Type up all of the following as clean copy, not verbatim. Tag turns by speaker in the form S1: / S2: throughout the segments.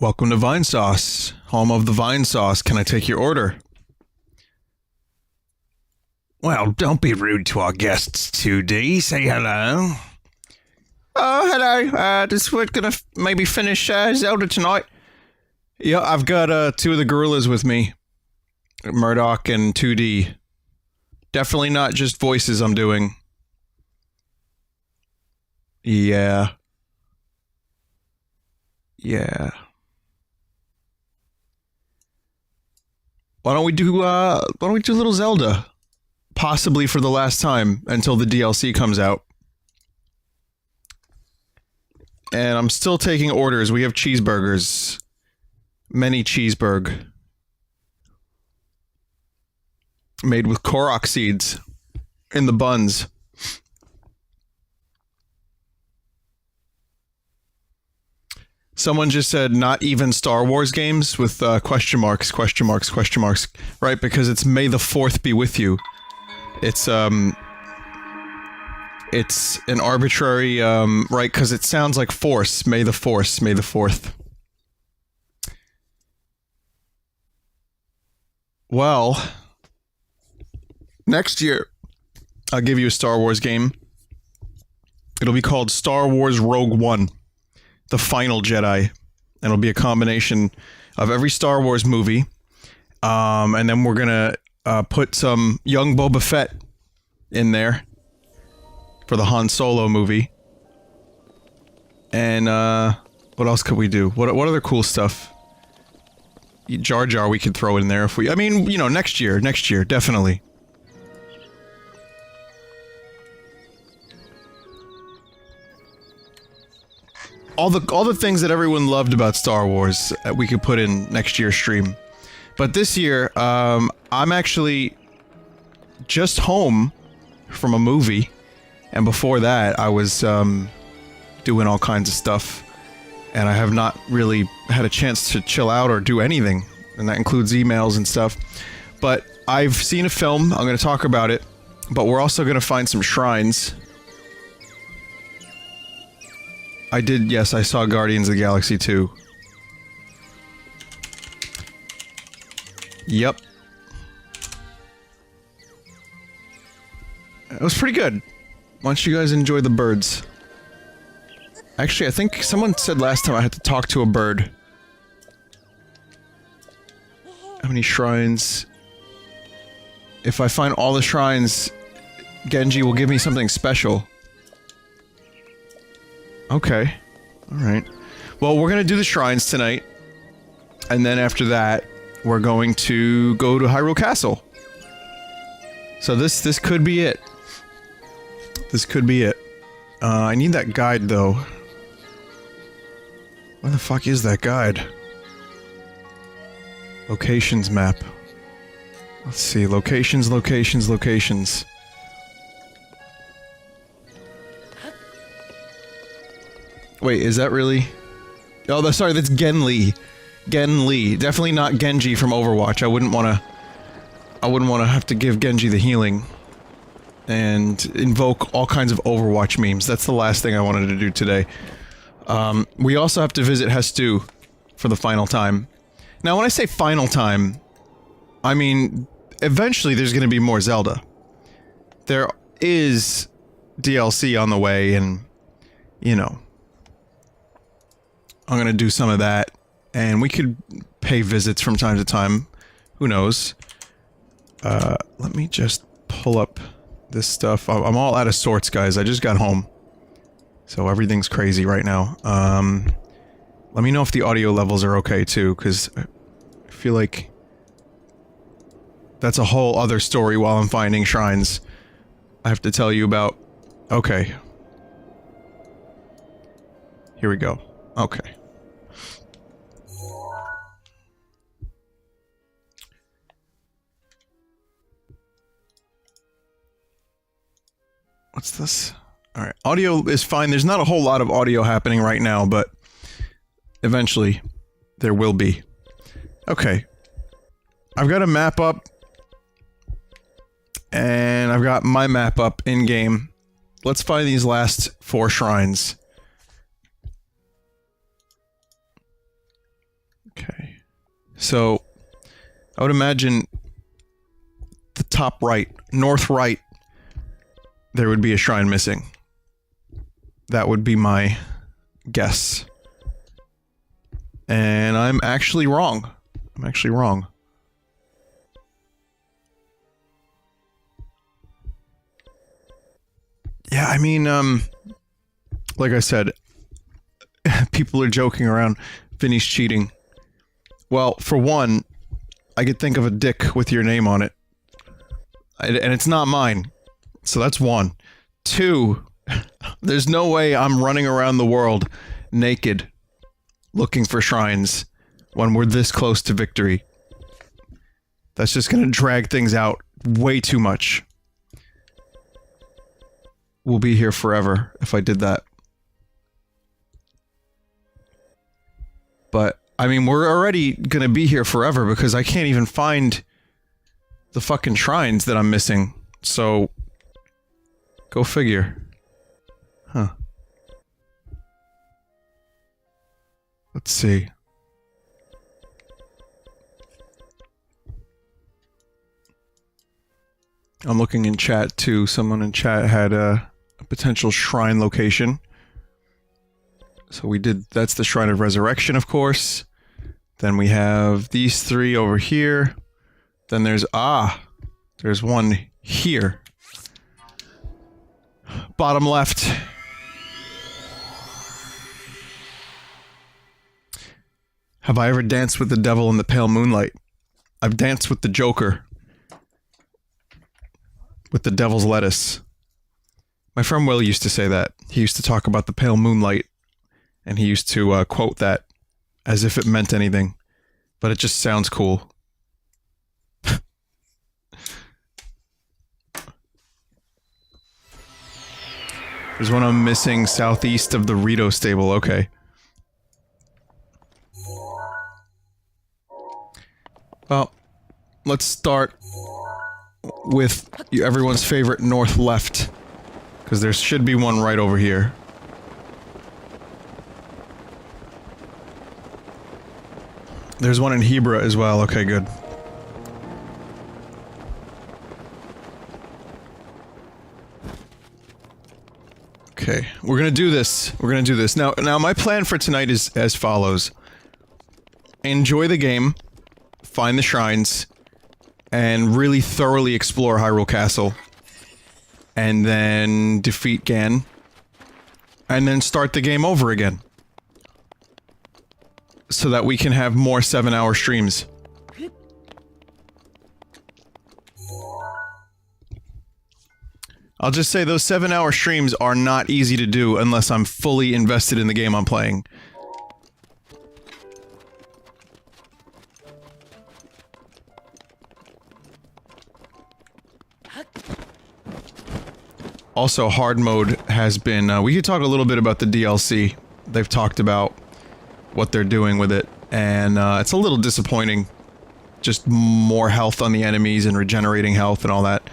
S1: Welcome to Vinesauce, home of the Vinesauce. Can I take your order? Well, don't be rude to our guests, 2D. Say hello. Oh, hello. Just we're gonna maybe finish Zelda tonight. Yeah, I've got two of the gorillas with me. Murdoch and 2D. Definitely not just voices I'm doing. Yeah. Yeah. Why don't we do a little Zelda? Possibly for the last time until the DLC comes out. And I'm still taking orders. We have cheeseburgers. Many cheeseburg. Made with Korok seeds in the buns. Someone just said not even Star Wars games with question marks, right? Because it's May the 4th be with you. It's an arbitrary, right? Because it sounds like force. May the 4th. Well, next year, I'll give you a Star Wars game. It'll be called Star Wars Rogue One. The Final Jedi. And it'll be a combination of every Star Wars movie. And then we're gonna put some young Boba Fett in there for the Han Solo movie. And what else could we do? What other cool stuff? Jar Jar we could throw in there if we... I mean, you know, next year, definitely. All the things that everyone loved about Star Wars we could put in next year's stream. But this year, I'm actually just home from a movie, and before that, I was doing all kinds of stuff, and I have not really had a chance to chill out or do anything, and that includes emails and stuff. But I've seen a film, I'm going to talk about it, but we're also going to find some shrines. I did, yes, I saw Guardians of the Galaxy 2. Yep. It was pretty good. Why don't you guys enjoy the birds? Actually, I think someone said last time I had to talk to a bird. How many shrines? If I find all the shrines, Genji will give me something special. Okay. Alright. Well, we're gonna do the shrines tonight. And then after that, we're going to go to Hyrule Castle. So this could be it. This could be it. I need that guide, though. Where the fuck is that guide? Locations map. Let's see. Locations. Wait, is that really? Oh, sorry, that's Genli. Genli. Definitely not Genji from Overwatch. I wouldn't wanna have to give Genji the healing. And invoke all kinds of Overwatch memes. That's the last thing I wanted to do today. We also have to visit Hestu for the final time. Now, when I say final time, I mean, eventually there's gonna be more Zelda. There is DLC on the way, and, you know, I'm gonna do some of that, and we could pay visits from time to time. Who knows? Let me just pull up this stuff. I'm all out of sorts, guys. I just got home. So everything's crazy right now. Let me know if the audio levels are okay, too, because I feel like that's a whole other story while I'm finding shrines I have to tell you about. Okay. Here we go. Okay. What's this? Alright, audio is fine. There's not a whole lot of audio happening right now, but eventually there will be. Okay. I've got a map up, and I've got my map up in-game. Let's find these last 4 shrines. So, I would imagine the top right, north right, there would be a shrine missing. That would be my guess. And I'm actually wrong. I'm actually wrong. Yeah, I mean, like I said, people are joking around. Vinny's cheating. Well, for one, I could think of a dick with your name on it. And it's not mine. So that's one. Two, there's no way I'm running around the world naked looking for shrines when we're this close to victory. That's just gonna drag things out way too much. We'll be here forever if I did that. But, I mean, we're already gonna be here forever because I can't even find the fucking shrines that I'm missing. So, go figure. Huh. Let's see. I'm looking in chat too. Someone in chat had a potential shrine location. So we did, that's the Shrine of Resurrection, of course. Then we have these three over here. Then there's one here. Bottom left. Have I ever danced with the devil in the pale moonlight? I've danced with the Joker. With the devil's lettuce. My friend Will used to say that. He used to talk about the pale moonlight. And he used to quote that as if it meant anything. But it just sounds cool. There's one I'm missing southeast of the Rito stable. Okay. Well, let's start with everyone's favorite north left. Because there should be one right over here. There's one in Hebra as well. Okay, good. Okay, we're gonna do this. We're gonna do this. Now my plan for tonight is as follows. Enjoy the game, find the shrines, and really thoroughly explore Hyrule Castle. And then defeat Ganon. And then start the game over again. So that we can have more 7-hour streams. I'll just say those 7-hour streams are not easy to do unless I'm fully invested in the game I'm playing. Also, hard mode has been, we could talk a little bit about the DLC. They've talked about what they're doing with it, and it's a little disappointing. Just more health on the enemies and regenerating health and all that.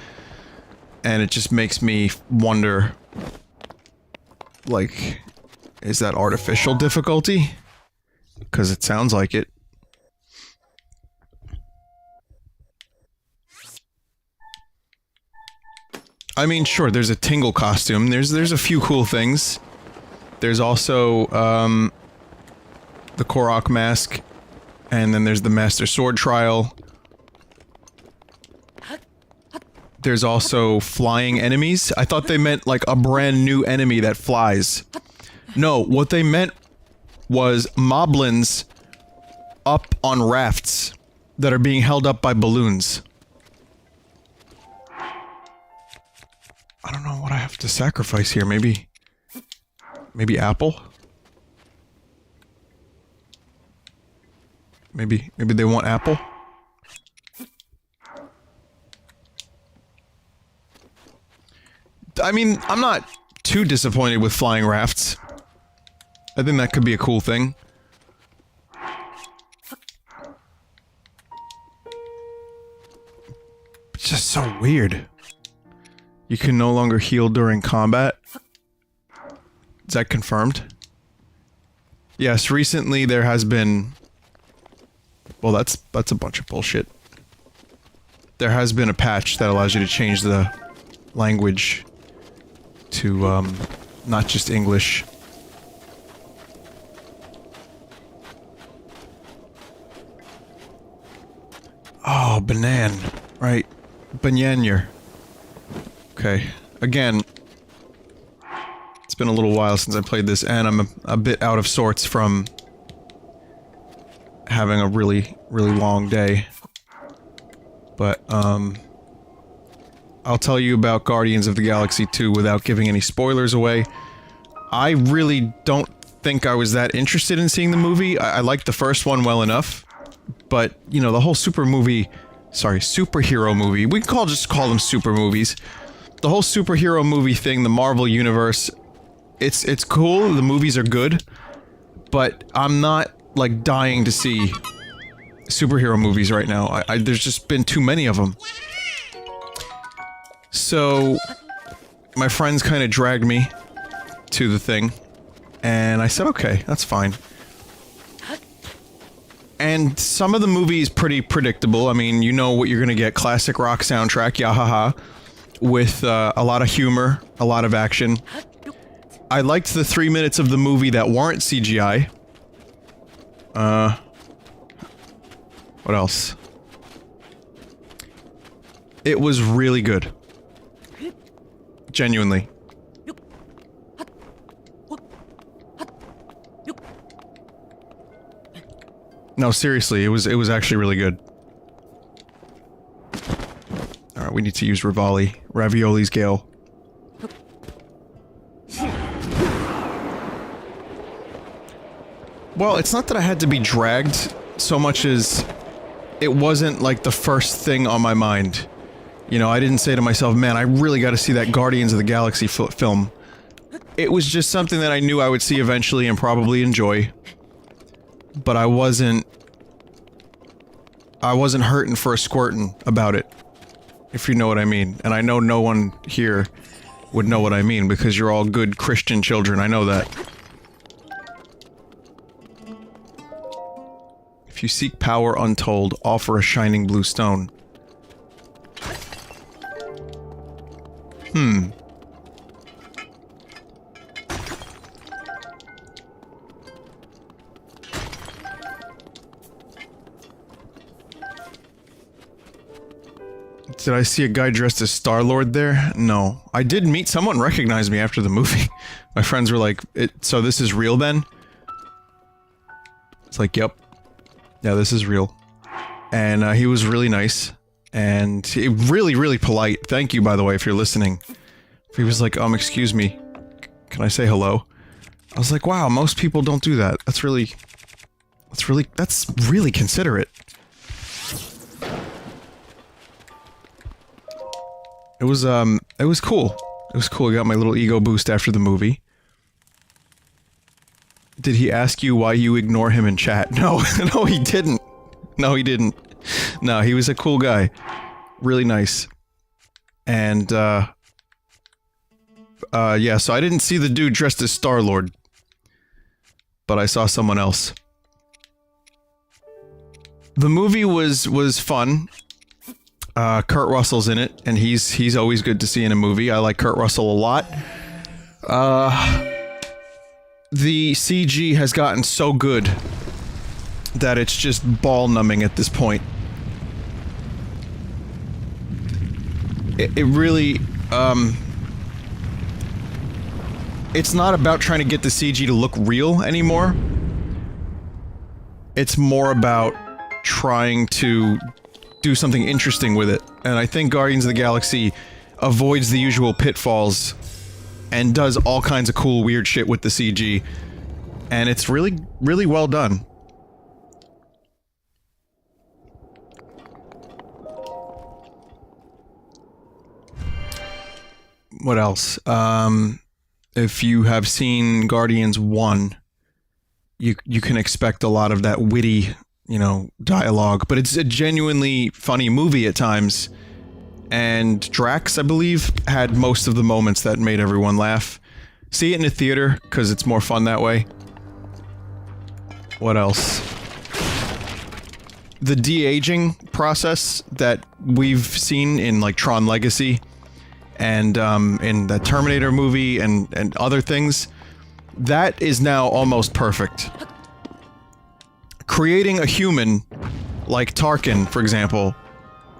S1: And it just makes me wonder, like, is that artificial difficulty? Because it sounds like it. I mean, sure, there's a Tingle costume. There's a few cool things. There's also, the Korok mask. And then there's the Master Sword trial. There's also flying enemies. I thought they meant, like, a brand new enemy that flies. No, what they meant was moblins up on rafts that are being held up by balloons. I don't know what I have to sacrifice here. Maybe apple? Maybe they want apple? I mean, I'm not too disappointed with flying rafts. I think that could be a cool thing. It's just so weird. You can no longer heal during combat. Is that confirmed? Yes, recently there has been Well, that's a bunch of bullshit. There has been a patch that allows you to change the language to, not just English. Oh, banan. Right. Banyanyer. Okay. Again, it's been a little while since I played this, and I'm a bit out of sorts from having a really long day. But, I'll tell you about Guardians of the Galaxy 2 without giving any spoilers away. I really don't think I was that interested in seeing the movie. I liked the first one well enough. But, you know, the whole superhero movie, we can just call them super movies. The whole superhero movie thing, the Marvel Universe, it's cool, the movies are good, but I'm not, like, dying to see superhero movies right now. There's just been too many of them. So, my friends kind of dragged me to the thing, and I said, okay, that's fine. And some of the movie is pretty predictable. I mean, you know what you're gonna get. Classic rock soundtrack, yahaha. With, a lot of humor, a lot of action. I liked the 3 minutes of the movie that weren't CGI. What else? It was really good. Genuinely. No, seriously, it was actually really good. Alright, we need to use Ravioli's Gale. Well, it's not that I had to be dragged so much as it wasn't like the first thing on my mind. You know, I didn't say to myself, man, I really gotta see that Guardians of the Galaxy film. It was just something that I knew I would see eventually and probably enjoy. But I wasn't hurting for a squirtin' about it, if you know what I mean. And I know no one here would know what I mean, because you're all good Christian children, I know that. If you seek power untold, offer a shining blue stone. Did I see a guy dressed as Star-Lord there? No. I did meet someone recognized me after the movie. My friends were like, so this is real then? It's like, yep. Yeah, this is real. And, he was really nice. And really polite. Thank you, by the way, if you're listening. He was like, excuse me. Can I say hello? I was like, wow, most people don't do that. That's really considerate. It was cool. It was cool. I got my little ego boost after the movie. Did he ask you why you ignore him in chat? No, no he didn't. No, he didn't. No, he was a cool guy. Really nice. And, yeah, so I didn't see the dude dressed as Star-Lord. But I saw someone else. The movie was fun. Kurt Russell's in it, and he's always good to see in a movie. I like Kurt Russell a lot. The CG has gotten so good that it's just ball-numbing at this point. It really, it's not about trying to get the CG to look real anymore. It's more about trying to do something interesting with it, and I think Guardians of the Galaxy avoids the usual pitfalls and does all kinds of cool weird shit with the CG, and it's really well done. What else? If you have seen Guardians 1, you can expect a lot of that witty, you know, dialogue, but it's a genuinely funny movie at times. And Drax, I believe, had most of the moments that made everyone laugh. See it in a theater, because it's more fun that way. What else? the de-aging process that we've seen in, like, Tron Legacy and, in the Terminator movie and other things, that is now almost perfect. Creating a human, like Tarkin, for example,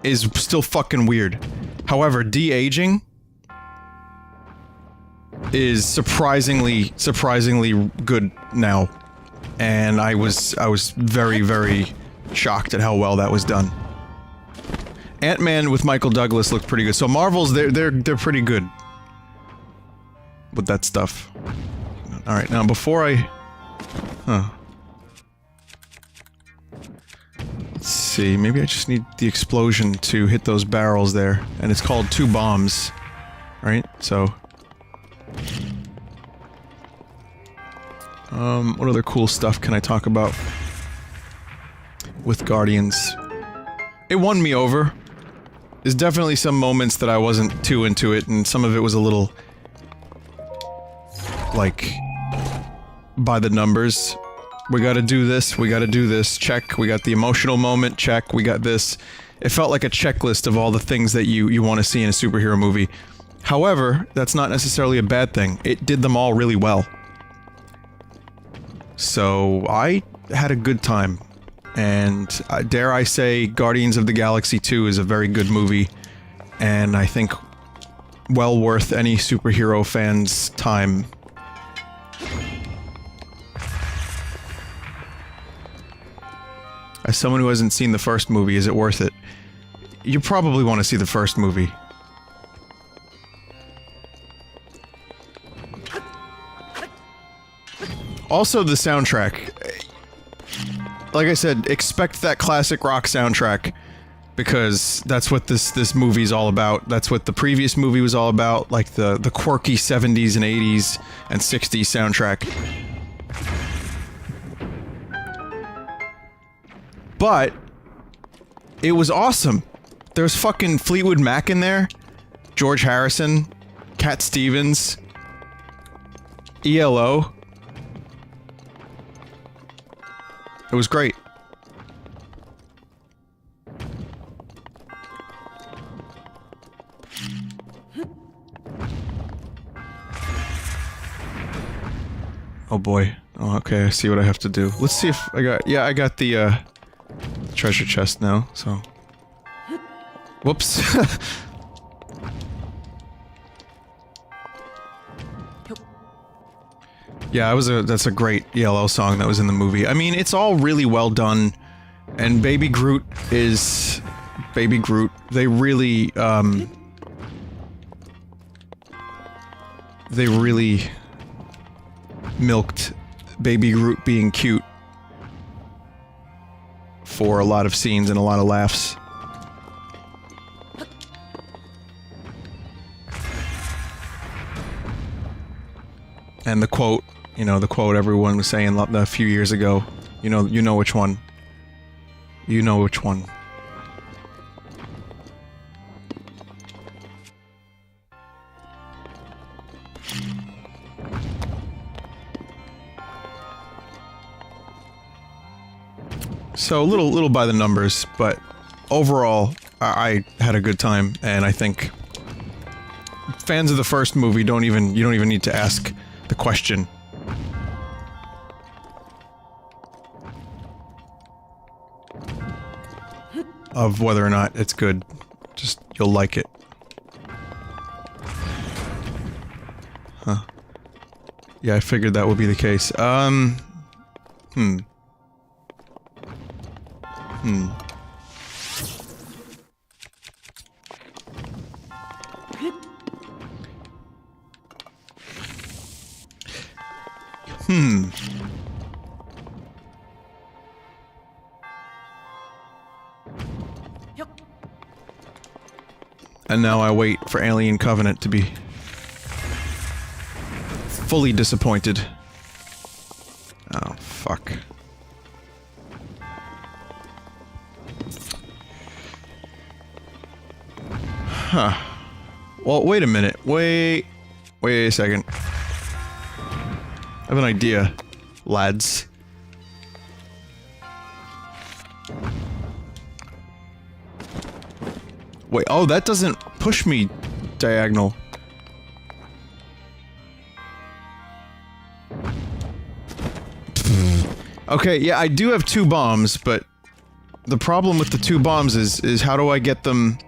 S1: is still fucking weird. However, de-aging is surprisingly good now. And I was very, very shocked at how well that was done. Ant-Man with Michael Douglas looked pretty good. So Marvel's, they're pretty good with that stuff. Alright, now before I... Let's see, maybe I just need the explosion to hit those barrels there. And it's called 2 bombs. Right? So... what other cool stuff can I talk about with Guardians? It won me over. There's definitely some moments that I wasn't too into it, and some of it was a little... like... by the numbers. We gotta do this, check. We got the emotional moment, check. We got this. It felt like a checklist of all the things that you want to see in a superhero movie. However, that's not necessarily a bad thing. It did them all really well. So, I had a good time. And, dare I say, Guardians of the Galaxy 2 is a very good movie. And I think well worth any superhero fan's time. As someone who hasn't seen the first movie, is it worth it? You probably want to see the first movie. Also, the soundtrack. Like I said, expect that classic rock soundtrack, because that's what this movie's all about. That's what the previous movie was all about, like the quirky 70s and 80s and 60s soundtrack. But it was awesome. There's fucking Fleetwood Mac in there, George Harrison, Cat Stevens, ELO. It was great. Oh boy. Oh, okay, I see what I have to do. Let's see if I got... yeah, I got the, treasure chest now, so... Whoops. Yeah, that's a great ELO song that was in the movie. I mean, it's all really well done, and Baby Groot is... Baby Groot. They really, they really milked Baby Groot being cute for a lot of scenes and a lot of laughs. And the quote, you know, the quote everyone was saying a few years ago. You know which one. You know which one. So, a little by the numbers, but overall, I had a good time, and I think fans of the first movie you don't even need to ask the question. Of whether or not it's good. Just, you'll like it. Huh. Yeah, I figured that would be the case. And now I wait for Alien Covenant to be fully disappointed. Oh, fuck. Huh. Well, wait a minute. Wait a second. I have an idea, lads. Wait, oh, that doesn't push me diagonal. Okay, yeah, I do have 2 bombs, but the problem with the 2 bombs is how do I get them...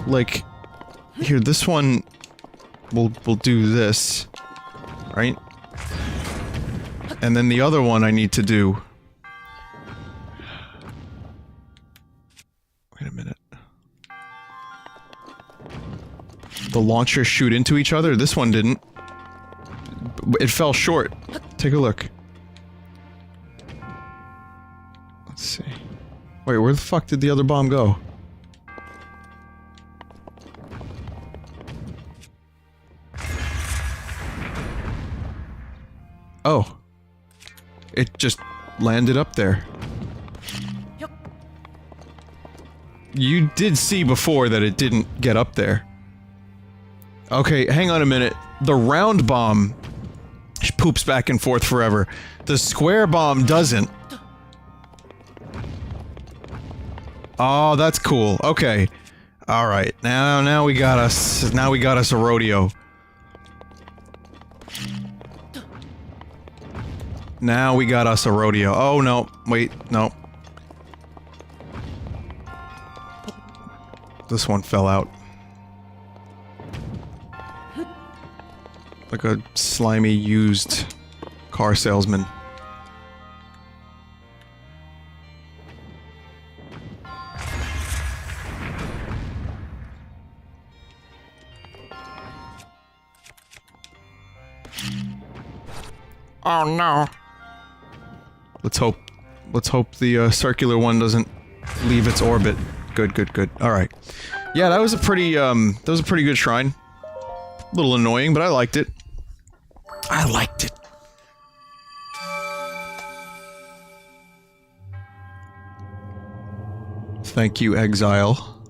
S1: Like, here, this one will do this, right? And then the other one I need to do... Wait a minute. The launchers shoot into each other? This one didn't. It fell short. Take a look. Let's see. Wait, where the fuck did the other bomb go? Oh. It just landed up there. You did see before that it didn't get up there. Okay, hang on a minute. The round bomb poops back and forth forever. The square bomb doesn't. Oh, that's cool. Okay. Alright. Now we got us a rodeo. Now we got us a rodeo. Oh no. Wait, no. This one fell out. Like a slimy, used car salesman. Oh no. Let's hope the circular one doesn't leave its orbit. Good, good, good. Alright. Yeah, that was a pretty good shrine. A little annoying, but I liked it. I liked it. Thank you, Exile.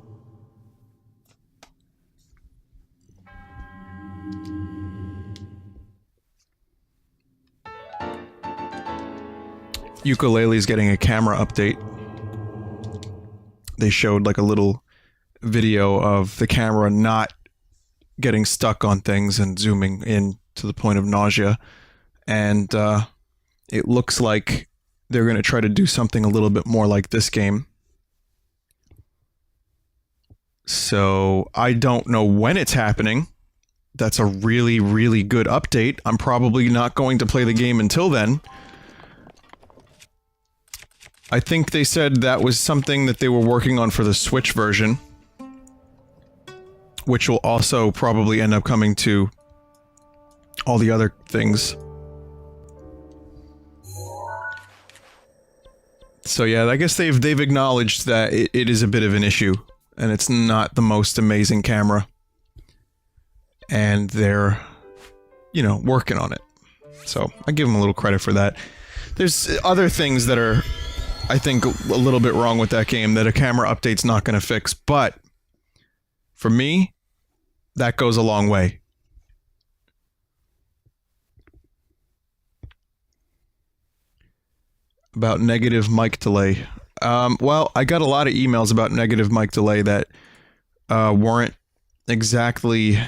S1: Ukulele's getting a camera update. They showed like a little video of the camera not getting stuck on things and zooming in to the point of nausea. And it looks like they're going to try to do something a little bit more like this game. So I don't know when it's happening. That's a really, really good update. I'm probably not going to play the game until then. I think they said that was something that they were working on for the Switch version, which will also probably end up coming to all the other things. So yeah, I guess they've acknowledged that it is a bit of an issue, and it's not the most amazing camera. And they're, you know, working on it. So, I give them a little credit for that. There's other things that are, I think, a little bit wrong with that game that a camera update's not going to fix, but for me, that goes a long way. About negative mic delay. Well, I got a lot of emails about negative mic delay that weren't exactly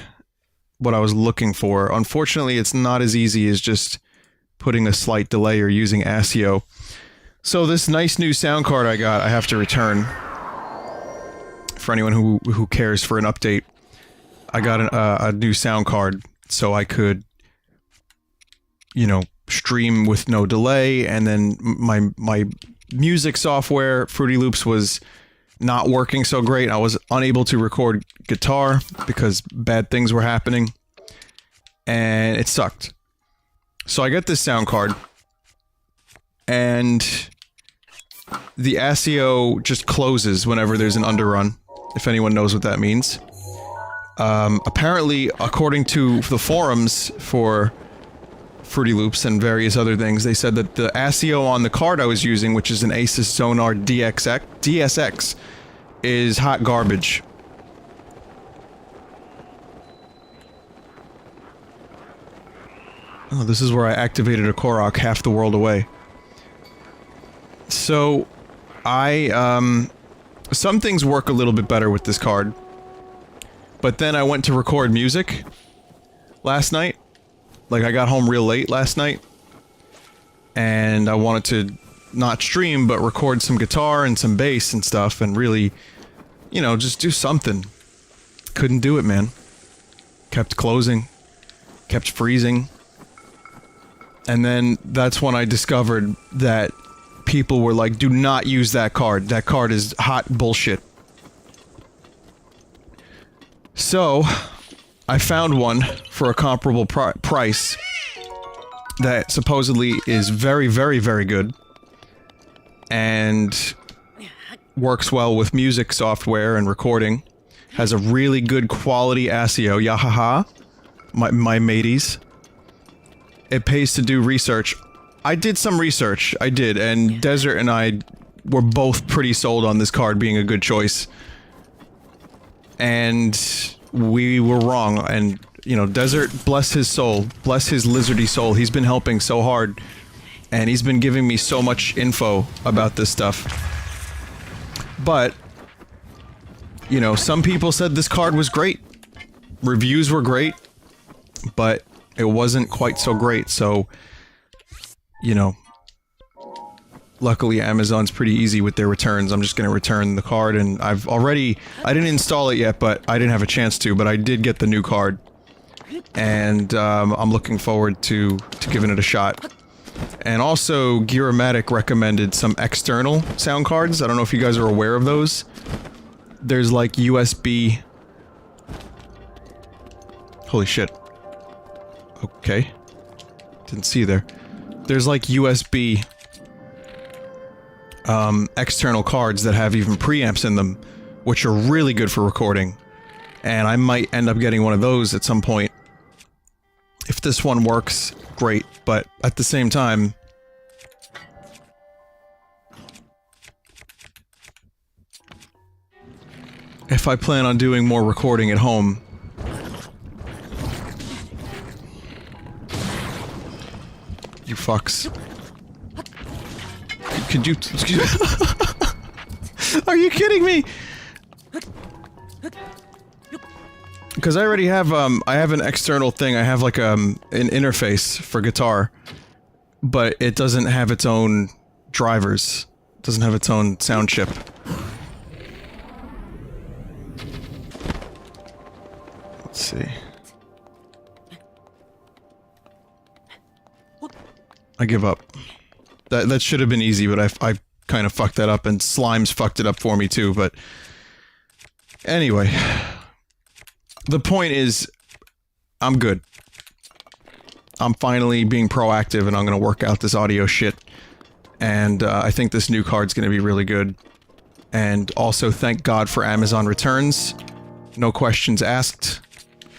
S1: what I was looking for. Unfortunately, it's not as easy as just putting a slight delay or using ASIO. So this nice new sound card I got, I have to return. For anyone who cares for an update, I got a new sound card so I could, you know, stream with no delay, and then my music software, Fruity Loops, was not working so great. I was unable to record guitar because bad things were happening, and it sucked. So I got this sound card, and the ASIO just closes whenever there's an underrun, if anyone knows what that means. Apparently, according to the forums for Fruity Loops and various other things, they said that the ASIO on the card I was using, which is an Asus Sonar DSX, is hot garbage. Oh, this is where I activated a Korok half the world away. So, some things work a little bit better with this card. But then I went to record music last night. Like, I got home real late last night. And I wanted to not stream, but record some guitar and some bass and stuff and really, you know, just do something. Couldn't do it, man. Kept closing. Kept freezing. And then that's when I discovered that people were like, do not use that card. That card is hot bullshit. So, I found one for a comparable price that supposedly is very, very, very good. And works well with music software and recording. Has a really good quality ASIO. Yahaha. My mateys. It pays to do research. I did some research. I did, and Desert and I were both pretty sold on this card being a good choice. And we were wrong, and, you know, Desert, bless his soul, bless his lizardy soul, he's been helping so hard, and he's been giving me so much info about this stuff. But, you know, some people said this card was great. Reviews were great, but it wasn't quite so great, so, you know, luckily Amazon's pretty easy with their returns. I'm just gonna return the card, and I didn't install it yet, but I didn't have a chance to, but I did get the new card. And, I'm looking forward to giving it a shot. And also, Gearomatic recommended some external sound cards. I don't know if you guys are aware of those. There's like USB... Holy shit. Okay. Didn't see there. There's like USB... external cards that have even preamps in them, which are really good for recording. And I might end up getting one of those at some point. If this one works, great, but at the same time... if I plan on doing more recording at home... You fucks. Could you... Are you kidding me? Because I already have, I have an external thing. I have like, an interface for guitar. But it doesn't have its own drivers. It doesn't have its own sound chip. Let's see. I give up. That should have been easy, but I kind of fucked that up, and Slime's fucked it up for me too, but... Anyway. The point is, I'm good. I'm finally being proactive, and I'm gonna work out this audio shit. And, I think this new card's gonna be really good. And also, thank God for Amazon returns. No questions asked.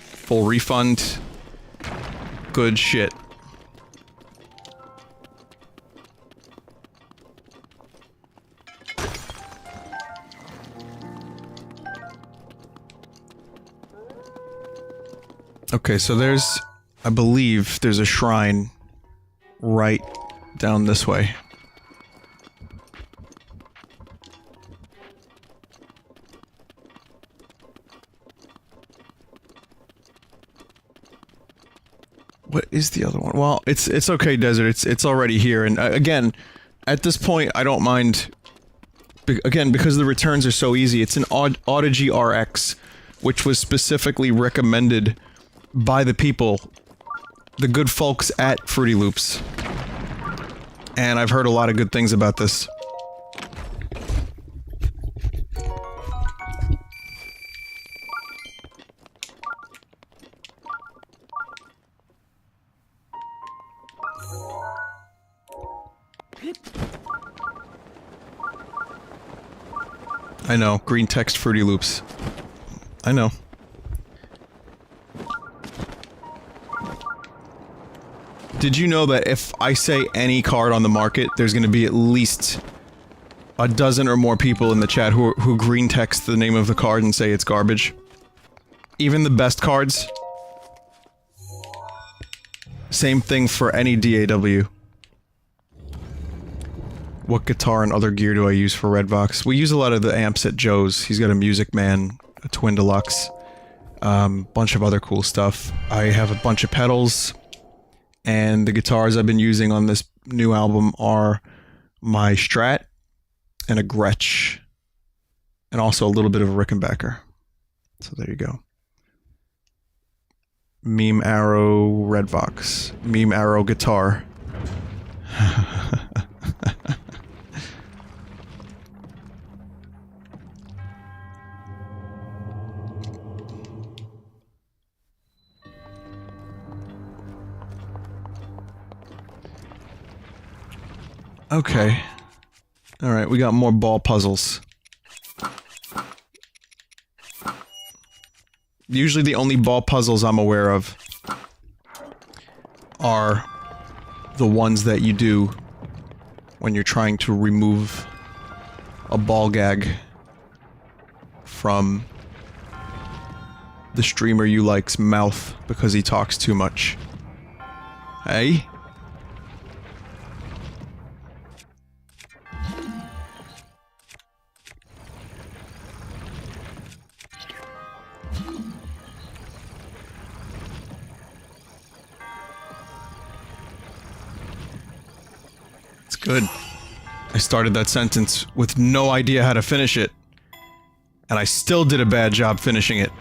S1: Full refund. Good shit. Okay, so there's... I believe there's a shrine right down this way. What is the other one? Well, it's okay, Desert. It's already here, and again, at this point, I don't mind. Again, because the returns are so easy, it's an Audigy RX, which was specifically recommended by the people, the good folks at Fruity Loops. And I've heard a lot of good things about this. I know, green text Fruity Loops. I know. Did you know that if I say any card on the market, there's gonna be at least a dozen or more people in the chat who green text the name of the card and say it's garbage? Even the best cards? Same thing for any DAW. What guitar and other gear do I use for Redvox? We use a lot of the amps at Joe's. He's got a Music Man, a Twin Deluxe, bunch of other cool stuff. I have a bunch of pedals, and the guitars I've been using on this new album are my Strat and a Gretsch, and also a little bit of a Rickenbacker. So there you go. Meme Arrow Redvox. Meme Arrow guitar. Okay. Alright, we got more ball puzzles. Usually the only ball puzzles I'm aware of are the ones that you do when you're trying to remove a ball gag from the streamer you like's mouth because he talks too much. Hey? Good. I started that sentence with no idea how to finish it, and I still did a bad job finishing it.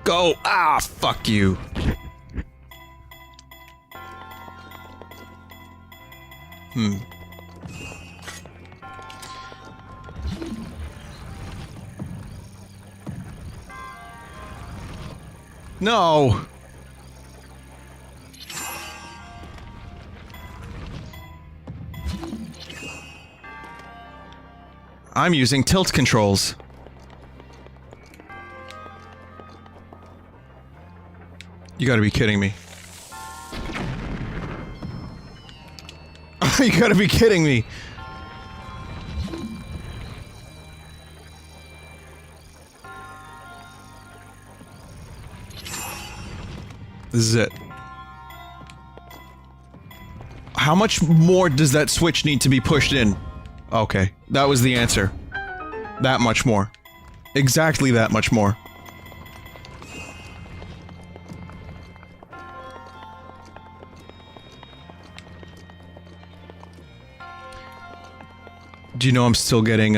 S1: Go! Ah, fuck you. No! I'm using tilt controls. You gotta be kidding me. You gotta be kidding me. This is it. How much more does that switch need to be pushed in? Okay, that was the answer. That much more. Exactly that much more. Do you know I'm still getting,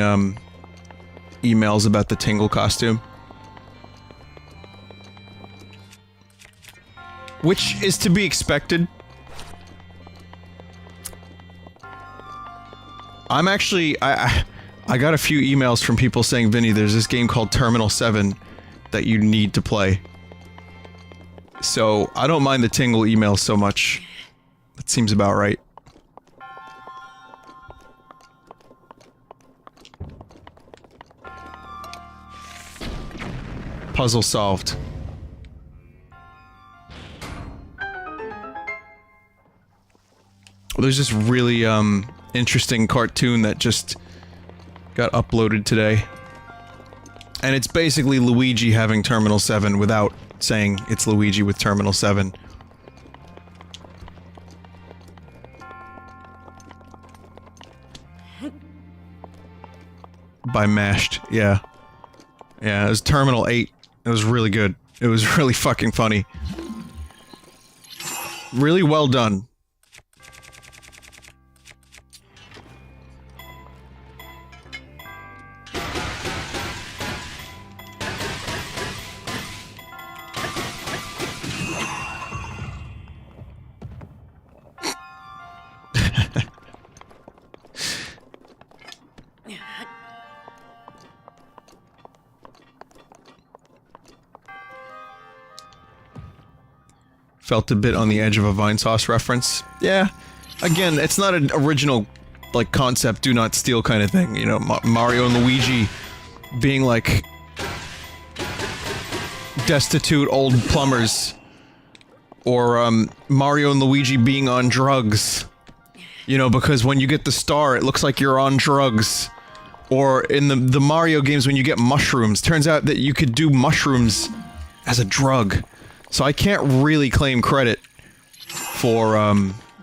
S1: emails about the Tingle costume? Which is to be expected. I'm actually, I got a few emails from people saying, Vinny, there's this game called Terminal 7 that you need to play. So, I don't mind the Tingle emails so much. That seems about right. Puzzle solved. There's this really, interesting cartoon that just got uploaded today. And it's basically Luigi having Terminal 7 without saying it's Luigi with Terminal 7. By Mashed, yeah. Yeah, it was Terminal 8. It was really good. It was really fucking funny. Really well done. Felt a bit on the edge of a Vinesauce reference. Yeah. Again, it's not an original, like, concept, do not steal kind of thing. You know, Mario and Luigi being, like, destitute old plumbers. Or, Mario and Luigi being on drugs. You know, because when you get the star, it looks like you're on drugs. Or in the Mario games when you get mushrooms. Turns out that you could do mushrooms as a drug. So I can't really claim credit for,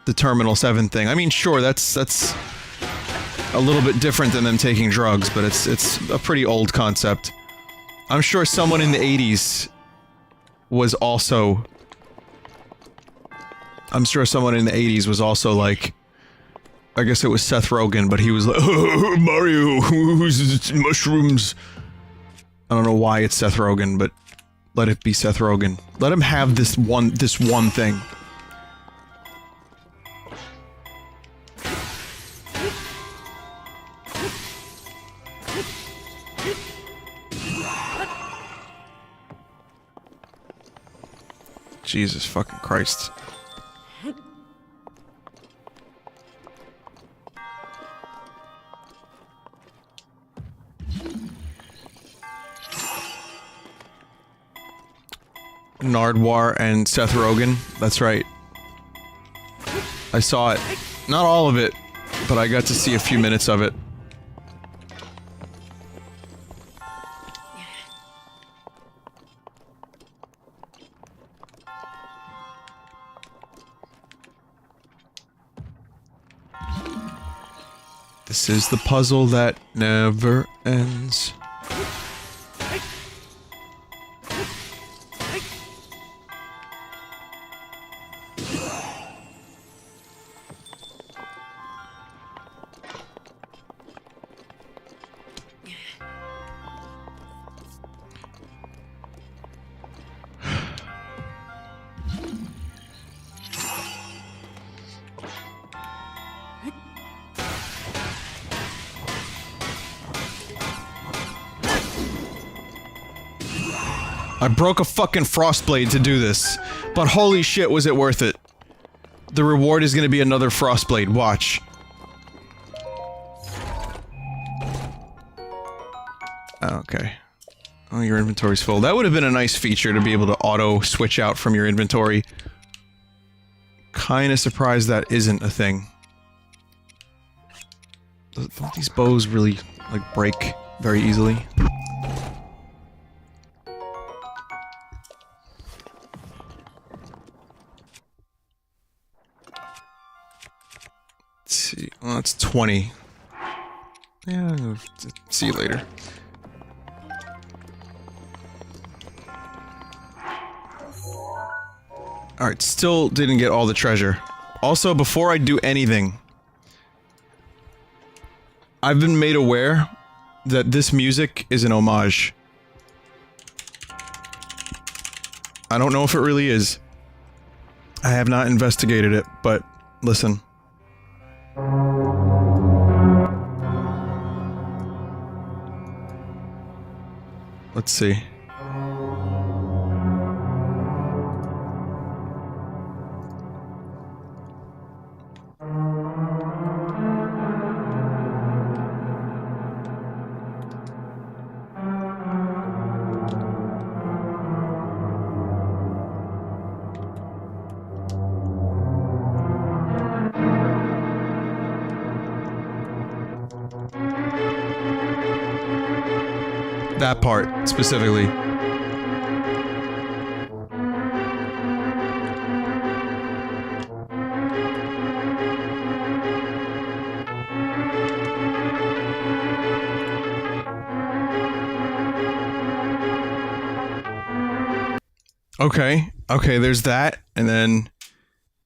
S1: the Terminal 7 thing. I mean, sure, that's a little bit different than them taking drugs, but it's a pretty old concept. I'm sure someone in the 80s was also... I'm sure someone in the 80s was also like... I guess it was Seth Rogen, but he was like, oh, Mario, mushrooms. I don't know why it's Seth Rogen, but let it be Seth Rogen. Let him have this one thing. Jesus fucking Christ. Nardwuar and Seth Rogen. That's right. I saw it. Not all of it, but I got to see a few minutes of it. This is the puzzle that never ends. I broke a fucking Frostblade to do this, but holy shit was it worth it. The reward is gonna be another Frostblade, watch. Okay. Oh, your inventory's full. That would have been a nice feature to be able to auto switch out from your inventory. Kinda surprised that isn't a thing. Don't these bows really, like, break very easily? Let's see. Well, that's 20. Yeah, I'll see you later. Alright, still didn't get all the treasure. Also, before I do anything, I've been made aware that this music is an homage. I don't know if it really is. I have not investigated it, but listen. Let's see. That part, specifically. Okay, okay, there's that, and then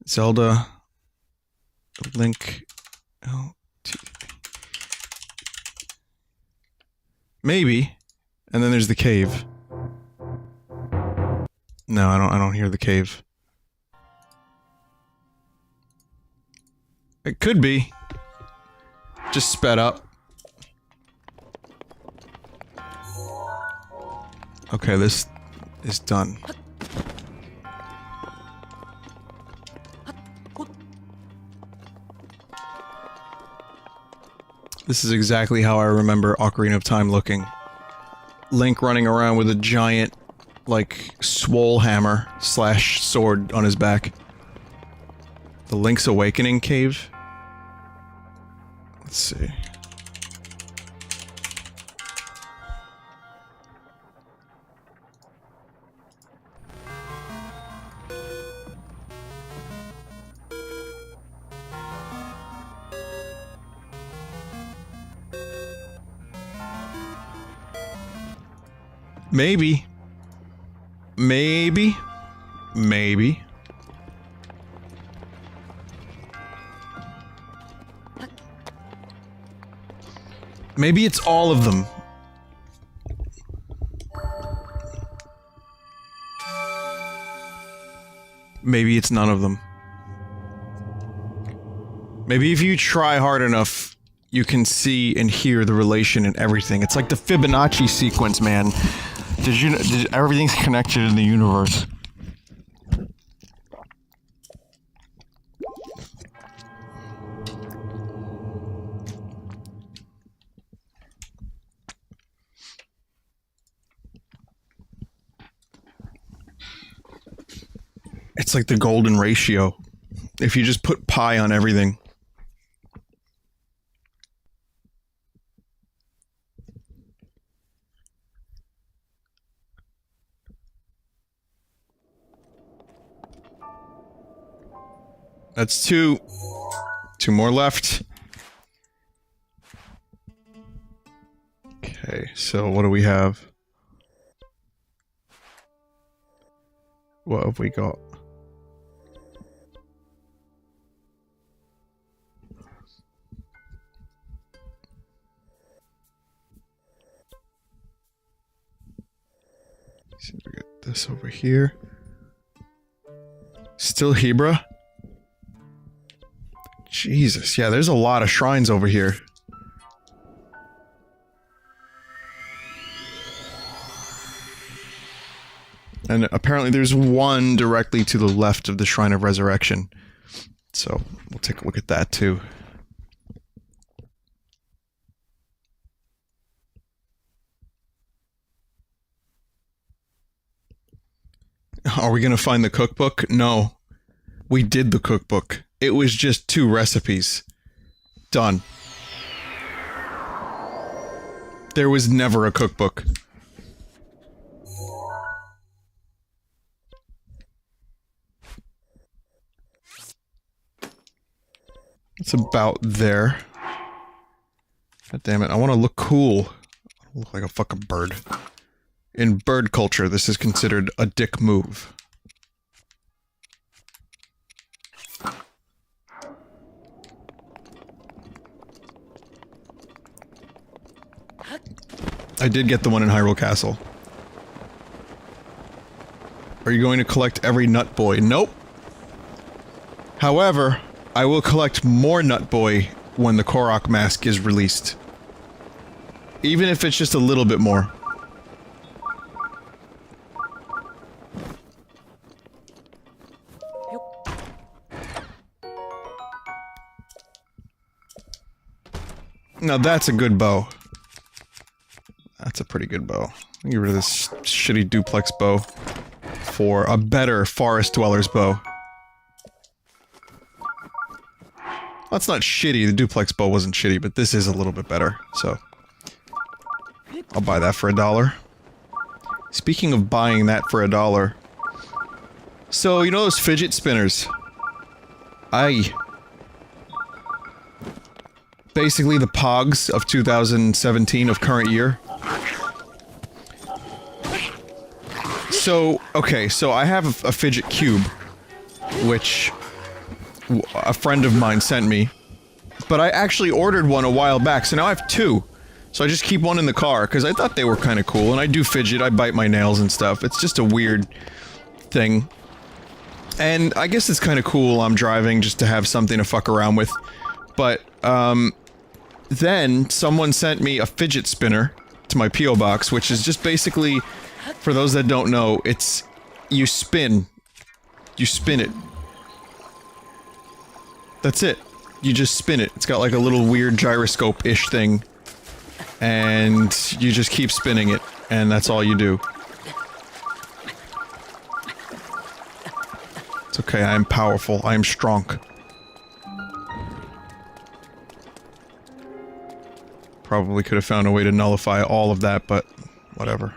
S1: Zelda, Link, maybe. And then there's the cave. No, I don't hear the cave. It could be. Just sped up. Okay, this is done. This is exactly how I remember Ocarina of Time looking. Link running around with a giant like, swole hammer slash sword on his back. The Link's Awakening cave? Let's see. Maybe. Maybe. Maybe. Maybe it's all of them. Maybe it's none of them. Maybe if you try hard enough, you can see and hear the relation in everything. It's like the Fibonacci sequence, man. Everything's connected in the universe. It's like the golden ratio. If you just put pi on everything. That's two. Two more left. Okay, so what do we have? What have we got? See if we get this over here. Still Hebra? Jesus, yeah, there's a lot of shrines over here. And apparently there's one directly to the left of the Shrine of Resurrection. So, we'll take a look at that too. Are we gonna find the cookbook? No. We did the cookbook. It was just 2 recipes. Done. There was never a cookbook. It's about there. God damn it, I want to look cool. I look like a fucking bird. In bird culture, this is considered a dick move. I did get the one in Hyrule Castle. Are you going to collect every Nut Boy? Nope. However, I will collect more Nut Boy when the Korok mask is released. Even if it's just a little bit more. Now that's a good bow. That's a pretty good bow. Get rid of this shitty duplex bow for a better Forest Dweller's bow. That's not shitty, the duplex bow wasn't shitty, but this is a little bit better, so... I'll buy that for $1. Speaking of buying that for $1... So, you know those fidget spinners? Basically the Pogs of 2017, of current year. So, okay, so I have a fidget cube, which a friend of mine sent me, but I actually ordered one a while back, so now I have 2. So I just keep one in the car, because I thought they were kind of cool, and I do fidget, I bite my nails and stuff. It's just a weird thing. And I guess it's kind of cool I'm driving just to have something to fuck around with. But, then someone sent me a fidget spinner to my P.O. box, which is just basically... For those that don't know, it's... You spin it. That's it. You just spin it. It's got like a little weird gyroscope-ish thing. And you just keep spinning it, and that's all you do. It's okay, I am powerful. I am strong. Probably could have found a way to nullify all of that, but whatever.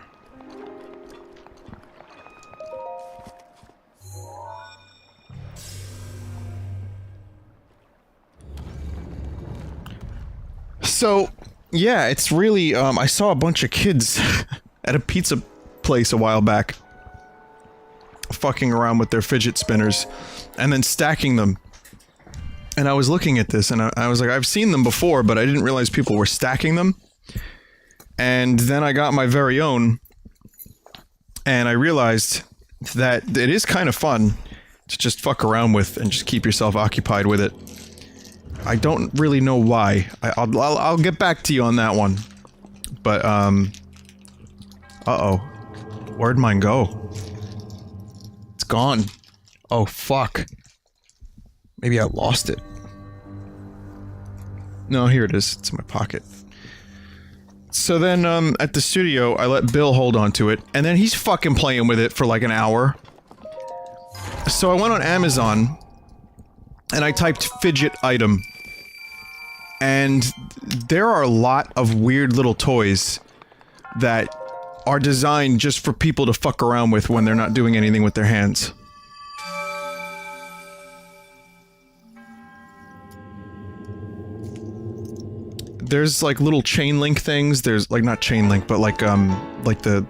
S1: So, yeah, it's really, I saw a bunch of kids at a pizza place a while back fucking around with their fidget spinners and then stacking them. And I was looking at this and I was like, I've seen them before, but I didn't realize people were stacking them. And then I got my very own and I realized that it is kind of fun to just fuck around with and just keep yourself occupied with it. I don't really know why. I'll get back to you on that one. But, uh-oh. Where'd mine go? It's gone. Oh, fuck. Maybe I lost it. No, here it is. It's in my pocket. So then, at the studio, I let Bill hold on to it, and then he's fucking playing with it for like an hour. So I went on Amazon, and I typed fidget item. And there are a lot of weird little toys that are designed just for people to fuck around with when they're not doing anything with their hands. There's like little chain link things, there's like not chain link, but like the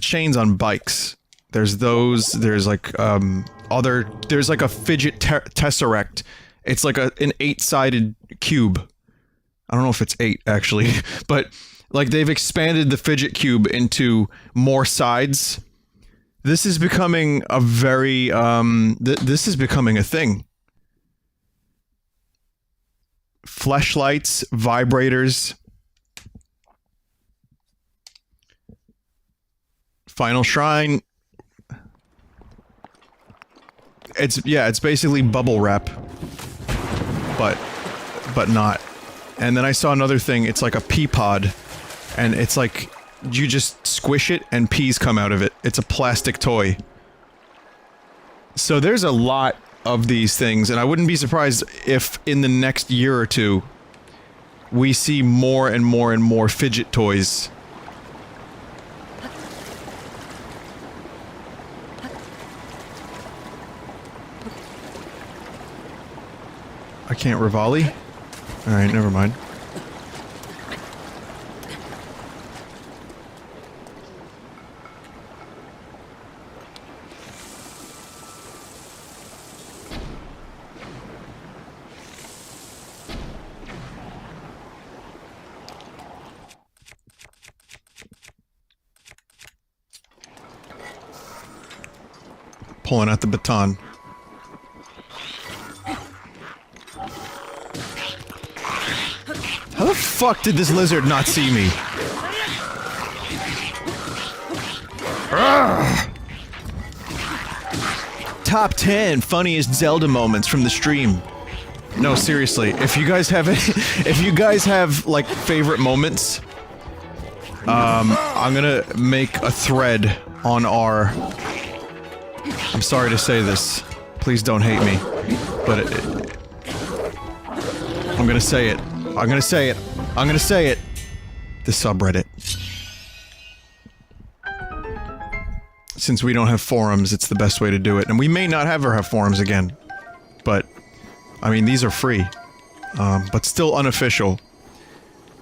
S1: chains on bikes. There's those, there's like there's like a fidget tesseract. It's like an 8-sided cube. I don't know if it's 8, actually. But, like, they've expanded the fidget cube into more sides. This is becoming a very, this is becoming a thing. Fleshlights, vibrators. Final Shrine. It's basically bubble wrap. But not. And then I saw another thing, it's like a pea pod, and it's like, you just squish it and peas come out of it. It's a plastic toy. So there's a lot of these things, and I wouldn't be surprised if in the next year or two, we see more and more and more fidget toys. I can't Rivali? Alright, never mind. Pulling out the baton. How the fuck did this lizard not see me? Urgh. Top 10 funniest Zelda moments from the stream. No, seriously, if you guys have if you guys have like favorite moments, I'm gonna make a thread on our. I'm sorry to say this. Please don't hate me, but I'm gonna say it. I'm gonna say it. I'm gonna say it. The subreddit. Since we don't have forums, it's the best way to do it. And we may not ever have forums again. But, I mean, these are free. But still unofficial.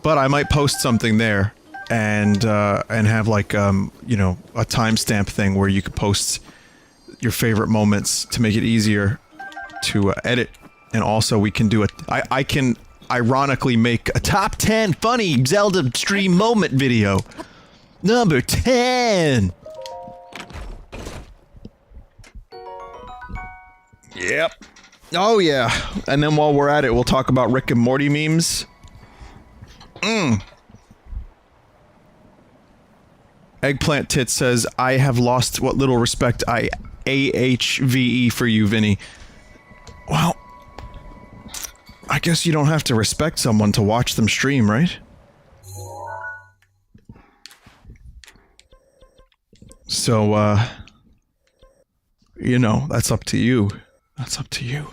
S1: But I might post something there. And have like, you know, a timestamp thing where you could post your favorite moments to make it easier to edit. And also we can do it. I can ironically make a top 10 funny Zelda stream moment video. Number 10! Yep. Oh yeah. And then while we're at it, we'll talk about Rick and Morty memes. Eggplant Tit says, I have lost what little respect I AHVE for you, Vinny. Well, I guess you don't have to respect someone to watch them stream, right? So, You know, that's up to you. That's up to you.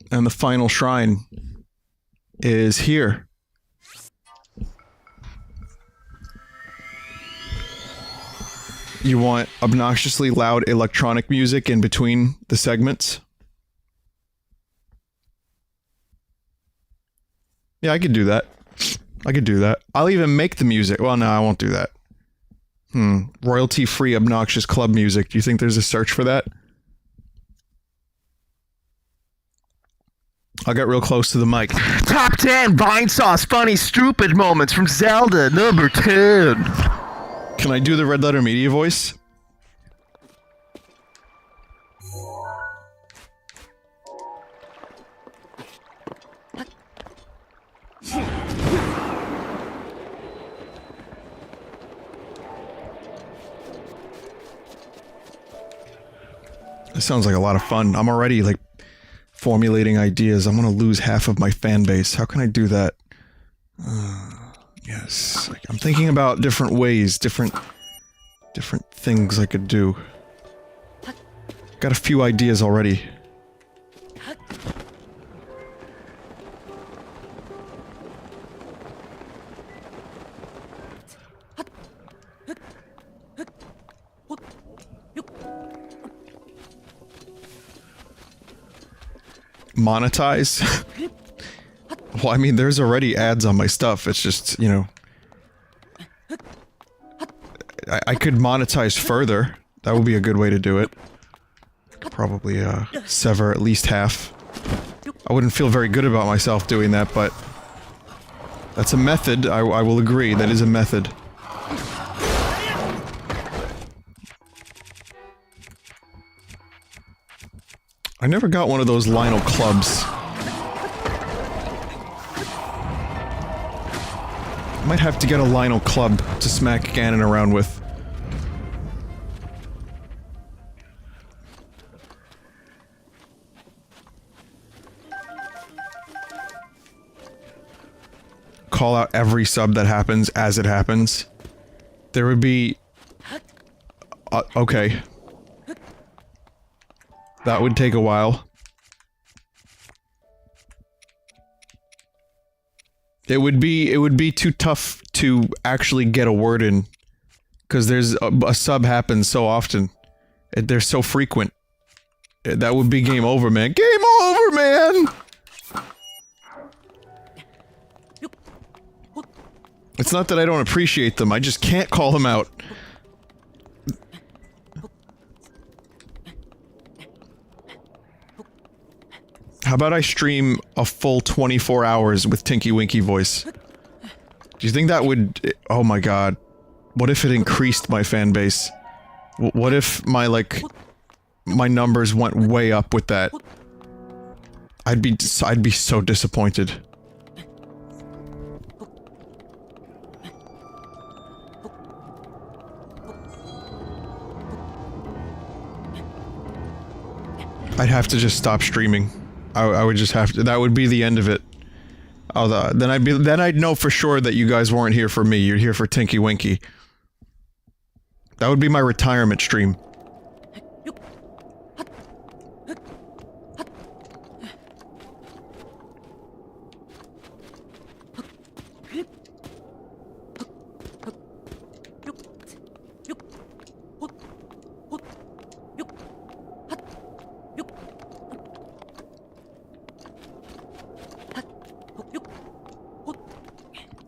S1: And the final shrine is here. You want obnoxiously loud electronic music in between the segments? Yeah, I could do that. I could do that. I'll even make the music. Well, no, I won't do that. Royalty-free obnoxious club music. Do you think there's a search for that? I'll get real close to the mic.
S2: Top 10 Vinesauce funny stupid moments from Zelda, number 10.
S1: Can I do the Red Letter Media voice? This sounds like a lot of fun. I'm already, like, formulating ideas. I'm gonna lose half of my fan base. How can I do that? Yes. Like, I'm thinking about different ways, different things I could do. Got a few ideas already. Monetize? Well, I mean, there's already ads on my stuff. It's just, you know... I could monetize further. That would be a good way to do it. Probably, sever at least half. I wouldn't feel very good about myself doing that, but... that's a method, I will agree, that is a method. I never got one of those Lionel clubs. Might have to get a Lionel club to smack Ganon around with. Call out every sub that happens as it happens. There would be... okay. That would take a while. It would be too tough to actually get a word in. Because there's a sub happens so often. They're so frequent. That would be game over, man. Game over, man! It's not that I don't appreciate them, I just can't call them out. How about I stream a full 24 hours with Tinky Winky voice? Do you think that would... oh my god. What if it increased my fan base? What if my, like... my numbers went way up with that? I'd be so disappointed. I'd have to just stop streaming. I would just have to. That would be the end of it. Then I'd know for sure that you guys weren't here for me. You're here for Tinky Winky. That would be my retirement stream.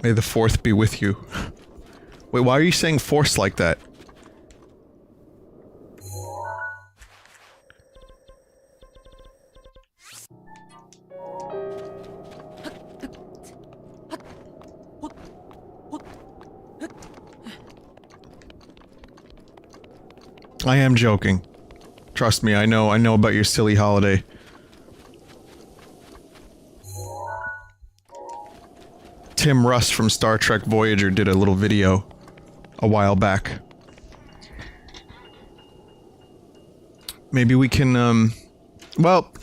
S1: May the fourth be with you. Wait, why are you saying force like that? I am joking. Trust me, I know about your silly holiday. Tim Russ from Star Trek Voyager did a little video a while back. Maybe we can, well,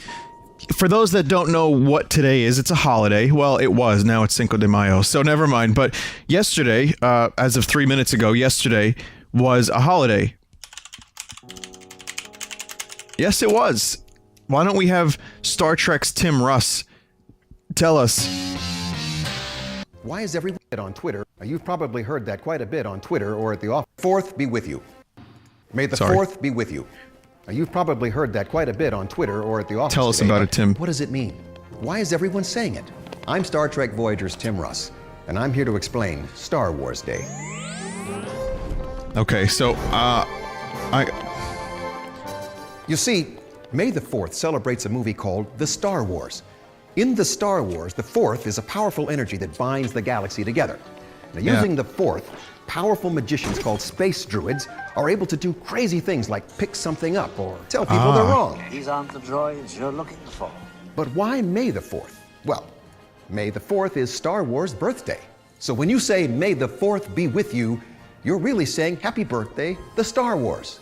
S1: For those that don't know what today is, it's a holiday. Well, it was. Now it's Cinco de Mayo, so never mind. But yesterday, as of 3 minutes ago, yesterday was a holiday. Yes, it was. Why don't we have Star Trek's Tim Russ tell us?
S3: Why is everyone on Twitter? You've probably heard that quite a bit on Twitter or at the office. Fourth be with you. May the fourth be with you. You've probably heard that quite a bit on Twitter or at the office.
S1: Tell us about it, Tim.
S3: What does it mean? Why is everyone saying it? I'm Star Trek Voyager's Tim Russ, and I'm here to explain Star Wars Day.
S1: Okay, so,
S3: You see, May the 4th celebrates a movie called The Star Wars. In The Star Wars, the 4th is a powerful energy that binds the galaxy together. Now, using the 4th, powerful magicians called space druids are able to do crazy things like pick something up or tell people they're wrong.
S4: These aren't the droids you're looking for.
S3: But why May the 4th? Well, May the 4th is Star Wars' birthday. So when you say May the 4th be with you, you're really saying happy birthday, the Star Wars.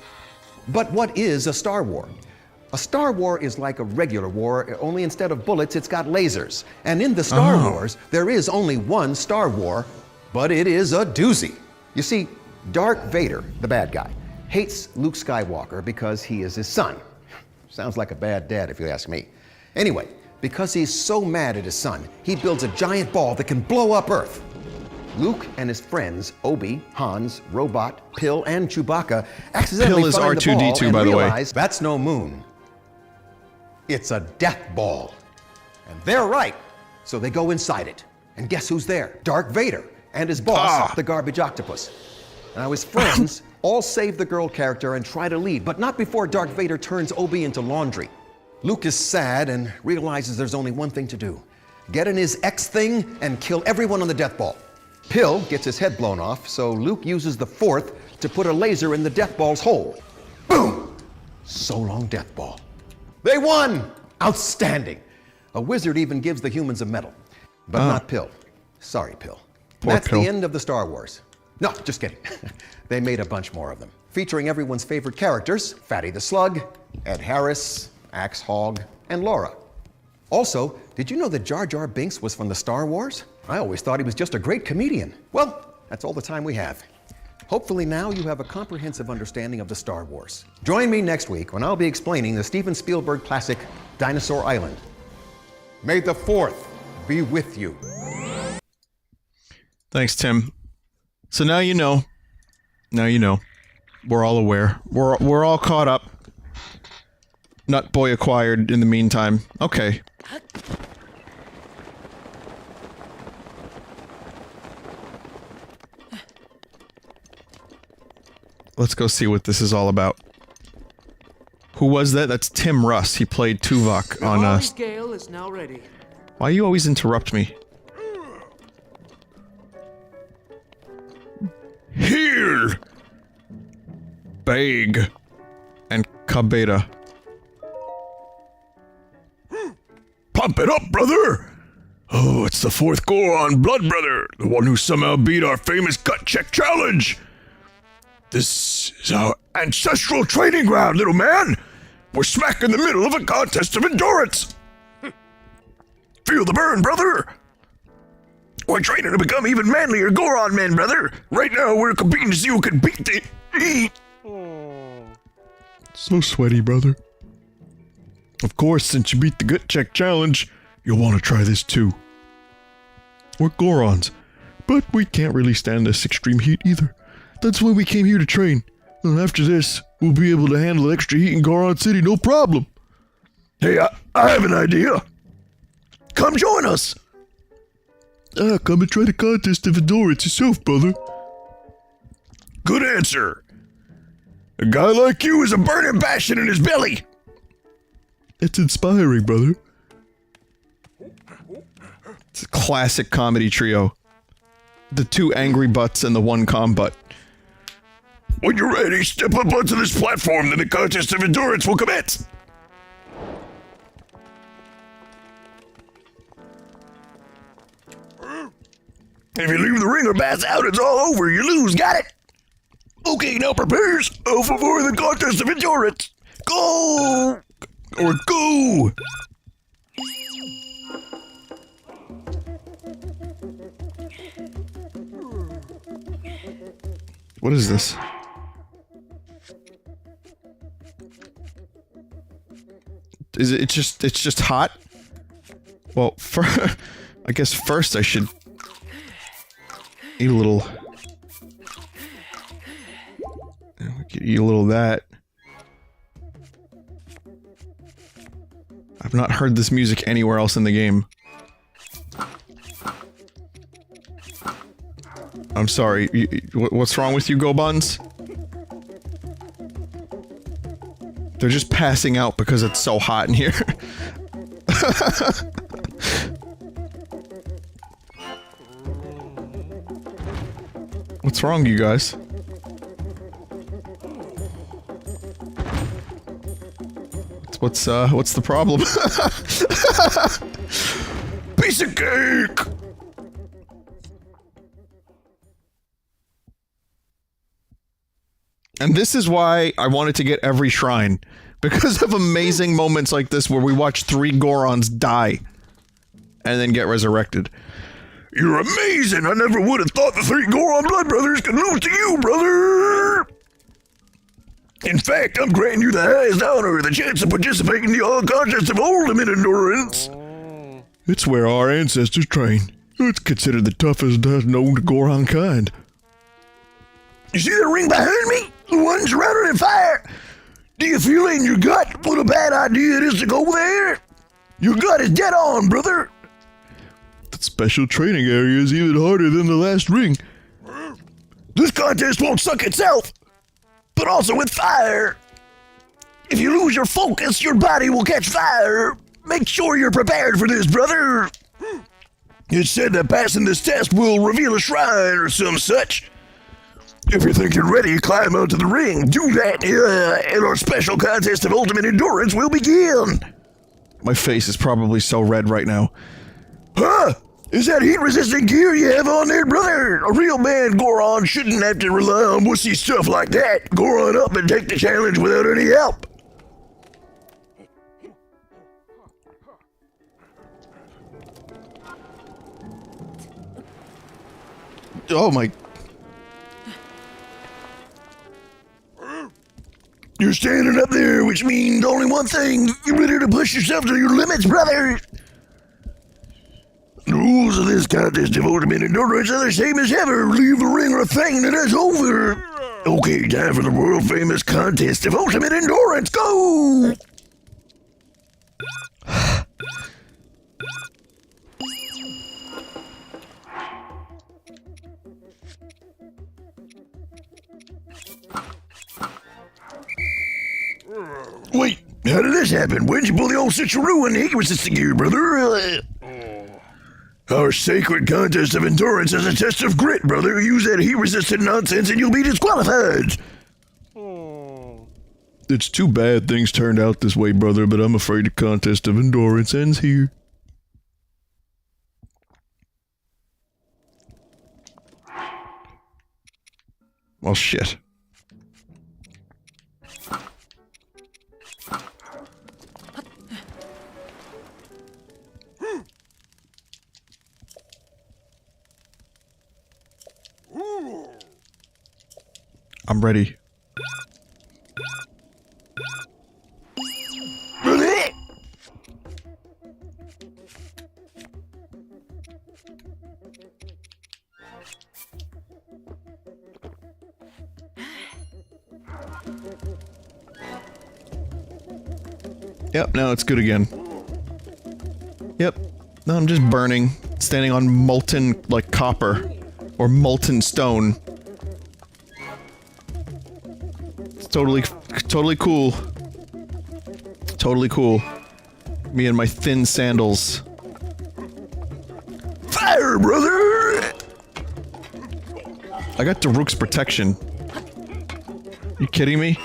S3: But what is a Star War? A Star War is like a regular war, only instead of bullets, it's got lasers. And in the Star Wars, there is only one Star War, but it is a doozy. You see, Darth Vader, the bad guy, hates Luke Skywalker because he is his son. Sounds like a bad dad if you ask me. Anyway, because he's so mad at his son, he builds a giant ball that can blow up Earth. Luke and his friends, Obi, Hans, Robot, Pill, and Chewbacca, accidentally
S1: Pill is
S3: find
S1: R2-D2,
S3: the ball and
S1: by the way.
S3: realize that's no moon. It's a death ball. And they're right. So they go inside it. And guess who's there? Darth Vader and his boss, the garbage octopus. Now his friends all save the girl character and try to leave, but not before Darth Vader turns Obi into laundry. Luke is sad and realizes there's only one thing to do. Get in his X thing and kill everyone on the death ball. Pill gets his head blown off, so Luke uses the 4th to put a laser in the death ball's hole. Boom! So long, death ball. They won! Outstanding! A wizard even gives the humans a medal. But not Pill. Sorry, Pill. That's
S1: Pill.
S3: the end of the Star Wars. No, just kidding. They made a bunch more of them, featuring everyone's favorite characters, Fatty the Slug, Ed Harris, Axe Hog, and Laura. Also, did you know that Jar Jar Binks was from the Star Wars? I always thought he was just a great comedian. Well, that's all the time we have. Hopefully now you have a comprehensive understanding of the Star Wars. Join me next week when I'll be explaining the Steven Spielberg classic, Dinosaur Island. May the 4th be with you.
S1: thanks, Tim. So now you know. Now you know. We're all aware. We're all caught up. Nut Boy acquired in the meantime. Okay. Let's go see what this is all about. Who was that? That's Tim Russ. He played Tuvok on
S5: Scale is now ready.
S1: Why you always interrupt me? Here! Bag. And Cabeda. Pump it up, brother! Oh, it's the 4th Goron Blood Brother, the one who somehow beat our famous gut check challenge! This is our ancestral training ground, little man! We're smack in the middle of a contest of endurance! Feel the burn, brother! We're training to become even manlier Goron men, brother! Right now, we're competing to see who can beat the... So sweaty, brother. Of course, since you beat the gut check challenge, you'll want to try this too. We're Gorons, but we can't really stand this extreme heat either. That's why we came here to train. And after this, we'll be able to handle extra heat in Goron City, no problem. Hey, I have an idea. Come join us. Come and try the contest of endurance yourself, brother. Good answer. A guy like you is a burning passion in his belly. It's inspiring, brother. It's a classic comedy trio. The 2 angry butts and the 1 calm butt. When you're ready, step up onto this platform, then the contest of endurance will commence. If you leave the ring or pass out, it's all over. You lose. Got it? Okay, now prepare yourself for the contest of endurance. Go! Or go! What is this? Is it? It's just hot. Well, I guess first I should eat a little. We could eat a little of that. I've not heard this music anywhere else in the game. I'm sorry. What's wrong with you, Gobuns? They're just passing out because it's so hot in here. What's wrong, you guys? What's the problem? Piece of cake! And this is why I wanted to get every shrine. Because of amazing moments like this where we watch 3 Gorons die. And then get resurrected. You're amazing! I never would have thought the 3 Goron blood brothers could lose to you, brother! In fact, I'm granting you the highest honor, the chance to participate in the all-contest of ultimate endurance. It's where our ancestors trained. It's considered the toughest known to Goron kind. You see that ring behind me? The one surrounded in fire? Do you feel it in your gut what a bad idea it is to go there? Your gut is dead on, brother. That special training area is even harder than the last ring. This contest won't suck itself, but also with fire. If you lose your focus, your body will catch fire. Make sure you're prepared for this, brother. It's said that passing this test will reveal a shrine or some such. If you think you're ready, climb onto the ring. Do that, and our special contest of ultimate endurance will begin. My face is probably so red right now. Huh? Is that heat-resistant gear you have on there, brother? A real man, Goron, shouldn't have to rely on wussy stuff like that. Goron up and take the challenge without any help. Oh my... You're standing up there, which means only one thing. You're ready to push yourself to your limits, brother. The rules of this contest of ultimate endurance are the same as ever. Leave the ring or a thing and it's over. Okay, time for the world-famous contest of ultimate endurance. Go! Wait, how did this happen? When'd you pull the old switcheroo and heat resistant gear, brother? Our sacred contest of endurance is a test of grit, brother. Use that heat-resistant nonsense and you'll be disqualified. It's too bad things turned out this way, brother, but I'm afraid the contest of endurance ends here. Well, shit. I'm ready. Yep, now it's good again. Yep. Now I'm just burning, standing on molten, like, copper. Or molten stone. It's totally cool. Totally cool. Me and my thin sandals. Fire, brother! I got Daruk's protection. You kidding me?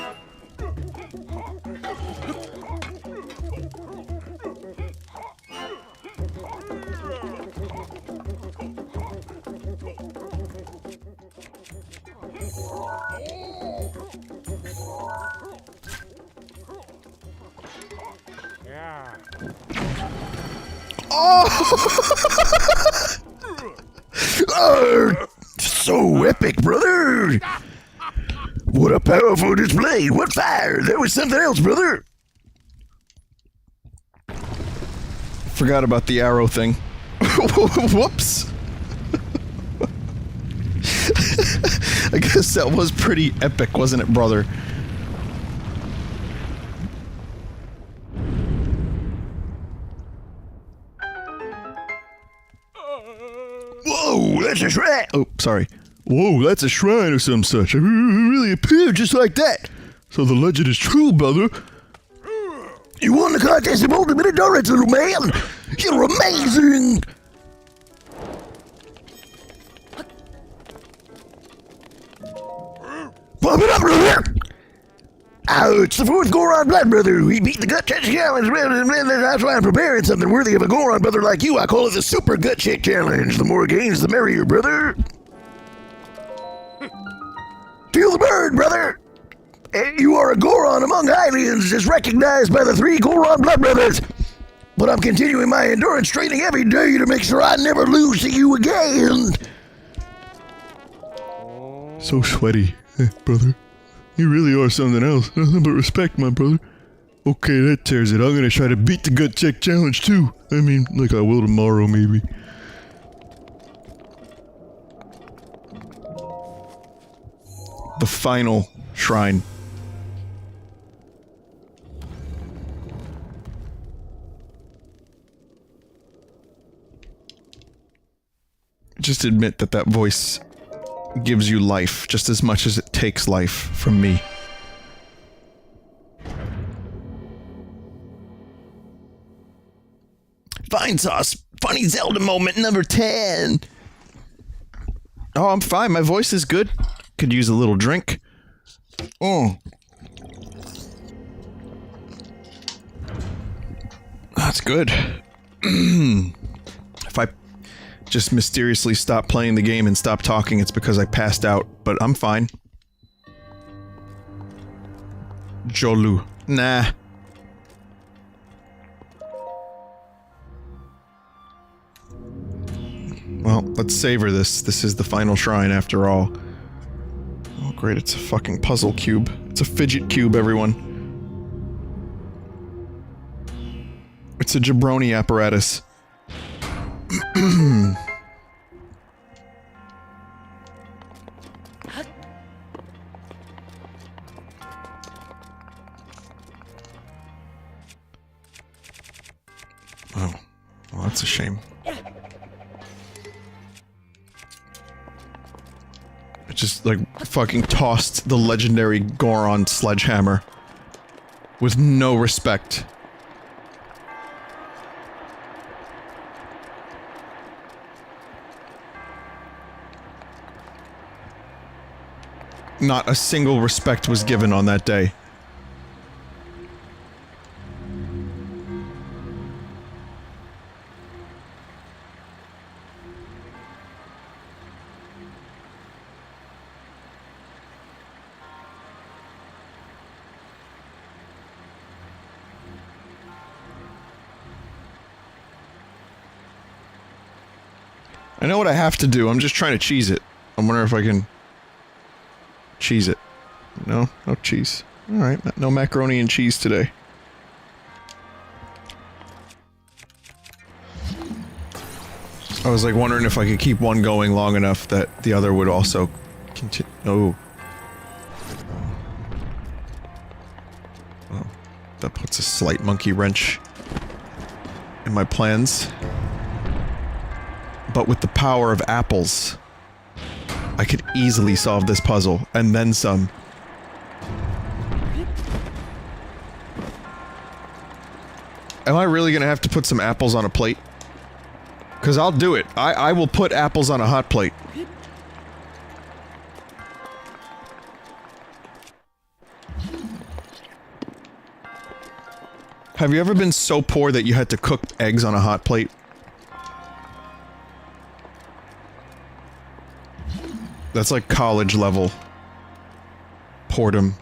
S1: Oh, so epic, brother!
S2: What a powerful display! What fire! There was something else, brother!
S1: Forgot about the arrow thing. Whoops! I guess that was pretty epic, wasn't it, brother?
S2: Whoa, that's a shrine!
S1: Oh, sorry. Whoa, that's a shrine or some such. It really appeared just like that. So the legend is true, brother.
S2: You won the contest of ultimate endurance, little man! You're amazing! Pump it up, brother! Oh, it's the fourth Goron blood brother. We beat the gut check challenge. That's why I'm preparing something worthy of a Goron brother like you. I call it the super gut check challenge. The more gains, the merrier, brother. Feel the bird, brother. You are a Goron among aliens, as recognized by the 3 Goron blood brothers. But I'm continuing my endurance training every day to make sure I never lose to you again.
S1: So sweaty, brother. You really are something else. Nothing but respect, my brother. Okay, that tears it. I'm gonna try to beat the gut check challenge too. I mean, like I will tomorrow, maybe. The final shrine. Just admit that that voice gives you life just as much as it takes life from me. Vinesauce, funny Zelda moment number 10. Oh, I'm fine. My voice is good. Could use a little drink. Oh. That's good. If I just mysteriously stop playing the game and stop talking, it's because I passed out, but I'm fine. Jolu. Nah. Well, let's savor this. This is the final shrine after all. Oh great, it's a fucking puzzle cube. It's a fidget cube, everyone. It's a jabroni apparatus. Oh, well, that's a shame. It just, like, fucking tossed the legendary Goron sledgehammer. With no respect. Not a single respect was given on that day. I know what I have to do, I'm just trying to cheese it. I'm wondering if I can... cheese it. No? No cheese. Alright, no macaroni and cheese today. I was like wondering if I could keep one going long enough that the other would also continue. Oh. Well, that puts a slight monkey wrench in my plans. But with the power of apples, I could easily solve this puzzle, and then some. Am I really gonna have to put some apples on a plate? Cause I'll do it. I will put apples on a hot plate. Have you ever been so poor that you had to cook eggs on a hot plate? That's like college level boredom.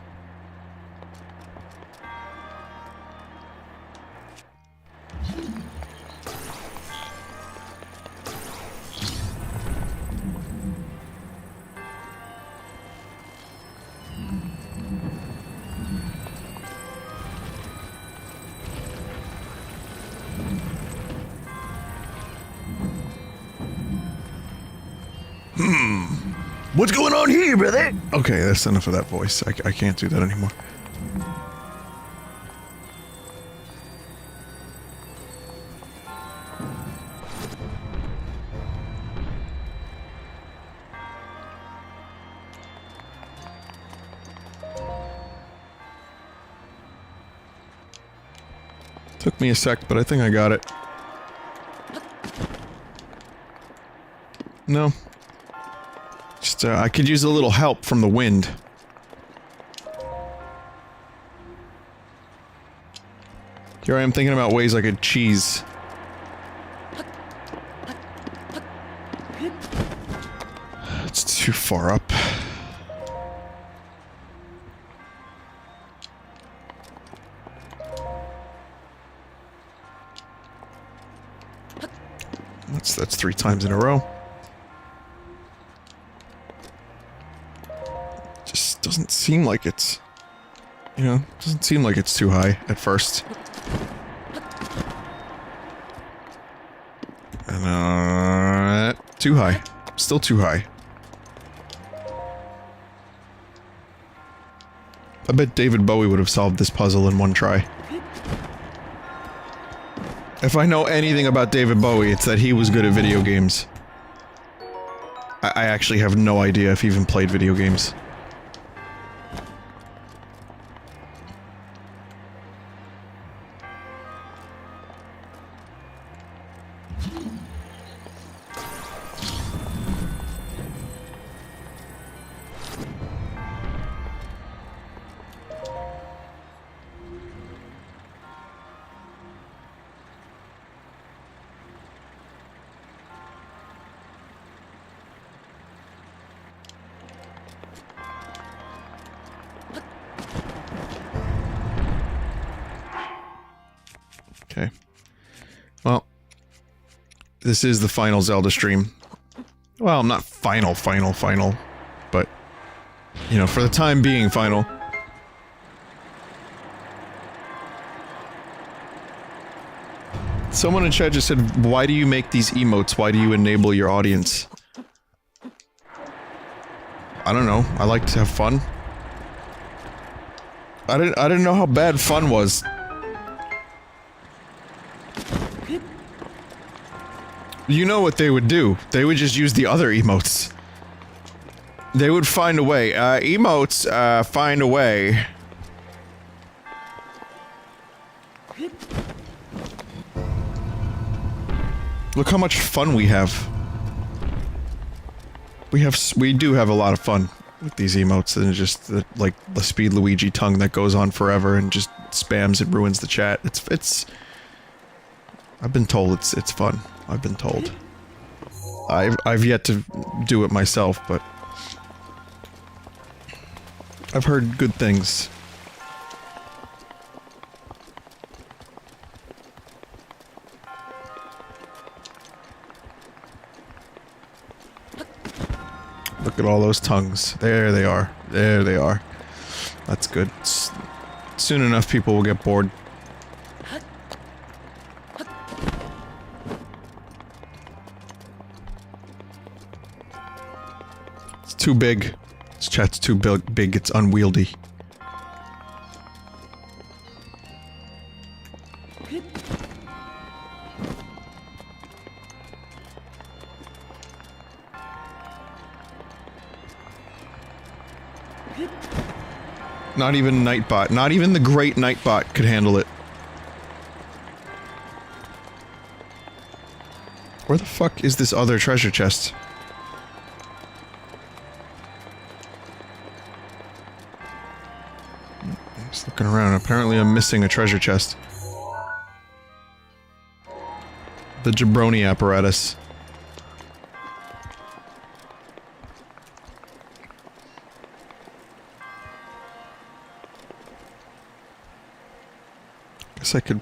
S2: What's going on here, brother?
S1: Okay, that's enough of that voice. I can't do that anymore. Took me a sec, but I think I got it. No. Just, I could use a little help from the wind. Here I am thinking about ways I could cheese. It's too far up. That's 3 times in a row. Just doesn't seem like it's... You know, doesn't seem like it's too high at first. And, too high. Still too high. I bet David Bowie would have solved this puzzle in 1 try. If I know anything about David Bowie, it's that he was good at video games. I actually have no idea if he even played video games. Okay. Well, this is the final Zelda stream. Well, not final, but, you know, for the time being, final. Someone in chat just said, why do you make these emotes? Why do you enable your audience? I don't know. I like to have fun. I didn't know how bad fun was. You know what they would do. They would just use the other emotes. They would find a way. Emotes, find a way. Look how much fun we have. We do have a lot of fun with these emotes, and just the, like, the Speed Luigi tongue that goes on forever and just spams and ruins the chat. It's... I've been told it's fun. I've been told. I've yet to do it myself, but... I've heard good things. Look at all those tongues. There they are. There they are. That's good. Soon enough people will get bored. It's too big. This chat's too big. It's unwieldy. Not even Nightbot. Not even the great Nightbot could handle it. Where the fuck is this other treasure chest? I'm just looking around. Apparently I'm missing a treasure chest. The jabroni apparatus. Guess I could...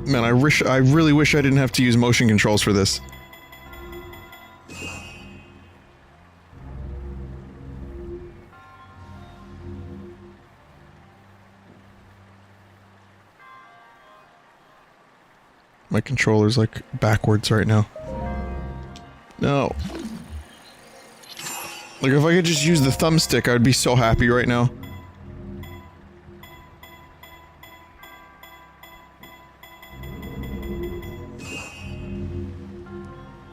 S1: Man, I really wish I didn't have to use motion controls for this. My controller's like backwards right now. No. Like if I could just use the thumbstick, I'd be so happy right now.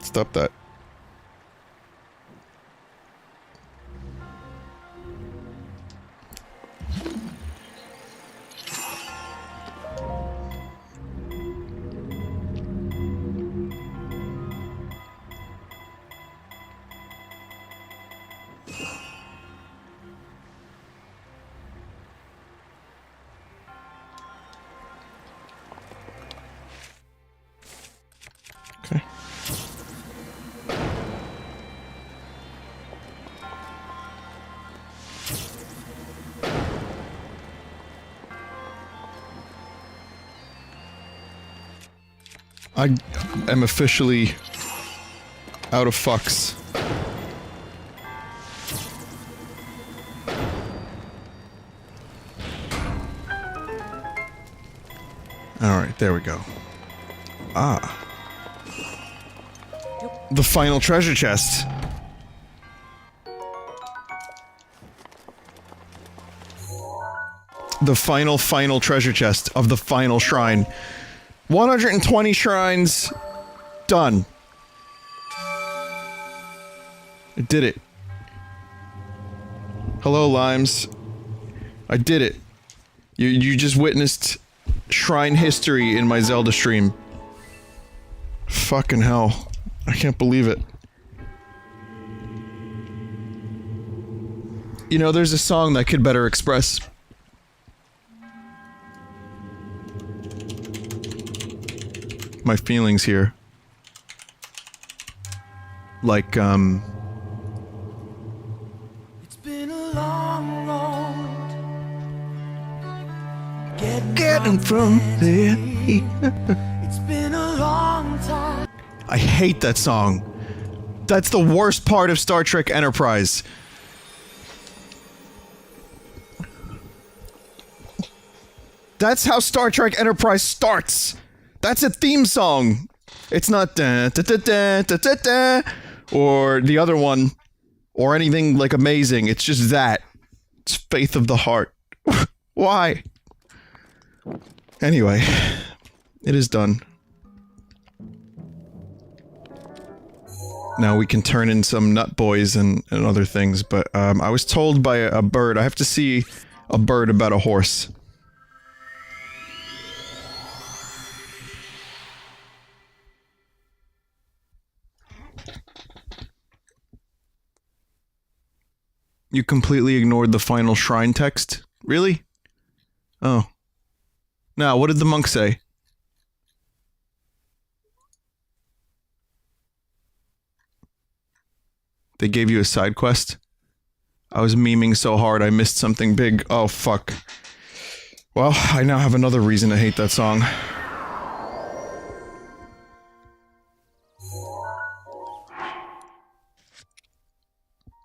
S1: Stop that. Okay. I am officially out of fucks. Alright, there we go. Ah. The final treasure chest. The final treasure chest of the final shrine. 120 shrines. Done. I did it. Hello, Limes. I did it. You just witnessed shrine history in my Zelda stream. Fucking hell. I can't believe it. You know, there's a song that could better express my feelings here. Like,
S5: It's been a long road.
S1: Getting from there.
S5: It's been a long time.
S1: I hate that song. That's the worst part of Star Trek Enterprise. That's how Star Trek Enterprise starts. That's a theme song. It's not da da da da da da da or the other one or anything like amazing. It's just that. It's Faith of the Heart. Why? Anyway, it is done. Now we can turn in some nut boys and other things, but I was told by a bird. I have to see a bird about a horse. You completely ignored the final shrine text? Really? Oh. Now, what did the monk say? They gave you a side quest? I was memeing so hard I missed something big. Oh, fuck. Well, I now have another reason to hate that song.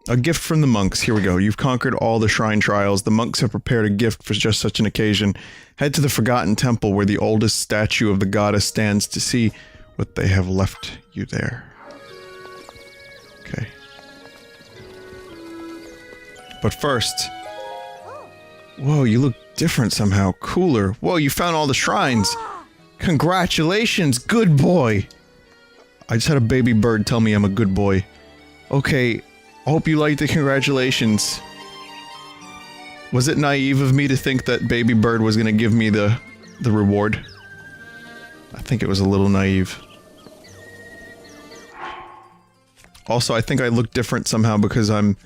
S1: A gift from the monks. Here we go. You've conquered all the shrine trials. The monks have prepared a gift for just such an occasion. Head to the Forgotten Temple where the oldest statue of the goddess stands to see what they have left you there. Okay. But first... Whoa, you look different somehow. Cooler. Whoa, you found all the shrines. Congratulations, good boy. I just had a baby bird tell me I'm a good boy. Okay, I hope you liked the congratulations. Was it naive of me to think that baby bird was gonna give me the reward? I think it was a little naive. Also, I think I look different somehow because I'm,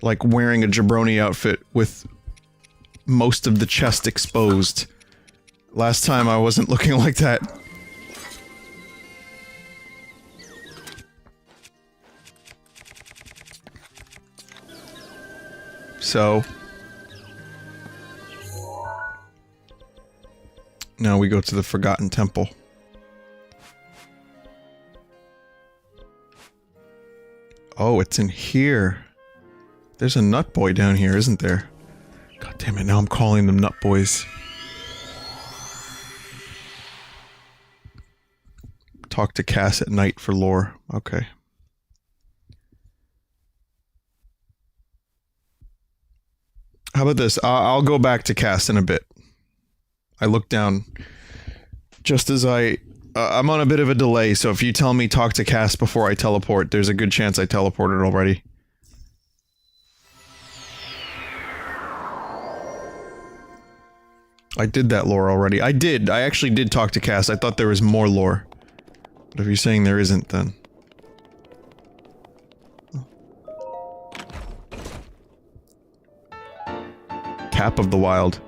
S1: like, wearing a jabroni outfit with most of the chest exposed. Last time I wasn't looking like that. So... Now we go to the Forgotten Temple. Oh, it's in here. There's a nut boy down here, isn't there? God damn it, now I'm calling them nut boys. Talk to Cass at night for lore. Okay. How about this? I'll go back to Cass in a bit. I look down just as I'm on a bit of a delay, so if you tell me talk to Cass before I teleport, there's a good chance I teleported already. I did that lore already. I actually did talk to Cass. I thought there was more lore. But if you're saying there isn't, then... Cap of the Wild.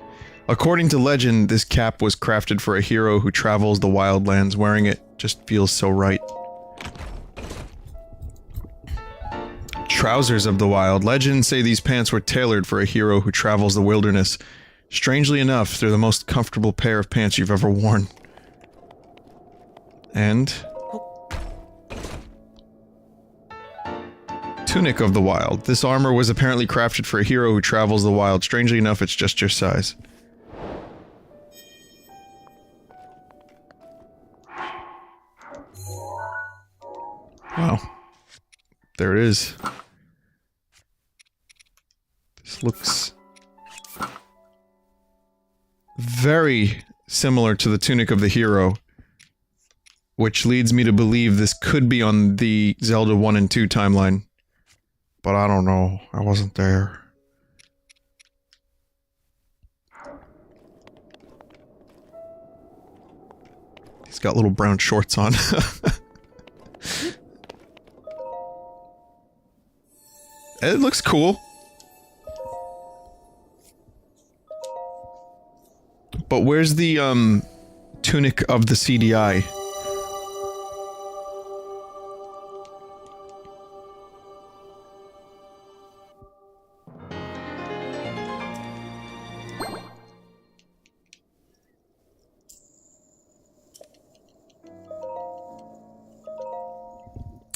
S1: According to legend, this cap was crafted for a hero who travels the wildlands. Wearing it just feels so right. Trousers of the Wild. Legends say these pants were tailored for a hero who travels the wilderness. Strangely enough, they're the most comfortable pair of pants you've ever worn. And... Tunic of the Wild. This armor was apparently crafted for a hero who travels the wild. Strangely enough, it's just your size. Wow. There it is. This looks... very similar to the tunic of the hero. Which leads me to believe this could be on the Zelda 1 and 2 timeline. But I don't know. I wasn't there. He's got little brown shorts on. It looks cool. But where's the, tunic of the CDI?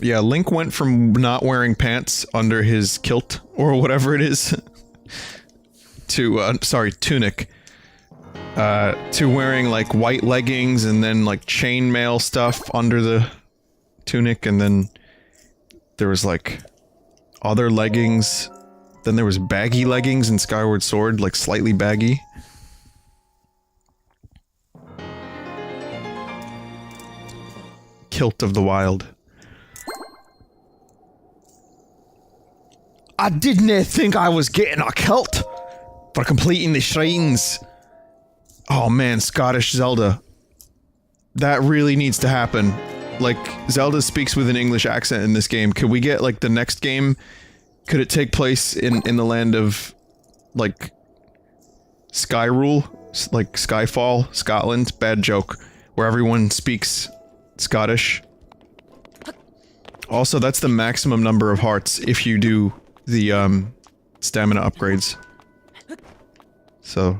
S1: Yeah, Link went from not wearing pants under his kilt, or whatever it is, to, sorry, tunic, to wearing, like, white leggings and then, like, chainmail stuff under the tunic, and then there was, like, other leggings. Then there was baggy leggings in Skyward Sword, like, slightly baggy. Kilt of the Wild. I didn't think I was getting a kilt for completing the shrines. Oh man, Scottish Zelda. That really needs to happen. Like, Zelda speaks with an English accent in this game. Could we get, like, the next game? Could it take place in the land of, like, Skyrule? Like, Skyfall? Scotland? Bad joke. Where everyone speaks Scottish. Also, that's the maximum number of hearts if you do the, stamina upgrades. So,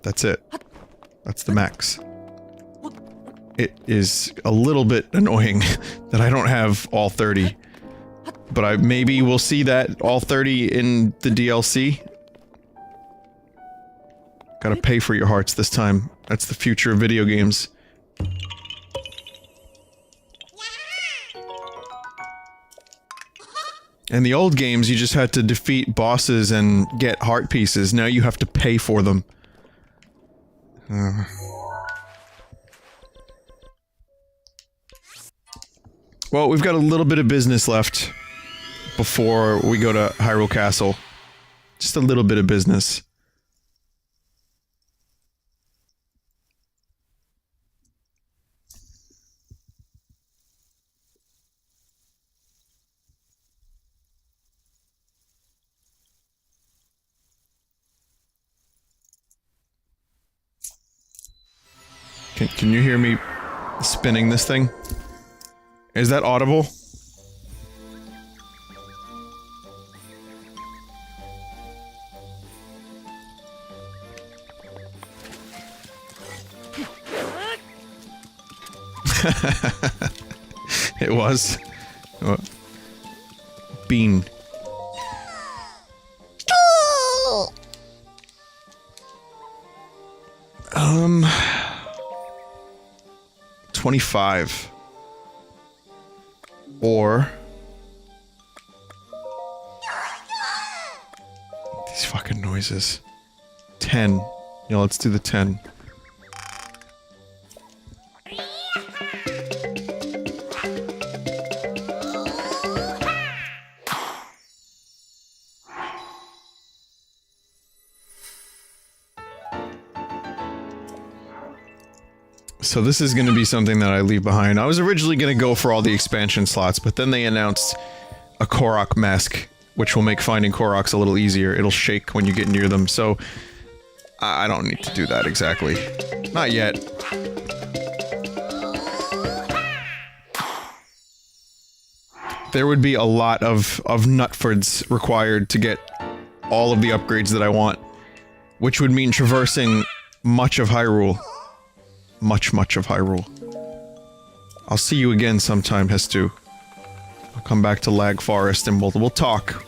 S1: that's it. That's the max. It is a little bit annoying that I don't have all 30. But maybe we'll see that all 30 in the DLC. Gotta pay for your hearts this time. That's the future of video games. In the old games, you just had to defeat bosses and get heart pieces. Now you have to pay for them. Well, we've got a little bit of business left before we go to Hyrule Castle. Just a little bit of business. Can you hear me spinning this thing? Is that audible? It was. Oh. Bean. 25. Or... these fucking noises. 10. Yeah, let's do the 10. So this is going to be something that I leave behind. I was originally going to go for all the expansion slots, but then they announced a Korok mask, which will make finding Koroks a little easier. It'll shake when you get near them, so I don't need to do that exactly. Not yet. There would be a lot of Nutfords required to get all of the upgrades that I want, which would mean traversing much of Hyrule. Much of Hyrule. I'll see you again sometime, Hestu. I'll come back to Lag Forest and we'll talk.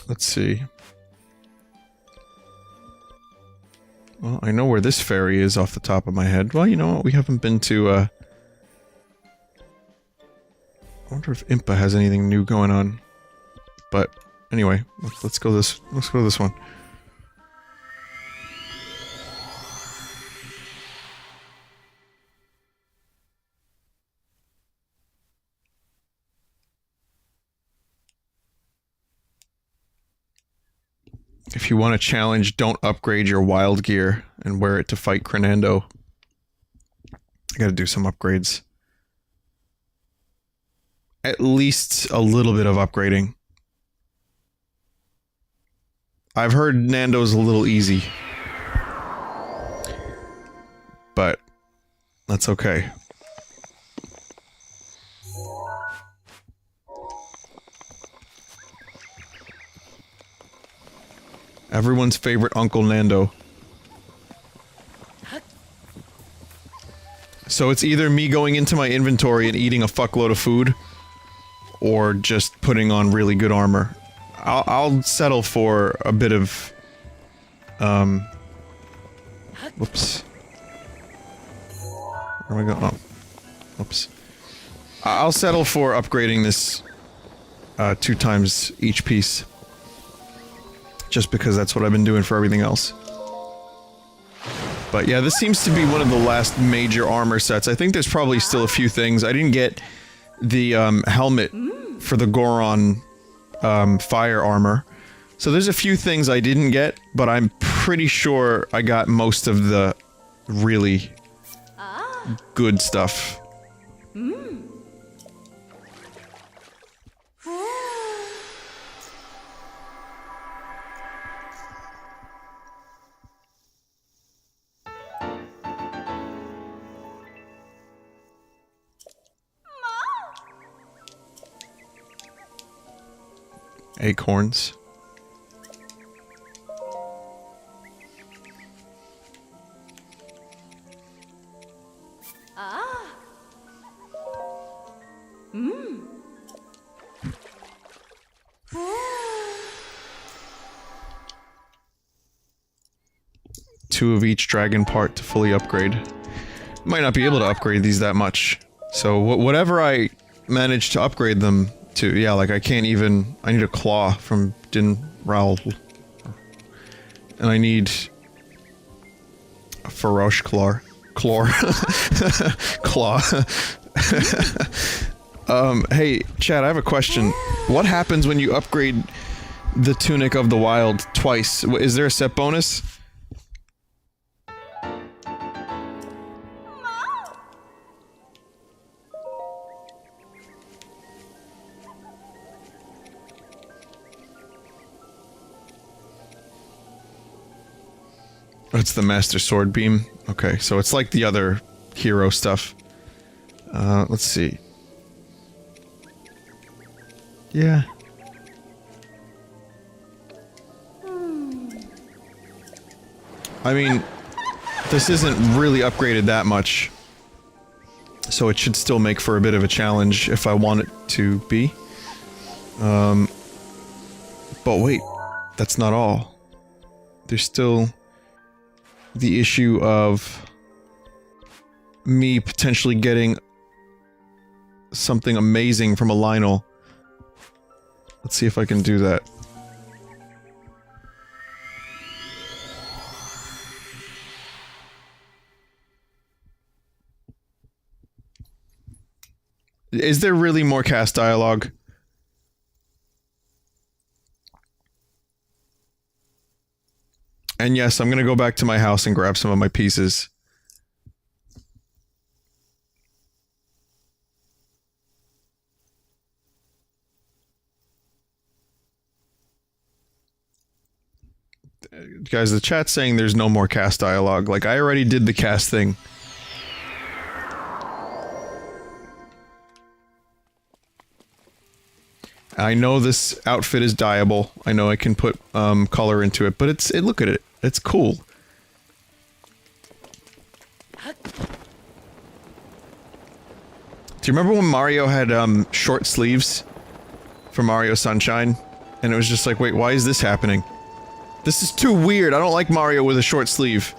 S1: Let's see. Well, I know where this ferry is off the top of my head. Well, you know what? We haven't been to, I wonder if Impa has anything new going on. But, anyway, let's go this one. If you want a challenge, don't upgrade your wild gear and wear it to fight Crenando. I gotta do some upgrades. At least a little bit of upgrading. I've heard Nando's a little easy. But that's okay. Everyone's favorite Uncle Nando. So it's either me going into my inventory and eating a fuckload of food, or just putting on really good armor. I'll settle for a bit of... whoops. Where am I going? Oh. Whoops. I'll settle for upgrading this 2 times each piece. Just because that's what I've been doing for everything else. But yeah, this seems to be one of the last major armor sets. I think there's probably still a few things. I didn't get the helmet for the Goron fire armor. So there's a few things I didn't get, but I'm pretty sure I got most of the really good stuff. Acorns. Two of each dragon part to fully upgrade. Might not be able to upgrade these that much. So whatever I manage to upgrade them to, yeah, like I can't even... I need a claw from Din Raoul. And I need... a Faroche claw. Claw. Hey, Chad, I have a question. What happens when you upgrade the Tunic of the Wild twice? Is there a set bonus? It's the Master Sword Beam. Okay, so it's like the other hero stuff. Let's see. Yeah. I mean, this isn't really upgraded that much. So it should still make for a bit of a challenge if I want it to be. But wait, that's not all. There's still the issue of me potentially getting something amazing from a Lionel. Let's see if I can do that. Is there really more cast dialogue? And yes, I'm gonna go back to my house and grab some of my pieces. Guys, the chat's saying there's no more cast dialogue. Like, I already did the cast thing. I know this outfit is dyeable. I know I can put color into it, but look at it. It's cool. Do you remember when Mario had short sleeves for Mario Sunshine? And it was just like, wait, why is this happening? This is too weird. I don't like Mario with a short sleeve.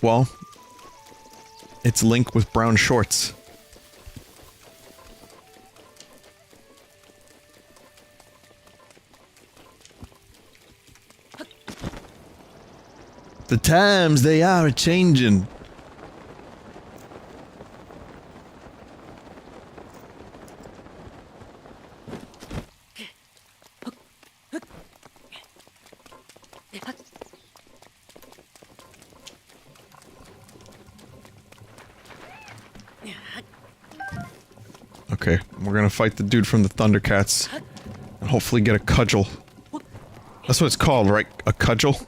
S1: Well, it's Link with brown shorts. The times, they are a-changin'. Okay, we're gonna fight the dude from the Thundercats. And hopefully get a cudgel. That's what it's called, right? A cudgel?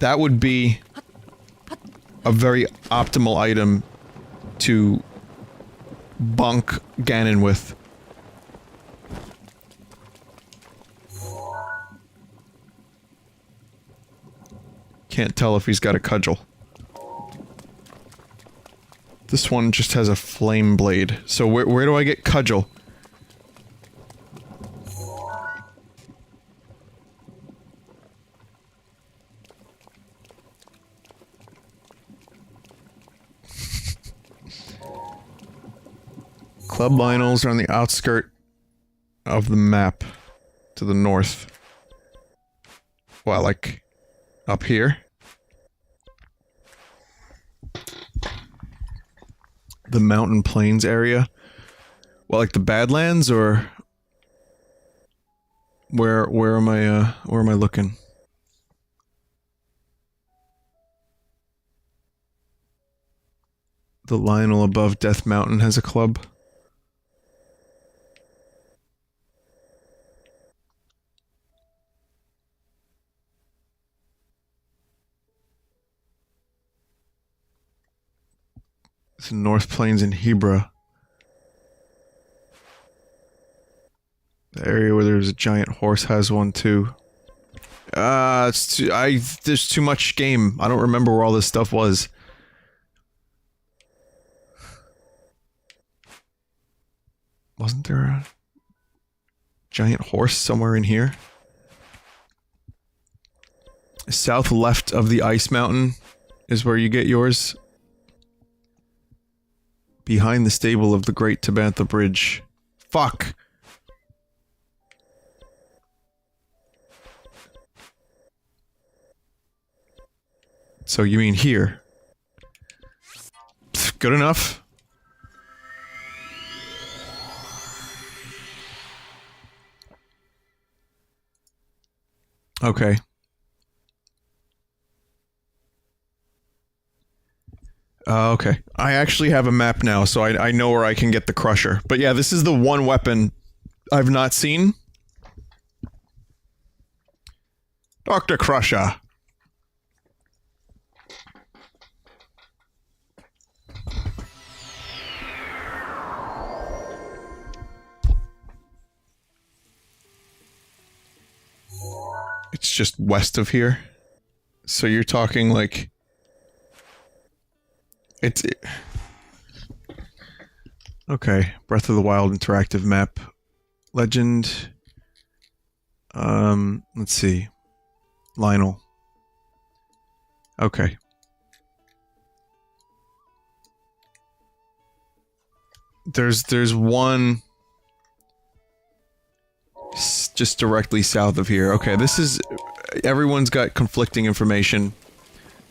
S1: That would be a very optimal item to bonk Ganon with. Can't tell if he's got a cudgel. This one just has a flame blade. So where do I get cudgel? Club Lionels are on the outskirt of the map to the north. Well, like up here. The mountain plains area. Well, like the Badlands, or where am I looking? The Lionel above Death Mountain has a club. It's in North Plains in Hebra. The area where there's a giant horse has one too. There's too much game. I don't remember where all this stuff was. Wasn't there a giant horse somewhere in here? South left of the ice mountain is where you get yours. Behind the stable of the Great Tabantha Bridge. Fuck! So you mean here? Pfft, good enough. Okay. Okay. I actually have a map now, so I know where I can get the Crusher. But yeah, this is the one weapon I've not seen. Dr. Crusher. It's just west of here. So you're talking like... Okay, Breath of the Wild interactive map. Legend... let's see. Lionel. Okay. There's one... just directly south of here. Okay, this is... everyone's got conflicting information.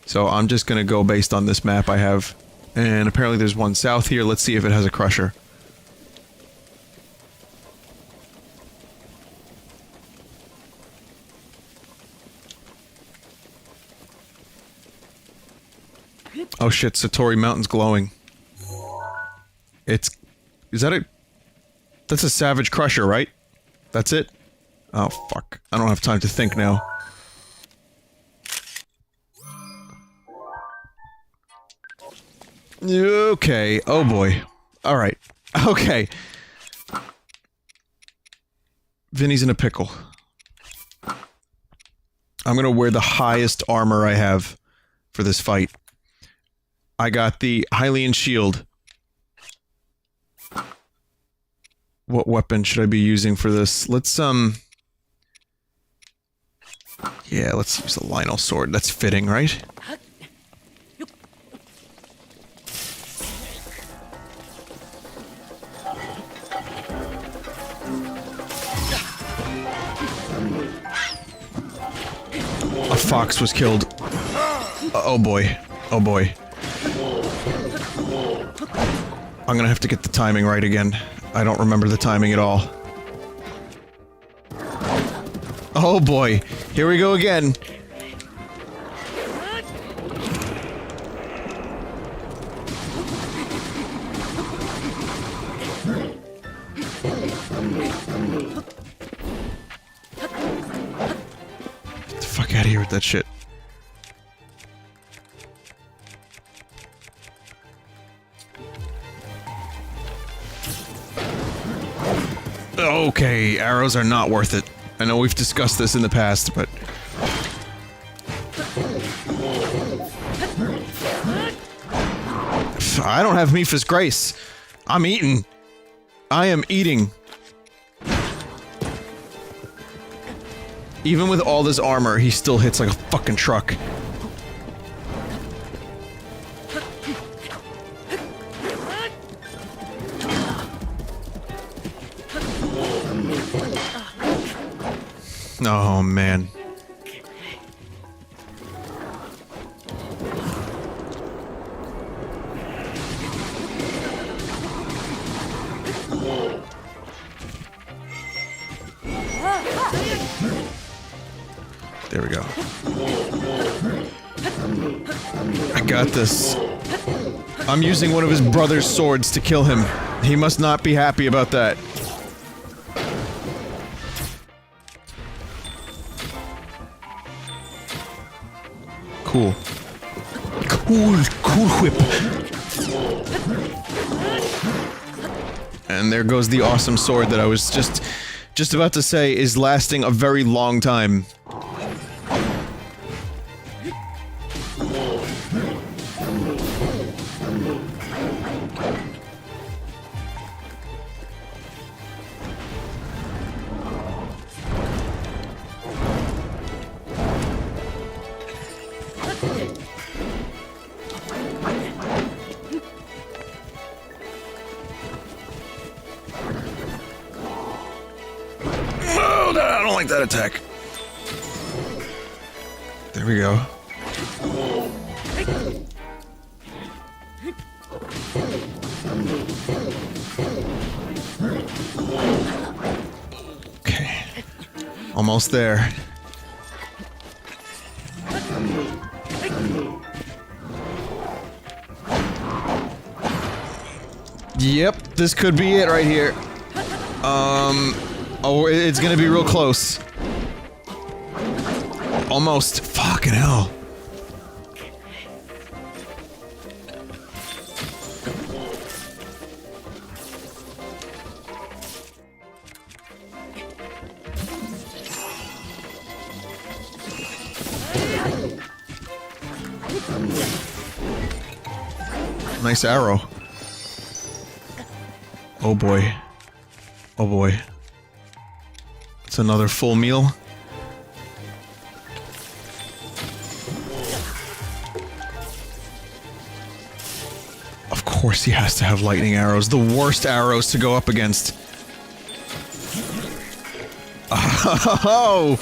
S1: So I'm just gonna go based on this map I have. And apparently there's one south here. Let's see if it has a crusher. Oh shit, Satori Mountain's glowing. It's... is that a... that's a Savage Crusher, right? That's it? Oh fuck. I don't have time to think now. Okay. Oh boy. Alright. Okay. Vinny's in a pickle. I'm gonna wear the highest armor I have for this fight. I got the Hylian shield. What weapon should I be using for this? Let's, yeah, let's use the Lionel sword. That's fitting, right? A fox was killed. Oh boy. Oh boy. I'm gonna have to get the timing right again. I don't remember the timing at all. Oh boy. Here we go again. Get the fuck out of here with that shit. Okay, arrows are not worth it. I know we've discussed this in the past, but... I don't have Mipha's grace. I'm eating. I am eating. Even with all this armor, he still hits like a fucking truck. Oh, man. There we go. I got this. I'm using one of his brother's swords to kill him. He must not be happy about that. Cool. Cool whip. And there goes the awesome sword that I was just about to say is lasting a very long time. I don't like that attack. There we go. Okay. Almost there. Yep, this could be it right here. Oh, it's gonna be real close. Almost. Fucking hell. Nice arrow. Oh boy. Oh boy. It's another full meal. Of course he has to have lightning arrows. The worst arrows to go up against. Oh!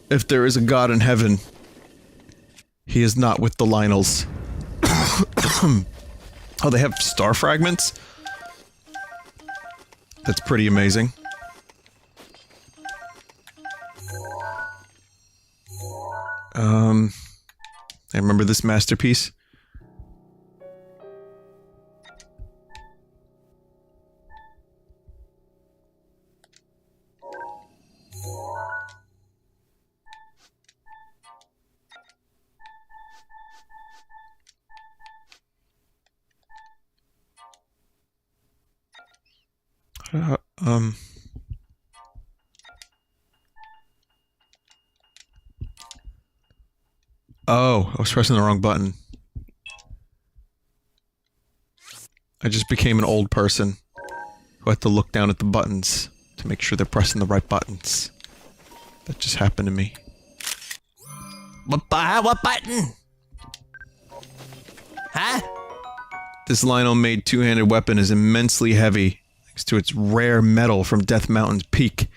S1: If there is a god in heaven, he is not with the Lionels. Oh, they have star fragments? That's pretty amazing. I remember this masterpiece. Oh, I was pressing the wrong button. I just became an old person who had to look down at the buttons to make sure they're pressing the right buttons. That just happened to me.
S6: What button? Huh?
S1: This Lionel-made two-handed weapon is immensely heavy, thanks to its rare metal from Death Mountain's peak.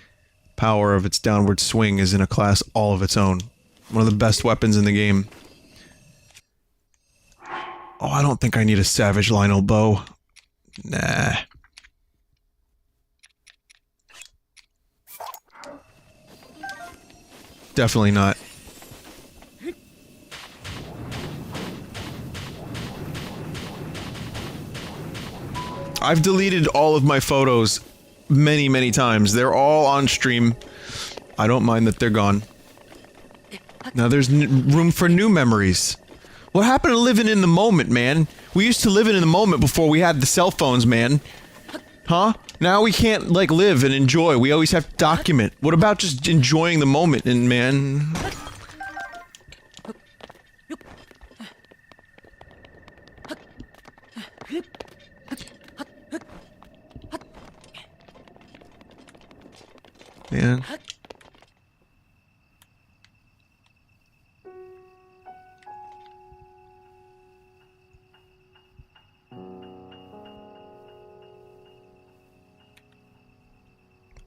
S1: Power of its downward swing is in a class all of its own. One of the best weapons in the game. Oh, I don't think I need a Savage Lionel bow. Nah. Definitely not. I've deleted all of my photos many, many times. They're all on stream. I don't mind that they're gone. Now there's room for new memories. What happened to living in the moment, man? We used to live in the moment before we had the cell phones, man. Huh? Now we can't, like, live and enjoy. We always have to document. What about just enjoying the moment, and man... Man.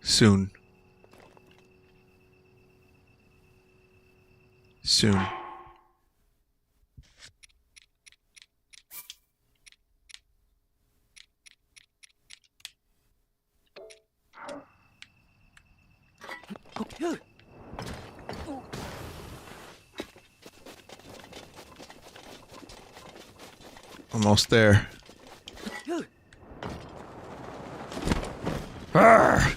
S1: Soon. Soon. Almost there. Arrgh.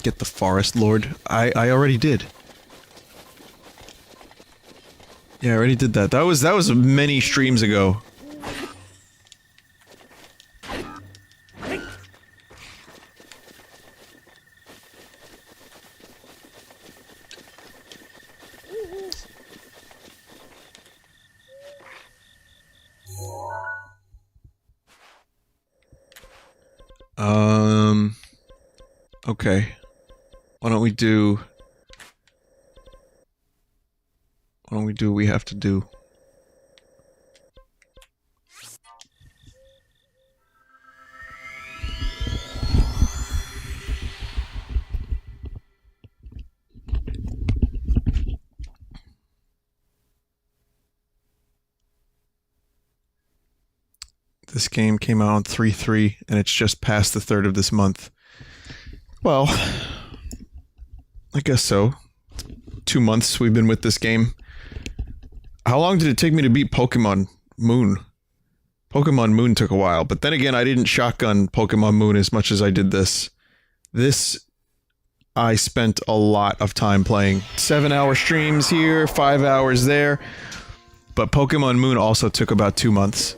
S1: Get the Forest Lord. I already did. Yeah, I already did that. That was many streams ago. Okay. Why don't we do what we have to do? This game came out on 3/3, and it's just past the 3rd of this month. Well, I guess so. 2 months we've been with this game. How long did it take me to beat Pokemon Moon? Pokemon Moon took a while, but then again, I didn't shotgun Pokemon Moon as much as I did this. This, I spent a lot of time playing. 7-hour streams here, 5 hours there. But Pokemon Moon also took about 2 months.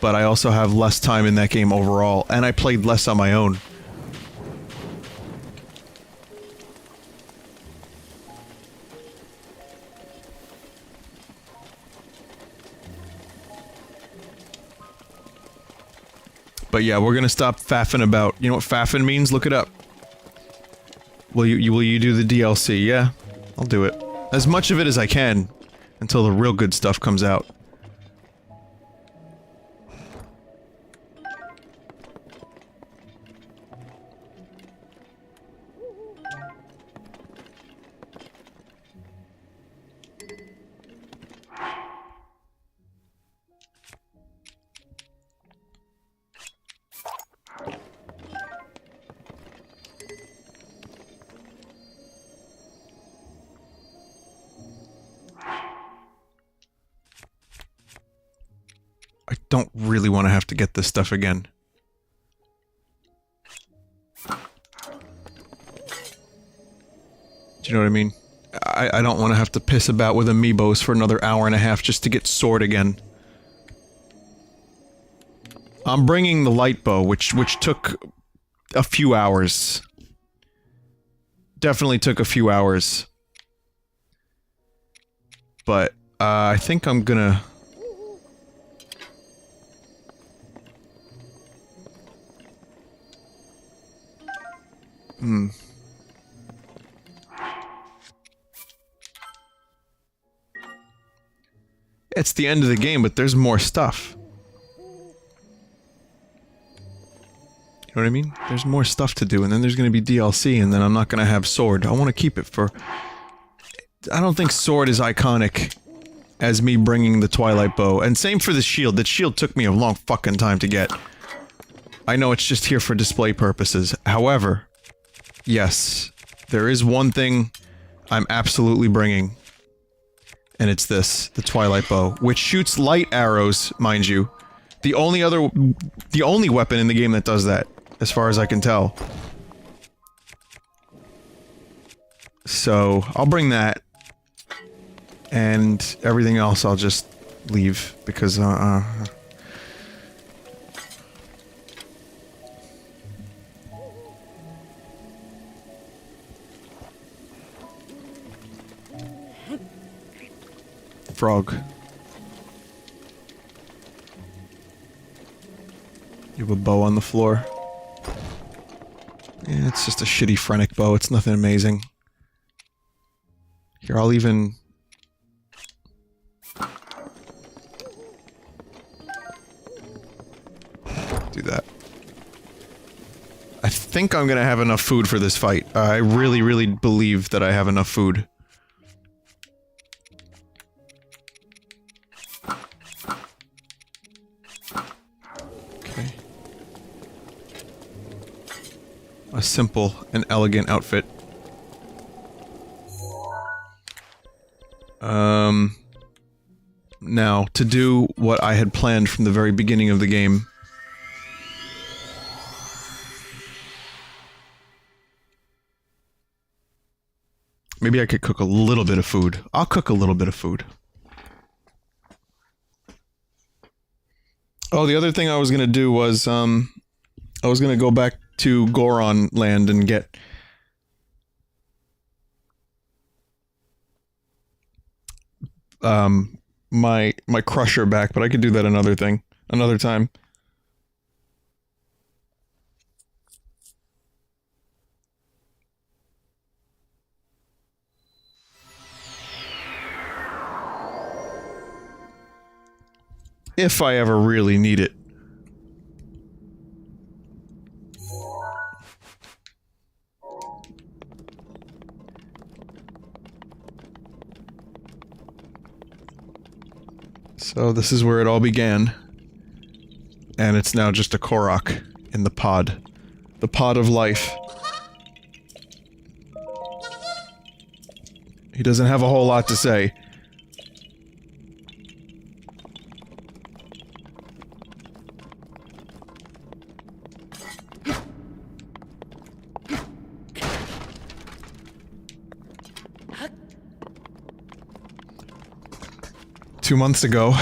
S1: But I also have less time in that game overall, and I played less on my own. But yeah, we're gonna stop faffing about. You know what faffing means? Look it up. Will you do the DLC? Yeah, I'll do it. As much of it as I can, until the real good stuff comes out. I don't really want to have to get this stuff again. Do you know what I mean? I don't want to have to piss about with amiibos for another hour and a half just to get Sword again. I'm bringing the light bow, which took a few hours. Definitely took a few hours. But, I think I'm gonna... It's the end of the game, but there's more stuff. You know what I mean? There's more stuff to do, and then there's gonna be DLC, and then I'm not gonna have Sword. I want to keep it for... I don't think Sword is iconic as me bringing the Twilight Bow, and same for the shield. The shield took me a long fucking time to get. I know it's just here for display purposes. However, yes, there is one thing I'm absolutely bringing. And it's this, the Twilight Bow, which shoots light arrows, mind you. The only weapon in the game that does that, as far as I can tell. So, I'll bring that. And everything else I'll just leave, because, Frog. You have a bow on the floor. Yeah, it's just a shitty Phrenic bow, it's nothing amazing. Here, I'll even... do that. I think I'm gonna have enough food for this fight. I really, really believe that I have enough food. A simple and elegant outfit. Now, to do what I had planned from the very beginning of the game. Maybe I could cook a little bit of food. I'll cook a little bit of food. Oh, the other thing I was gonna do was, I was gonna go back to Goron land and get my crusher back, but I could do that another time. If I ever really need it. So this is where it all began. And it's now just a Korok in the pod. The pod of life. He doesn't have a whole lot to say. 2 months ago,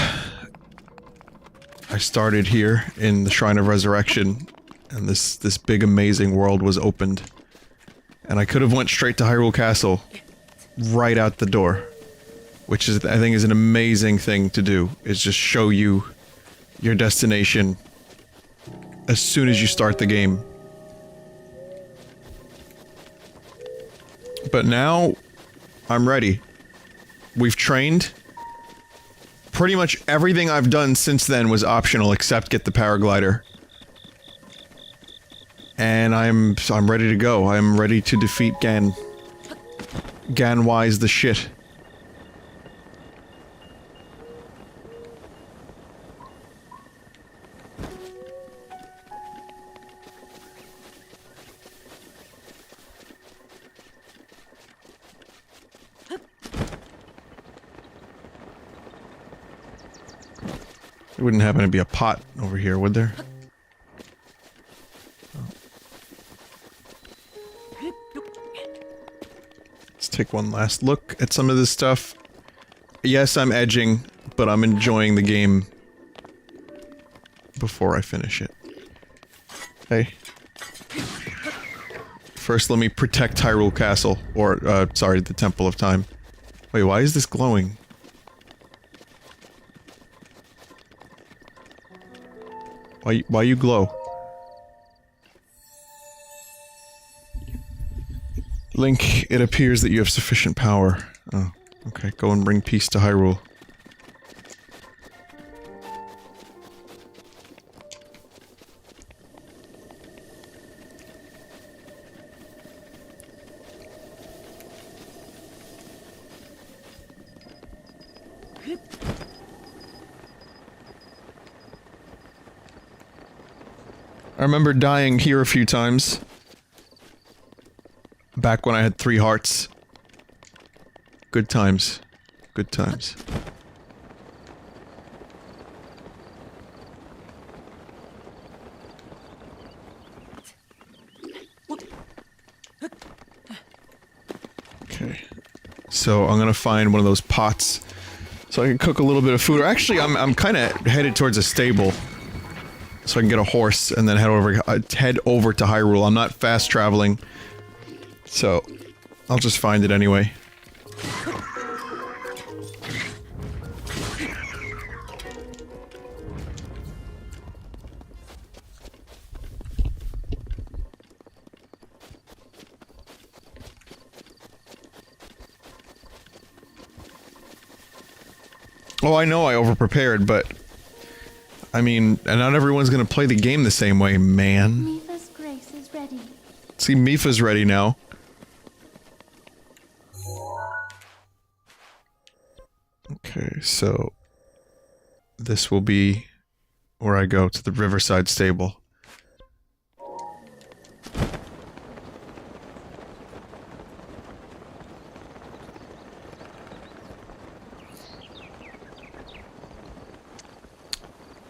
S1: I started here in the Shrine of Resurrection, and this big amazing world was opened. And I could have went straight to Hyrule Castle, right out the door. Which is, I think, is an amazing thing to do, is just show you your destination as soon as you start the game. But now, I'm ready. We've trained. Pretty much everything I've done since then was optional, except get the paraglider. And I'm ready to go. I'm ready to defeat Gan. Gan-wise the shit. There wouldn't happen to be a pot over here, would there? Let's take one last look at some of this stuff. Yes, I'm edging, but I'm enjoying the game before I finish it. Hey. First, let me protect Hyrule Castle. Or, sorry, the Temple of Time. Wait, why is this glowing? Why you glow? Link, it appears that you have sufficient power. Oh, okay, go and bring peace to Hyrule. I remember dying here a few times. Back when I had 3 hearts. Good times. Good times. Okay. So I'm gonna find one of those pots so I can cook a little bit of food. Or actually, I'm kinda headed towards a stable. So I can get a horse and then head over to Hyrule. I'm not fast traveling, so I'll just find it anyway. Oh, I know I overprepared, but I mean, and not everyone's gonna play the game the same way, man.
S7: Mifa's grace is ready.
S1: See, Mifa's ready now. Okay, so this will be where I go to the Riverside Stable.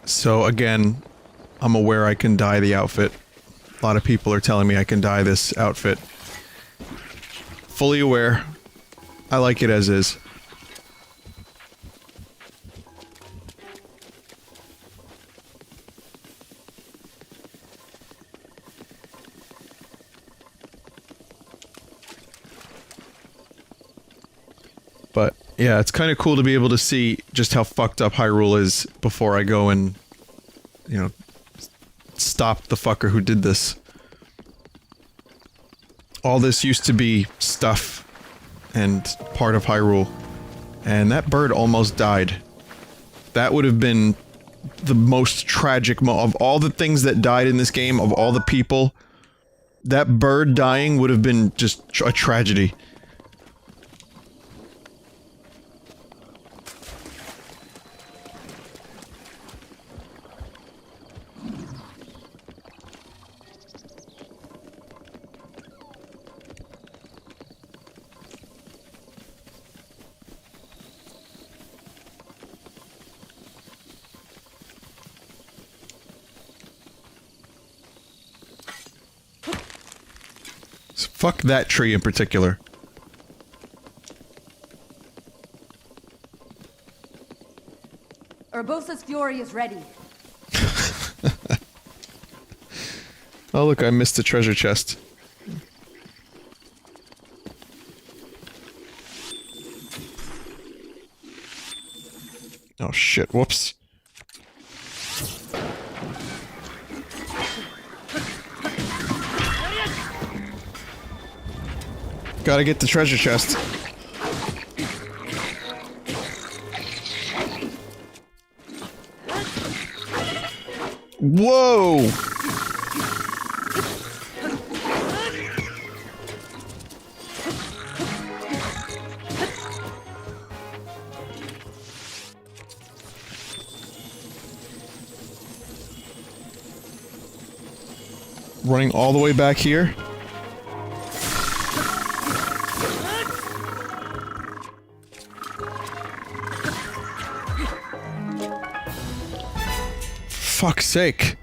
S1: So again, I'm aware I can dye the outfit. A lot of people are telling me I can dye this outfit. Fully aware. I like it as is. But yeah, it's kind of cool to be able to see just how fucked up Hyrule is before I go and, you know, stop the fucker who did this. All this used to be stuff and part of Hyrule, and that bird almost died. That would have been the most tragic of all the things that died in this game, of all the people. That bird dying would have been just a tragedy. Fuck that tree in particular.
S7: Urbosa's fury is ready.
S1: Oh look, I missed the treasure chest. Oh shit, whoops. Gotta get the treasure chest. Whoa! Running all the way back here. Fuck's sake.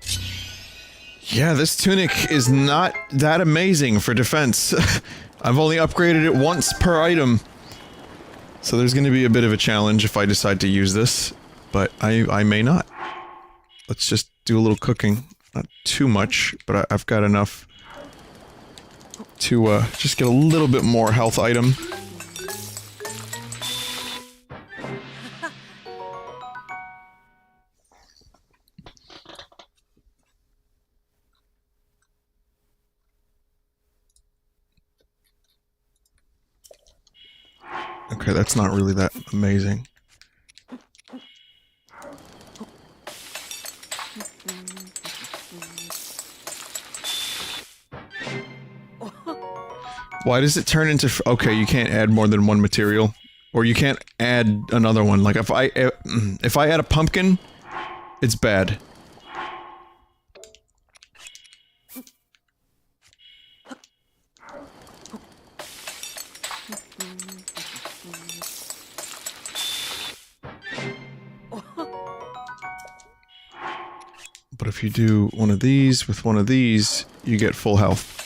S1: Yeah, this tunic is not that amazing for defense. I've only upgraded it once per item. So there's gonna be a bit of a challenge if I decide to use this, but I may not. Let's just do a little cooking. Not too much, but I've got enough to just get a little bit more health item. Okay, that's not really that amazing. Why does it turn into okay, you can't add more than one material. Or you can't add another one. Like, if I add a pumpkin, it's bad. But if you do one of these with one of these, you get full health.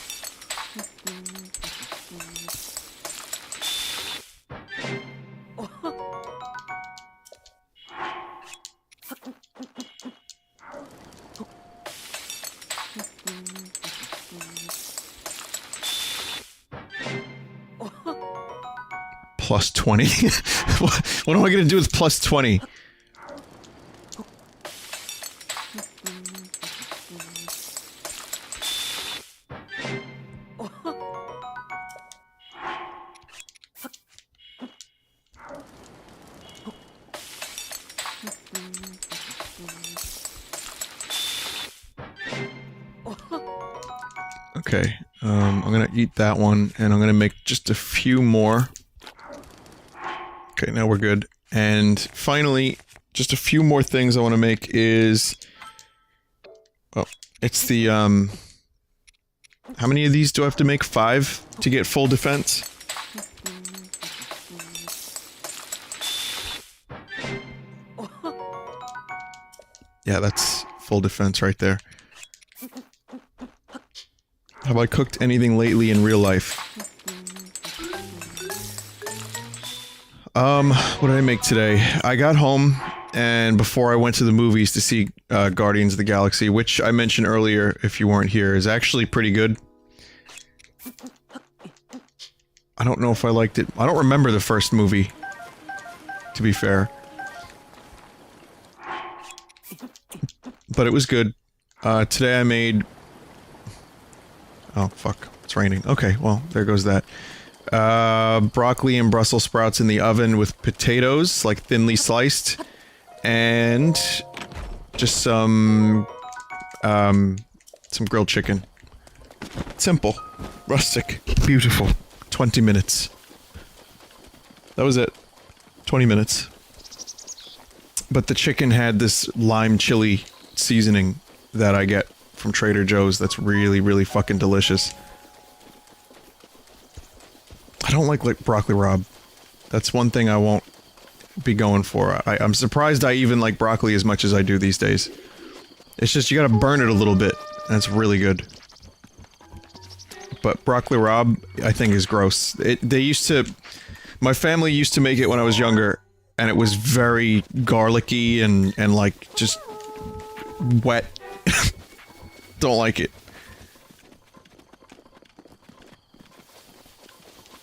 S1: Plus 20? What am I gonna do with plus 20? Okay, I'm gonna eat that one, and I'm gonna make just a few more. Okay, now we're good. And finally, just a few more things I want to make is... Well, it's the, how many of these do I have to make? 5 to get full defense? Yeah, that's full defense right there. Have I cooked anything lately in real life? What did I make today? I got home, and before I went to the movies to see, Guardians of the Galaxy, which I mentioned earlier, if you weren't here, is actually pretty good. I don't know if I liked it. I don't remember the first movie, to be fair. But it was good. Today I made... Oh, fuck. It's raining. Okay, well, there goes that. Broccoli and Brussels sprouts in the oven with potatoes, like thinly sliced, and just some grilled chicken. Simple. Rustic. Beautiful. 20 minutes. That was it. 20 minutes. But the chicken had this lime chili seasoning that I get from Trader Joe's that's really, really fucking delicious. I don't like broccoli rabe. That's one thing I won't be going for. I'm surprised I even like broccoli as much as I do these days. It's just you gotta burn it a little bit, and it's really good. But broccoli rabe, I think, is gross. They used to... My family used to make it when I was younger, and it was very garlicky and like just wet. Don't like it.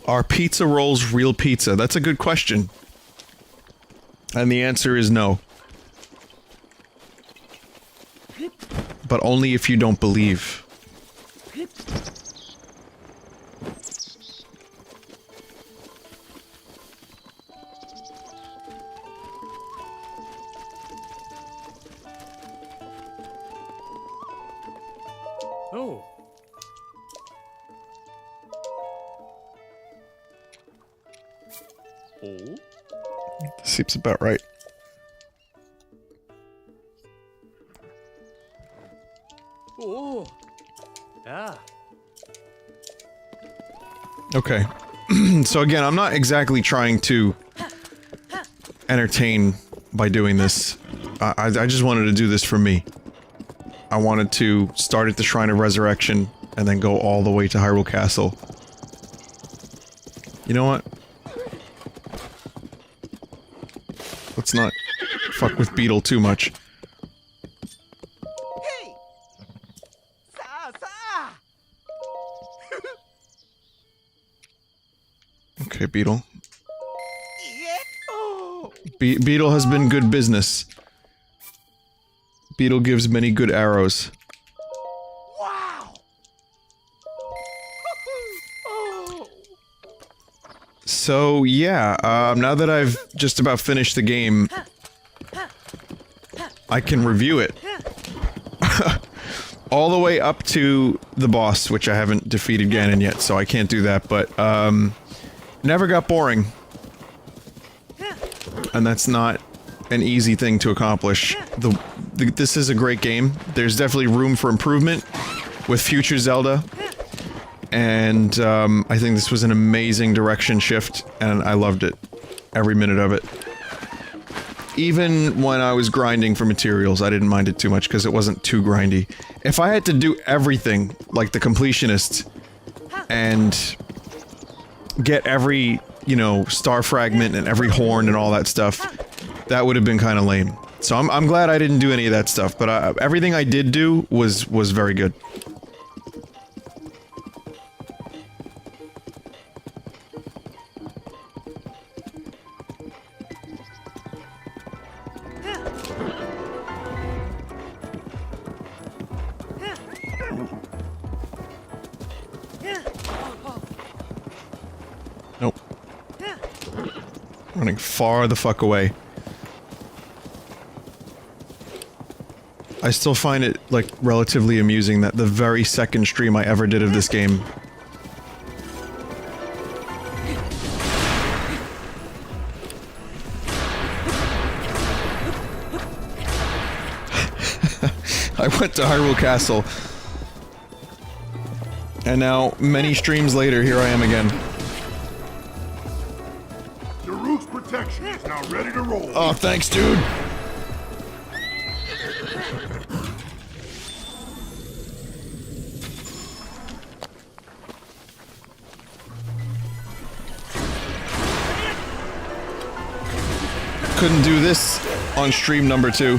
S1: Are pizza rolls real pizza? That's a good question. And the answer is no. But only if you don't believe.
S5: Oh. Oh.
S1: Seems about right.
S5: Oh. Ah.
S1: Okay. So again, I'm not exactly trying to entertain by doing this. I just wanted to do this for me. I wanted to start at the Shrine of Resurrection and then go all the way to Hyrule Castle. You know what? Let's not fuck with Beetle too much.
S5: Hey. Sa.
S1: Okay, Beetle.
S5: Yeah. Oh.
S1: Beetle has been good business. Beetle gives many good arrows.
S5: Wow. Oh.
S1: So, yeah, now that I've just about finished the game, I can review it. All the way up to the boss, which I haven't defeated Ganon yet, so I can't do that, but, never got boring. And that's not an easy thing to accomplish. This is a great game. There's definitely room for improvement with future Zelda. And, I think this was an amazing direction shift, and I loved it. Every minute of it. Even when I was grinding for materials, I didn't mind it too much, because it wasn't too grindy. If I had to do everything, like the completionists, and get every, you know, star fragment and every horn and all that stuff, that would have been kind of lame. So I'm glad I didn't do any of that stuff, but everything I did do was very good. Nope. Running far the fuck away. I still find it, like, relatively amusing that the very second stream I ever did of this game... I went to Hyrule Castle. And now, many streams later, here I am again.
S7: The roof's protection is now ready to roll.
S1: Oh, thanks, dude! Couldn't do this on stream number 2.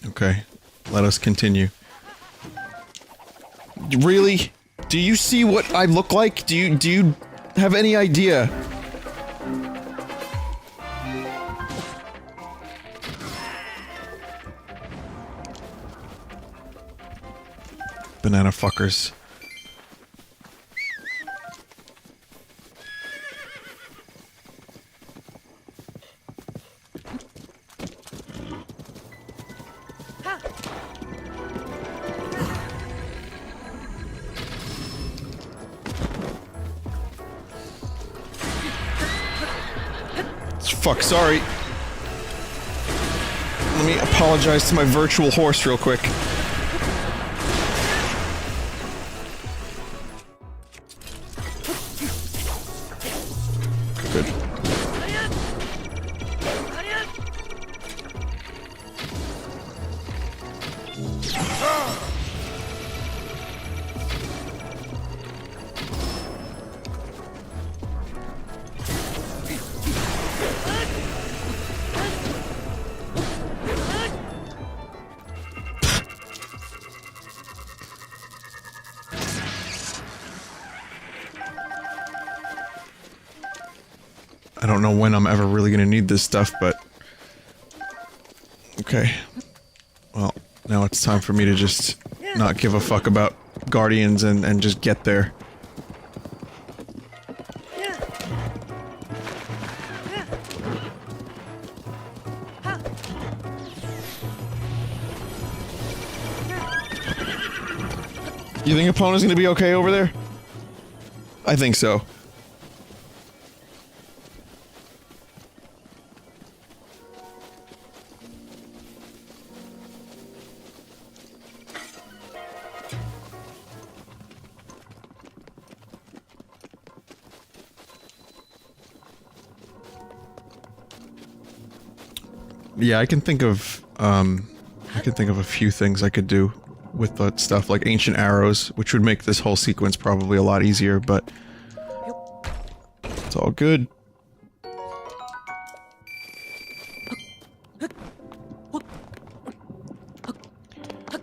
S1: Okay, let us continue. Really? Do you see what I look like? Do you have any idea? Banana fuckers. Fuck, sorry. Let me apologize to my virtual horse real quick. Good. I don't know when I'm ever really gonna need this stuff, but... Okay. Well, now it's time for me to just not give a fuck about Guardians and just get there. You think Epona's gonna be okay over there? I think so. Yeah, I can think of a few things I could do with that stuff, like ancient arrows, which would make this whole sequence probably a lot easier, but it's all good.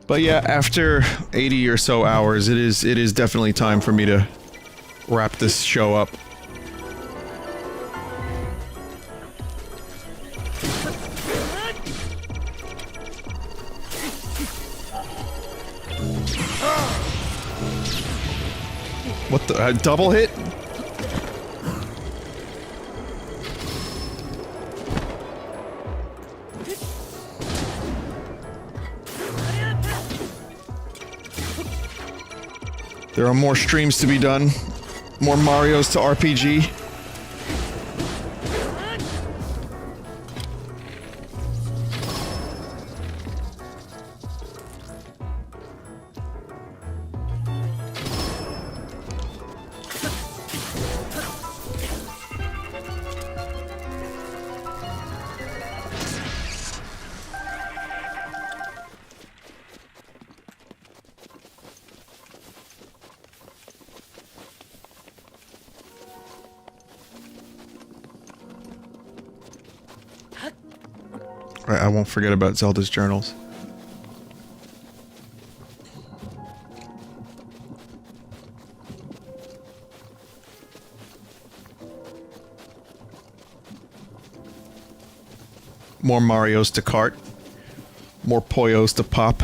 S1: But yeah, after 80 or so hours, it is definitely time for me to wrap this show up. What the double hit? There are more streams to be done. More Marios to RPG. Right, I won't forget about Zelda's journals. More Marios to cart. More Poyos to pop.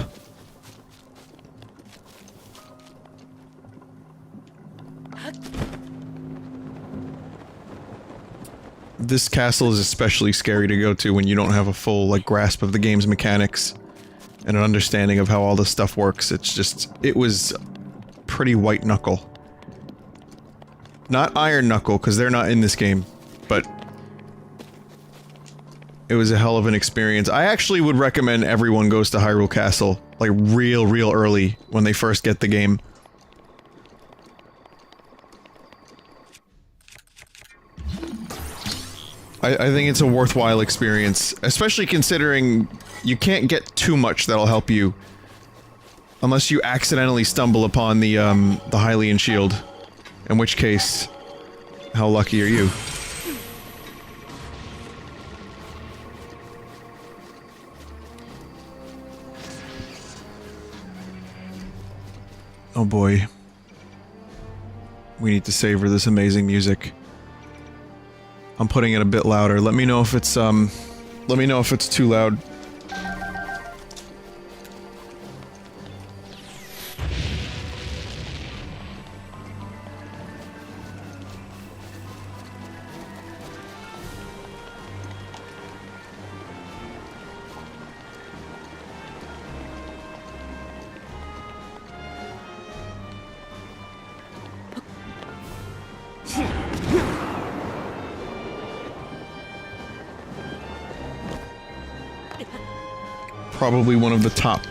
S1: This castle is especially scary to go to when you don't have a full, like, grasp of the game's mechanics and an understanding of how all this stuff works. It's just... it was pretty white knuckle. Not iron knuckle, because they're not in this game, but it was a hell of an experience. I actually would recommend everyone goes to Hyrule Castle, like, real early when they first get the game. I think it's a worthwhile experience, especially considering you can't get too much that'll help you unless you accidentally stumble upon the Hylian shield, in which case, how lucky are you? Oh boy. We need to savor this amazing music. I'm putting it a bit louder. Let me know if it's too loud. Probably one of the top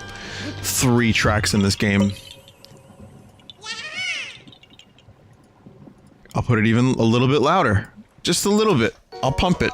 S1: 3 tracks in this game. I'll put it even a little bit louder. Just a little bit. I'll pump it.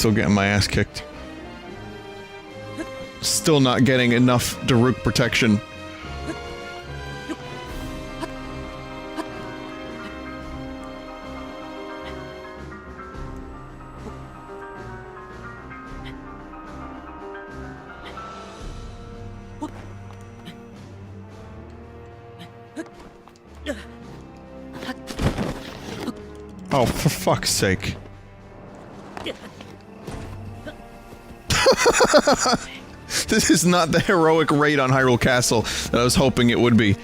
S1: still getting my ass kicked. Still not getting enough Daruk protection. Oh, for fuck's sake. This is not the heroic raid on Hyrule Castle that I was hoping it would be.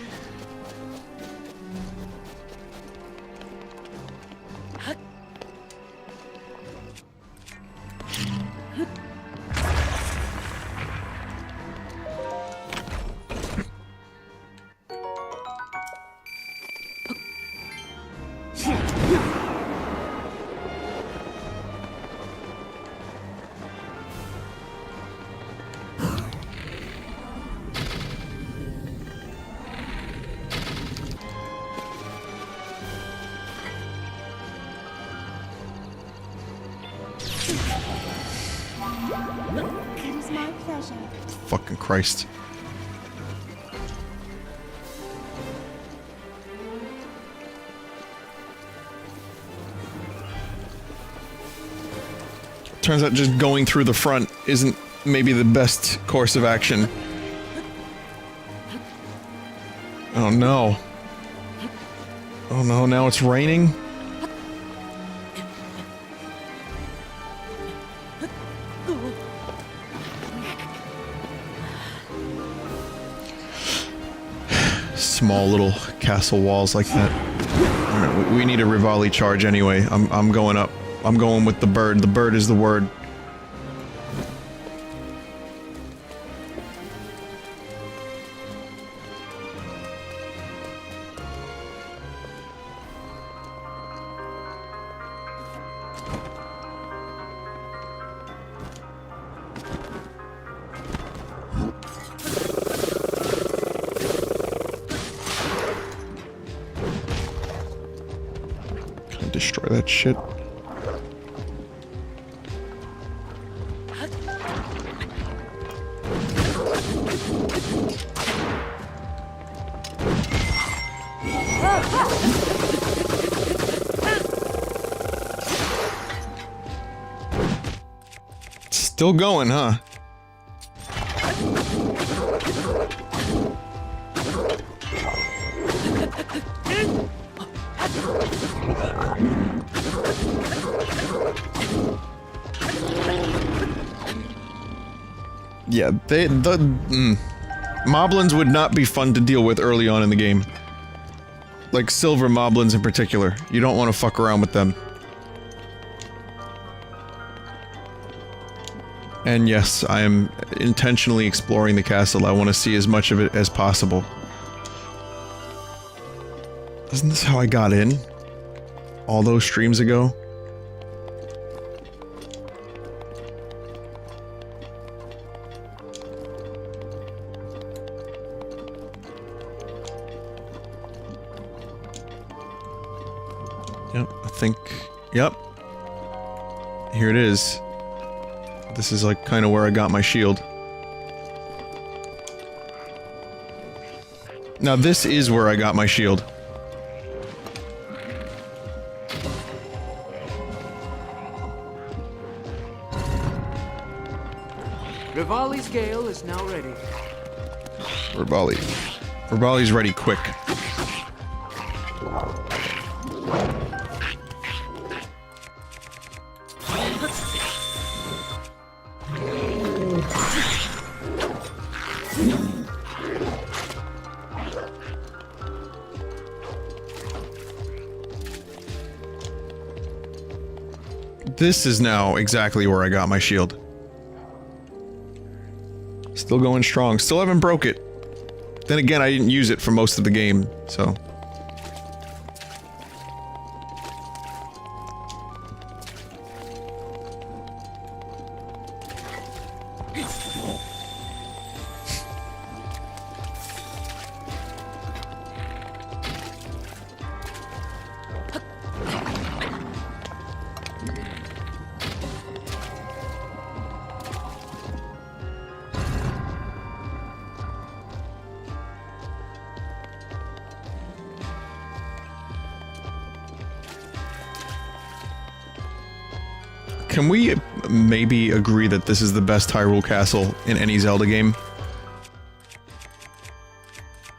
S8: It is my pleasure.
S1: Fucking Christ. Turns out just going through the front isn't maybe the best course of action. Oh no. Oh no, now it's raining? Small little castle walls like that. Alright, we need a Rivali charge anyway. I'm going up. I'm going with the bird. The bird is the word. Destroy that shit. Still going, huh? Yeah, Moblins would not be fun to deal with early on in the game. Like silver Moblins in particular. You don't want to fuck around with them. And yes, I am intentionally exploring the castle. I want to see as much of it as possible. Isn't this how I got in? All those streams ago? Yep, I think... Yep. Here it is. This is like kind of where I got my shield. Now this is where I got my shield.
S5: Rivali's gale is now ready.
S1: Rivali's ready quick. This is now exactly where I got my shield. Still going strong. Still haven't broke it. Then again, I didn't use it for most of the game, so... Can we maybe agree that this is the best Hyrule Castle in any Zelda game?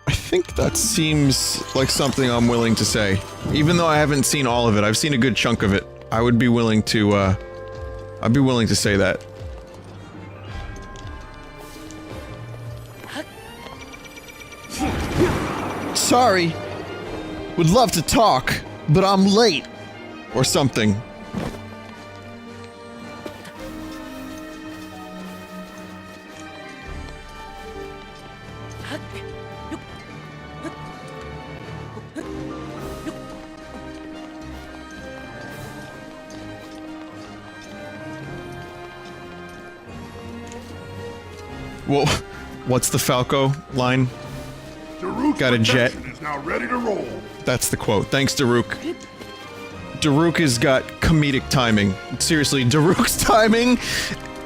S1: I think that seems like something I'm willing to say. Even though I haven't seen all of it, I've seen a good chunk of it. I would be willing to, I'd be willing to say that. Sorry. Would love to talk, but I'm late. Or something. Well, what's the Falco line?
S7: Daruk's
S1: Got a jet.
S7: protection is now ready to roll.
S1: That's the quote. Thanks, Daruk. Daruk has got comedic timing. Seriously, Daruk's timing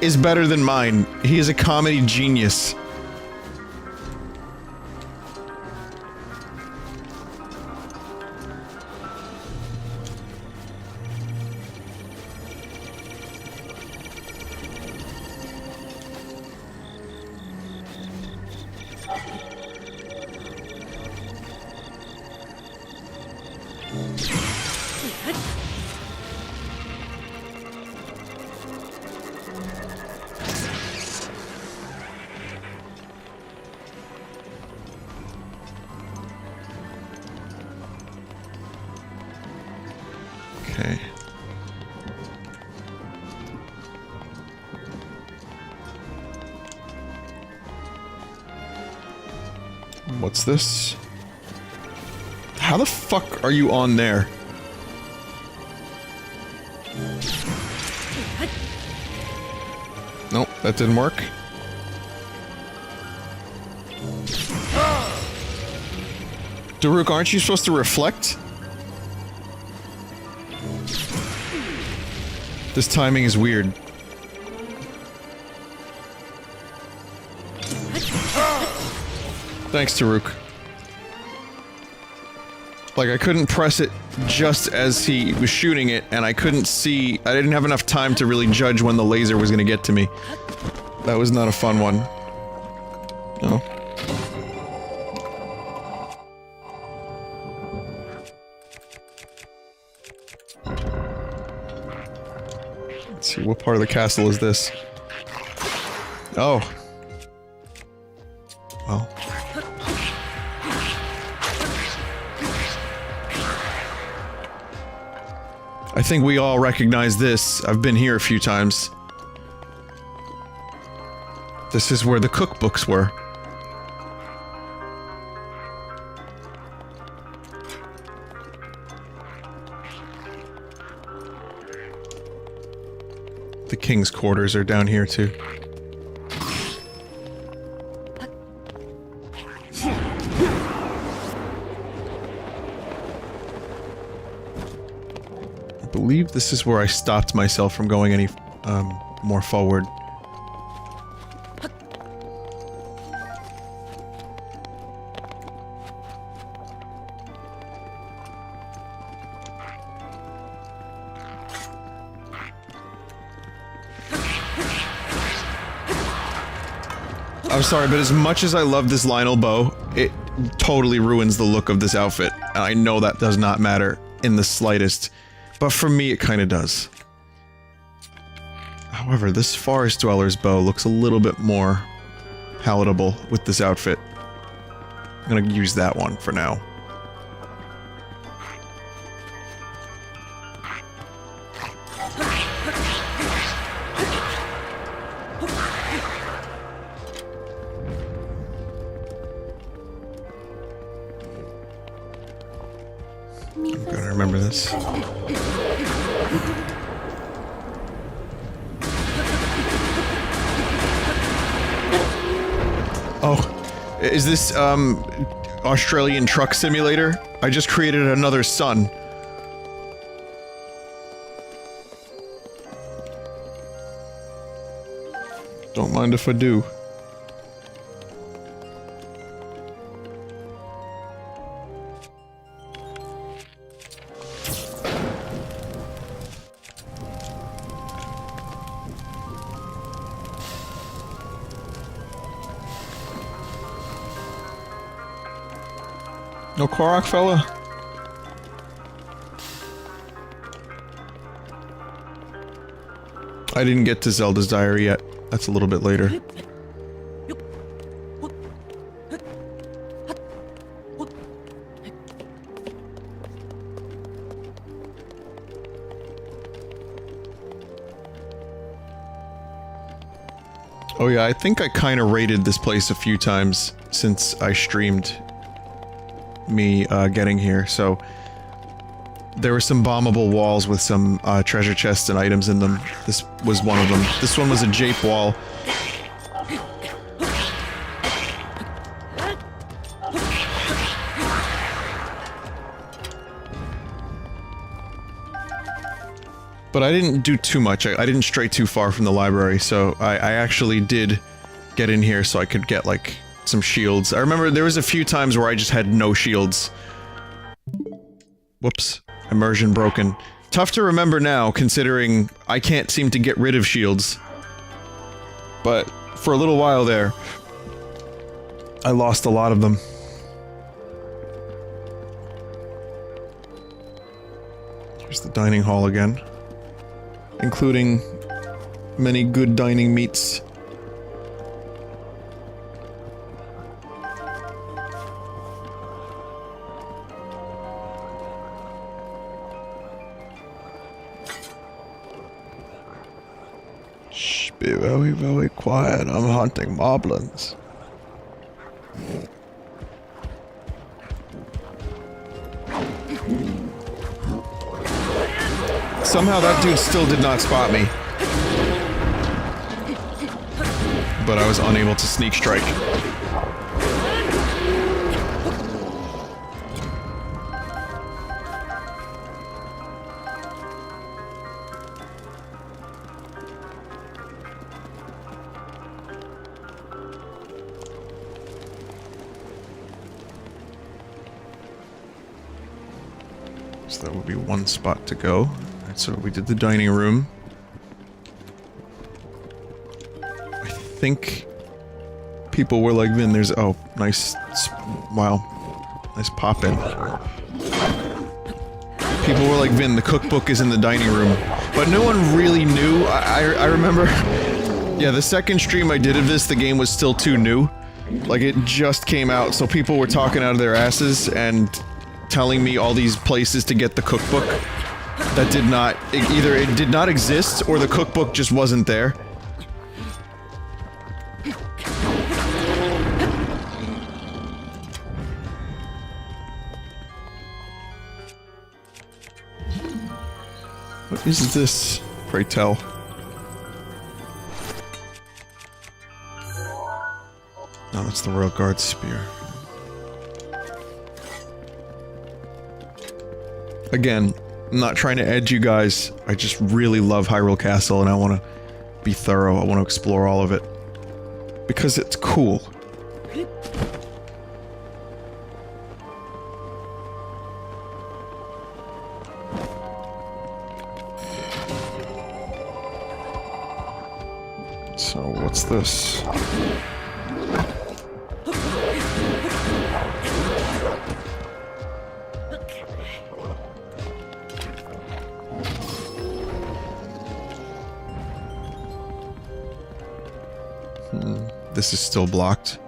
S1: is better than mine. He is a comedy genius. Okay. What's this? How the fuck are you on there? Nope, that didn't work. Daruk, aren't you supposed to reflect? This timing is weird. Thanks, Daruk. Like, I couldn't press it just as he was shooting it, and I couldn't see... I didn't have enough time to really judge when the laser was gonna get to me. That was not a fun one. No. Let's see, what part of the castle is this? Oh. Well. I think we all recognize this. I've been here a few times. This is where the cookbooks were. The king's quarters are down here too. I believe this is where I stopped myself from going any more forward. I'm sorry, but as much as I love this Lionel bow, it totally ruins the look of this outfit. And I know that does not matter in the slightest. But for me, it kind of does. However, this Forest Dweller's bow looks a little bit more palatable with this outfit. I'm gonna use that one for now. I'm gonna remember this. Oh, is this, Australian Truck Simulator? I just created another sun. Don't mind if I do. No Korok fella? I didn't get to Zelda's Diary yet. That's a little bit later. Oh yeah, I think I kinda raided this place a few times since I streamed me, getting here, so... There were some bombable walls with some, treasure chests and items in them. This was one of them. This one was a jape wall. But I didn't do too much. I didn't stray too far from the library, so I actually did get in here so I could get, like, some shields. I remember there was a few times where I just had no shields. Whoops. Immersion broken. Tough to remember now, considering I can't seem to get rid of shields. But, for a little while there, I lost a lot of them. Here's the dining hall again. Including many good dining meats. Shh, be very, very quiet. I'm hunting moblins. Somehow that dude still did not spot me. But I was unable to sneak strike. So that would be one spot to go. So we did the dining room. I think people were like, Vin, there's... Oh, nice... Wow. Nice pop-in. People were like, Vin, the cookbook is in the dining room. But no one really knew. I remember... Yeah, the second stream I did of this, the game was still too new. Like, it just came out, so people were talking out of their asses and telling me all these places to get the cookbook. That did not... Either it did not exist, or the cookbook just wasn't there. What is this, pray tell? No, that's the Royal Guard spear. Again, I'm not trying to edge you guys, I just really love Hyrule Castle and I want to be thorough, I want to explore all of it. Because it's cool. So, what's this? This is still blocked.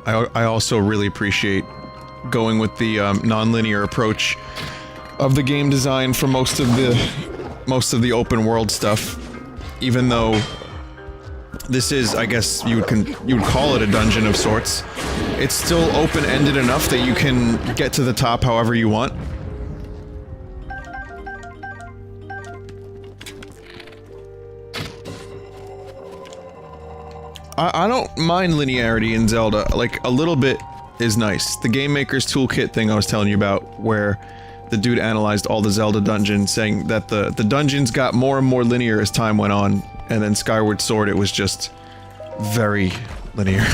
S1: I also really appreciate going with the non-linear approach of the game design for most of the open world stuff. Even though this is, I guess you would call it a dungeon of sorts, it's still open-ended enough that you can get to the top however you want. I don't mind linearity in Zelda, like, a little bit is nice. The Game Maker's Toolkit thing I was telling you about, where the dude analyzed all the Zelda dungeons, saying that the dungeons got more and more linear as time went on, and then Skyward Sword, it was just very linear.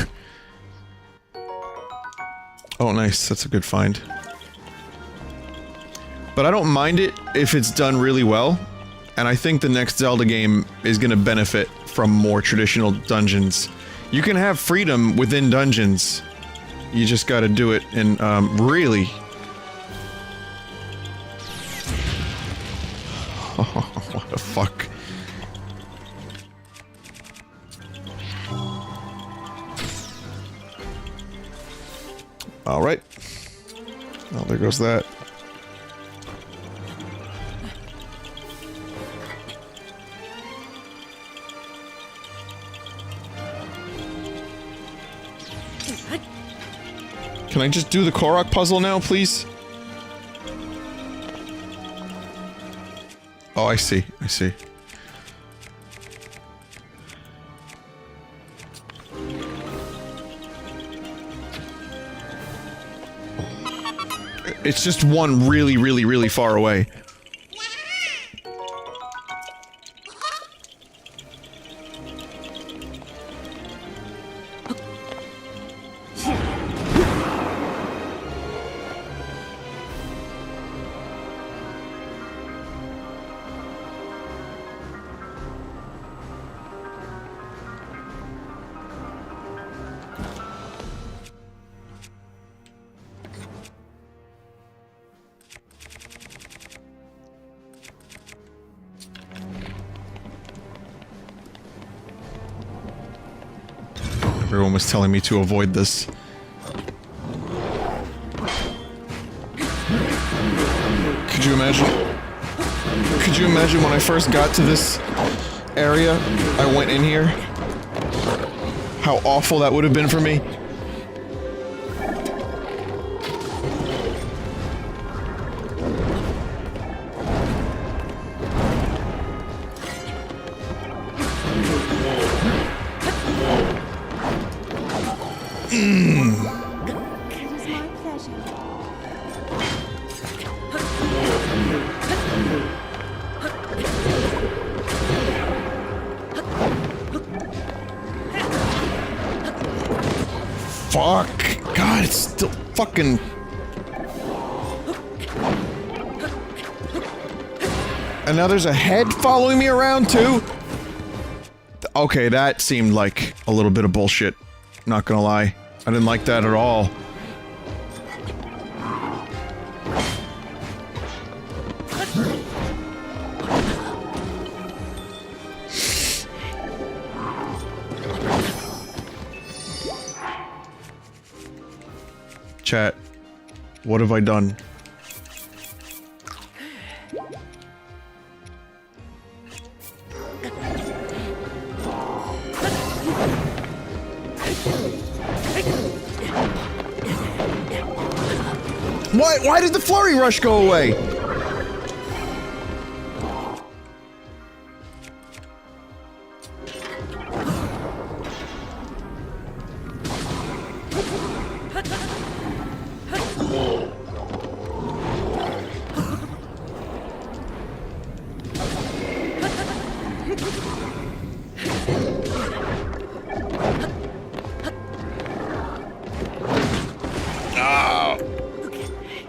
S1: Oh nice, that's a good find. But I don't mind it if it's done really well, and I think the next Zelda game is gonna benefit from more traditional dungeons, You can have freedom within dungeons. You just gotta do it in, really... What the fuck? Alright. Well, there goes that. Can I just do the Korok puzzle now, please? Oh, I see. I see. It's just one really, really, really far away. Everyone was telling me to avoid this. Could you imagine? Could you imagine when I first got to this area? I went in here. How awful that would have been for me. Fuck! God, it's still fucking... And now there's a head following me around, too? Okay, that seemed like a little bit of bullshit. Not gonna lie. I didn't like that at all. Chat, what have I done? Why did the flurry rush go away?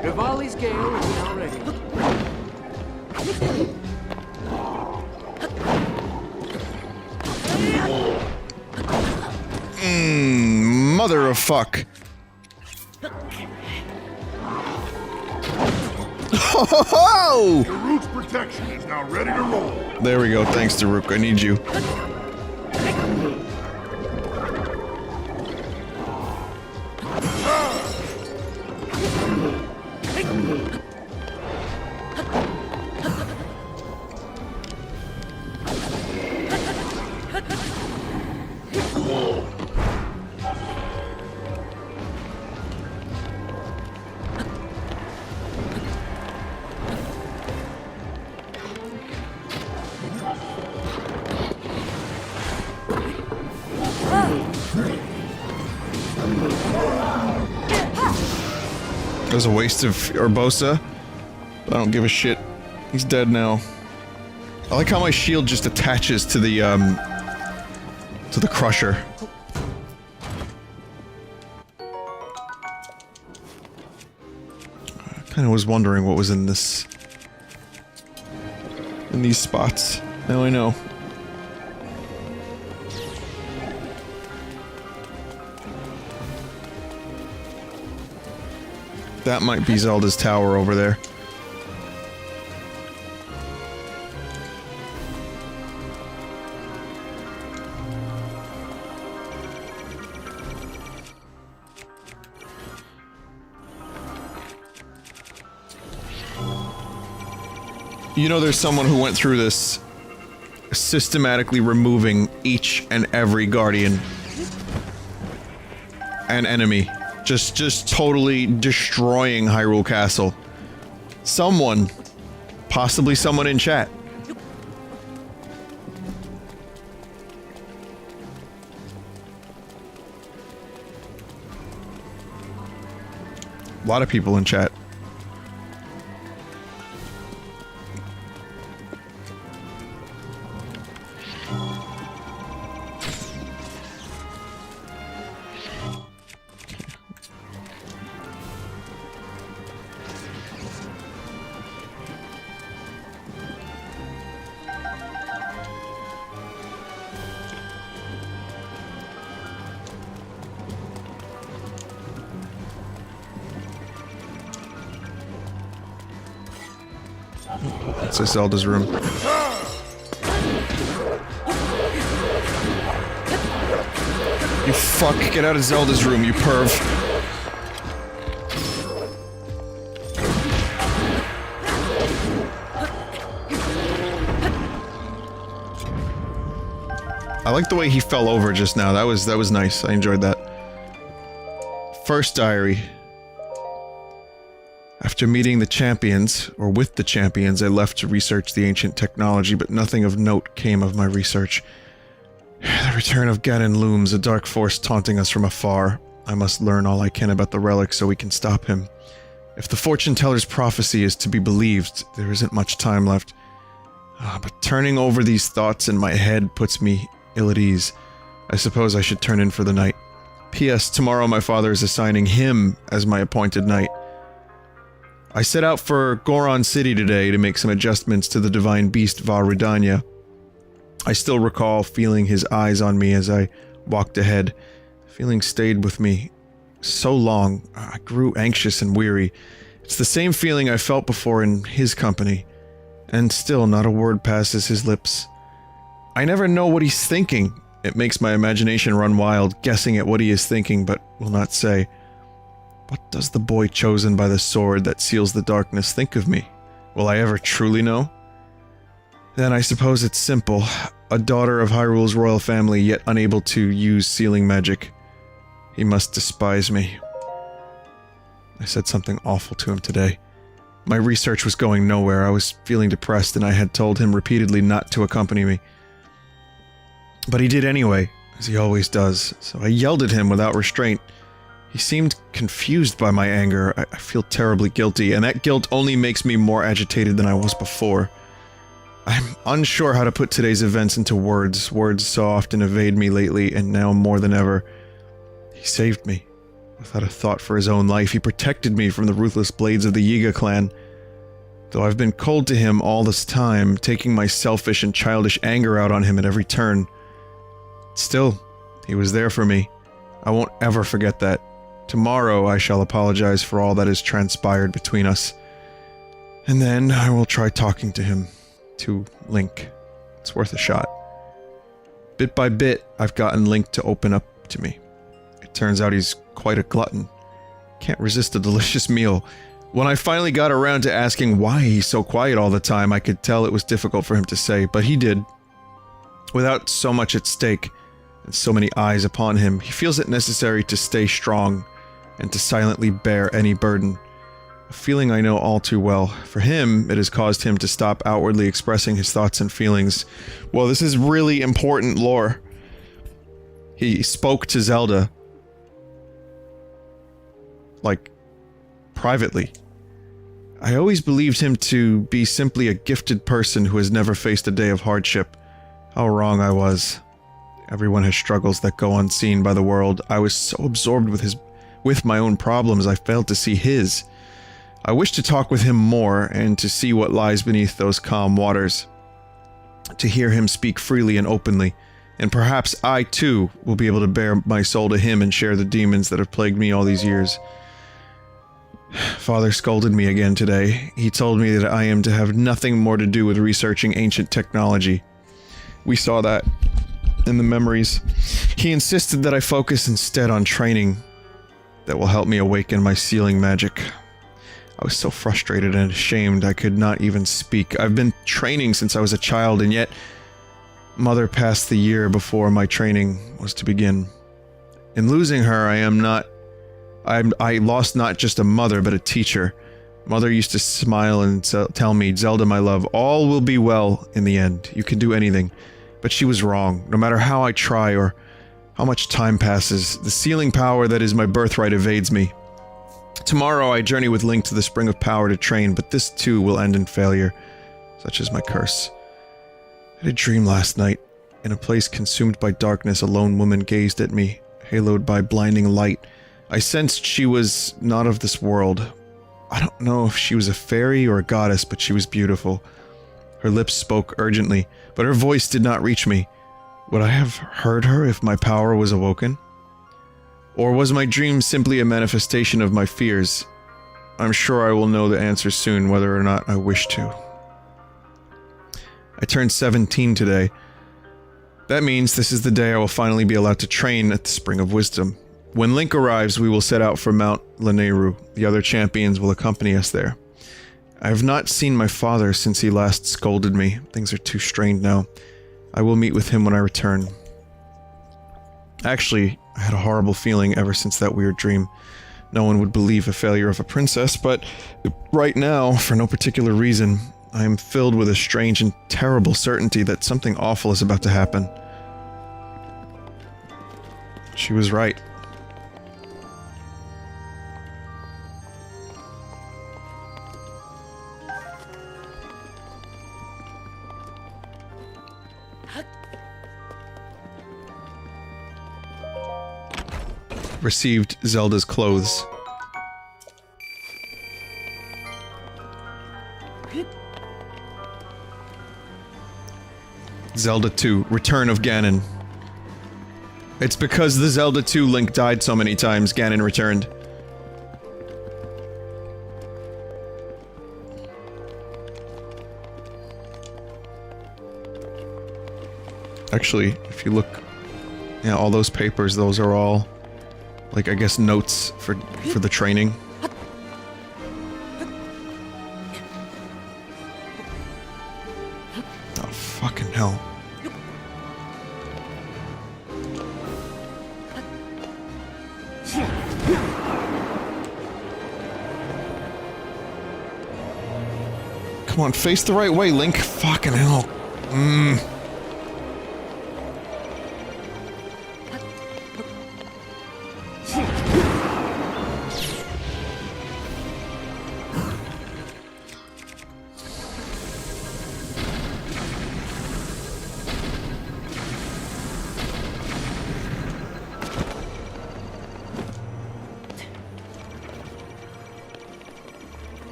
S5: Rivali's gale is now ready.
S1: Mother of fuck. Ho-ho-ho!
S7: Daruk's protection is now ready to roll.
S1: There we go, thanks Daruk, I need you. It was a waste of Urbosa. I don't give a shit. He's dead now. I like how my shield just attaches to the crusher. I kinda was wondering what was in this... in these spots. Now I know. That might be Zelda's tower over there. You know, there's someone who went through this systematically removing each and every guardian and enemy. Just totally destroying Hyrule Castle. Someone, possibly someone in chat. A lot of people in chat. It's Zelda's room. You fuck, get out of Zelda's room, you perv. I like the way he fell over just now. That was nice. I enjoyed that. First diary. After meeting the champions, or with the champions, I left to research the ancient technology, but nothing of note came of my research. The return of Ganon looms, a dark force taunting us from afar. I must learn all I can about the relic so we can stop him. If the fortune teller's prophecy is to be believed, there isn't much time left. But turning over these thoughts in my head puts me ill at ease. I suppose I should turn in for the night. P.S. Tomorrow my father is assigning him as my appointed knight. I set out for Goron City today to make some adjustments to the divine beast Vah Ridanya. I still recall feeling his eyes on me as I walked ahead. The feeling stayed with me so long, I grew anxious and weary. It's the same feeling I felt before in his company, and still not a word passes his lips. I never know what he's thinking. It makes my imagination run wild, guessing at what he is thinking, but will not say. What does the boy chosen by the sword that seals the darkness think of me? Will I ever truly know? Then I suppose it's simple. A daughter of Hyrule's royal family, yet unable to use sealing magic. He must despise me. I said something awful to him today. My research was going nowhere. I was feeling depressed, and I had told him repeatedly not to accompany me. But he did anyway, as he always does, so I yelled at him without restraint. He seemed confused by my anger. I feel terribly guilty, and that guilt only makes me more agitated than I was before. I'm unsure how to put today's events into words. Words so often evade me lately, and now more than ever. He saved me. Without a thought for his own life, he protected me from the ruthless blades of the Yiga clan. Though I've been cold to him all this time, taking my selfish and childish anger out on him at every turn. Still, he was there for me. I won't ever forget that. Tomorrow I shall apologize for all that has transpired between us. And then I will try talking to him. To Link. It's worth a shot. Bit by bit, I've gotten Link to open up to me. It turns out he's quite a glutton. Can't resist a delicious meal. When I finally got around to asking why he's so quiet all the time, I could tell it was difficult for him to say, but he did. Without so much at stake, and so many eyes upon him, he feels it necessary to stay strong, and to silently bear any burden. A feeling I know all too well. For him, it has caused him to stop outwardly expressing his thoughts and feelings. Well, this is really important lore. He spoke to Zelda. Like, privately. I always believed him to be simply a gifted person who has never faced a day of hardship. How wrong I was. Everyone has struggles that go unseen by the world. I was so absorbed with my own problems, I failed to see his. I wish to talk with him more, and to see what lies beneath those calm waters. To hear him speak freely and openly, and perhaps I, too, will be able to bare my soul to him and share the demons that have plagued me all these years. Father scolded me again today. He told me that I am to have nothing more to do with researching ancient technology. We saw that in the memories. He insisted that I focus instead on training that will help me awaken my sealing magic. I was so frustrated and ashamed I could not even speak. I've been training since I was a child, and yet Mother passed the year before my training was to begin. In losing her, I lost not just a mother, but a teacher. Mother used to smile and tell me, "Zelda, my love, all will be well in the end. You can do anything." But she was wrong. No matter how I try or how much time passes, the sealing power that is my birthright evades me. Tomorrow I journey with Link to the Spring of Power to train, but this too will end in failure. Such is my curse. I had a dream last night. In a place consumed by darkness, a lone woman gazed at me, haloed by blinding light. I sensed she was not of this world. I don't know if she was a fairy or a goddess, but she was beautiful. Her lips spoke urgently, but her voice did not reach me. Would I have heard her if my power was awoken? Or was my dream simply a manifestation of my fears? I'm sure I will know the answer soon, whether or not I wish to. I turned 17 today. That means this is the day I will finally be allowed to train at the Spring of Wisdom. When Link arrives, we will set out for Mount Lanayru. The other champions will accompany us there. I have not seen my father since he last scolded me. Things are too strained now. I will meet with him when I return. Actually, I had a horrible feeling ever since that weird dream. No one would believe a failure of a princess, but right now, for no particular reason, I am filled with a strange and terrible certainty that something awful is about to happen. She was right. Received Zelda's clothes. Zelda 2, Return of Ganon. It's because the Zelda 2 Link died so many times, Ganon returned. Actually, if you look, yeah, all those papers, those are all, like, I guess notes for the training. Oh, fucking hell. Come on, face the right way, Link. Fucking hell.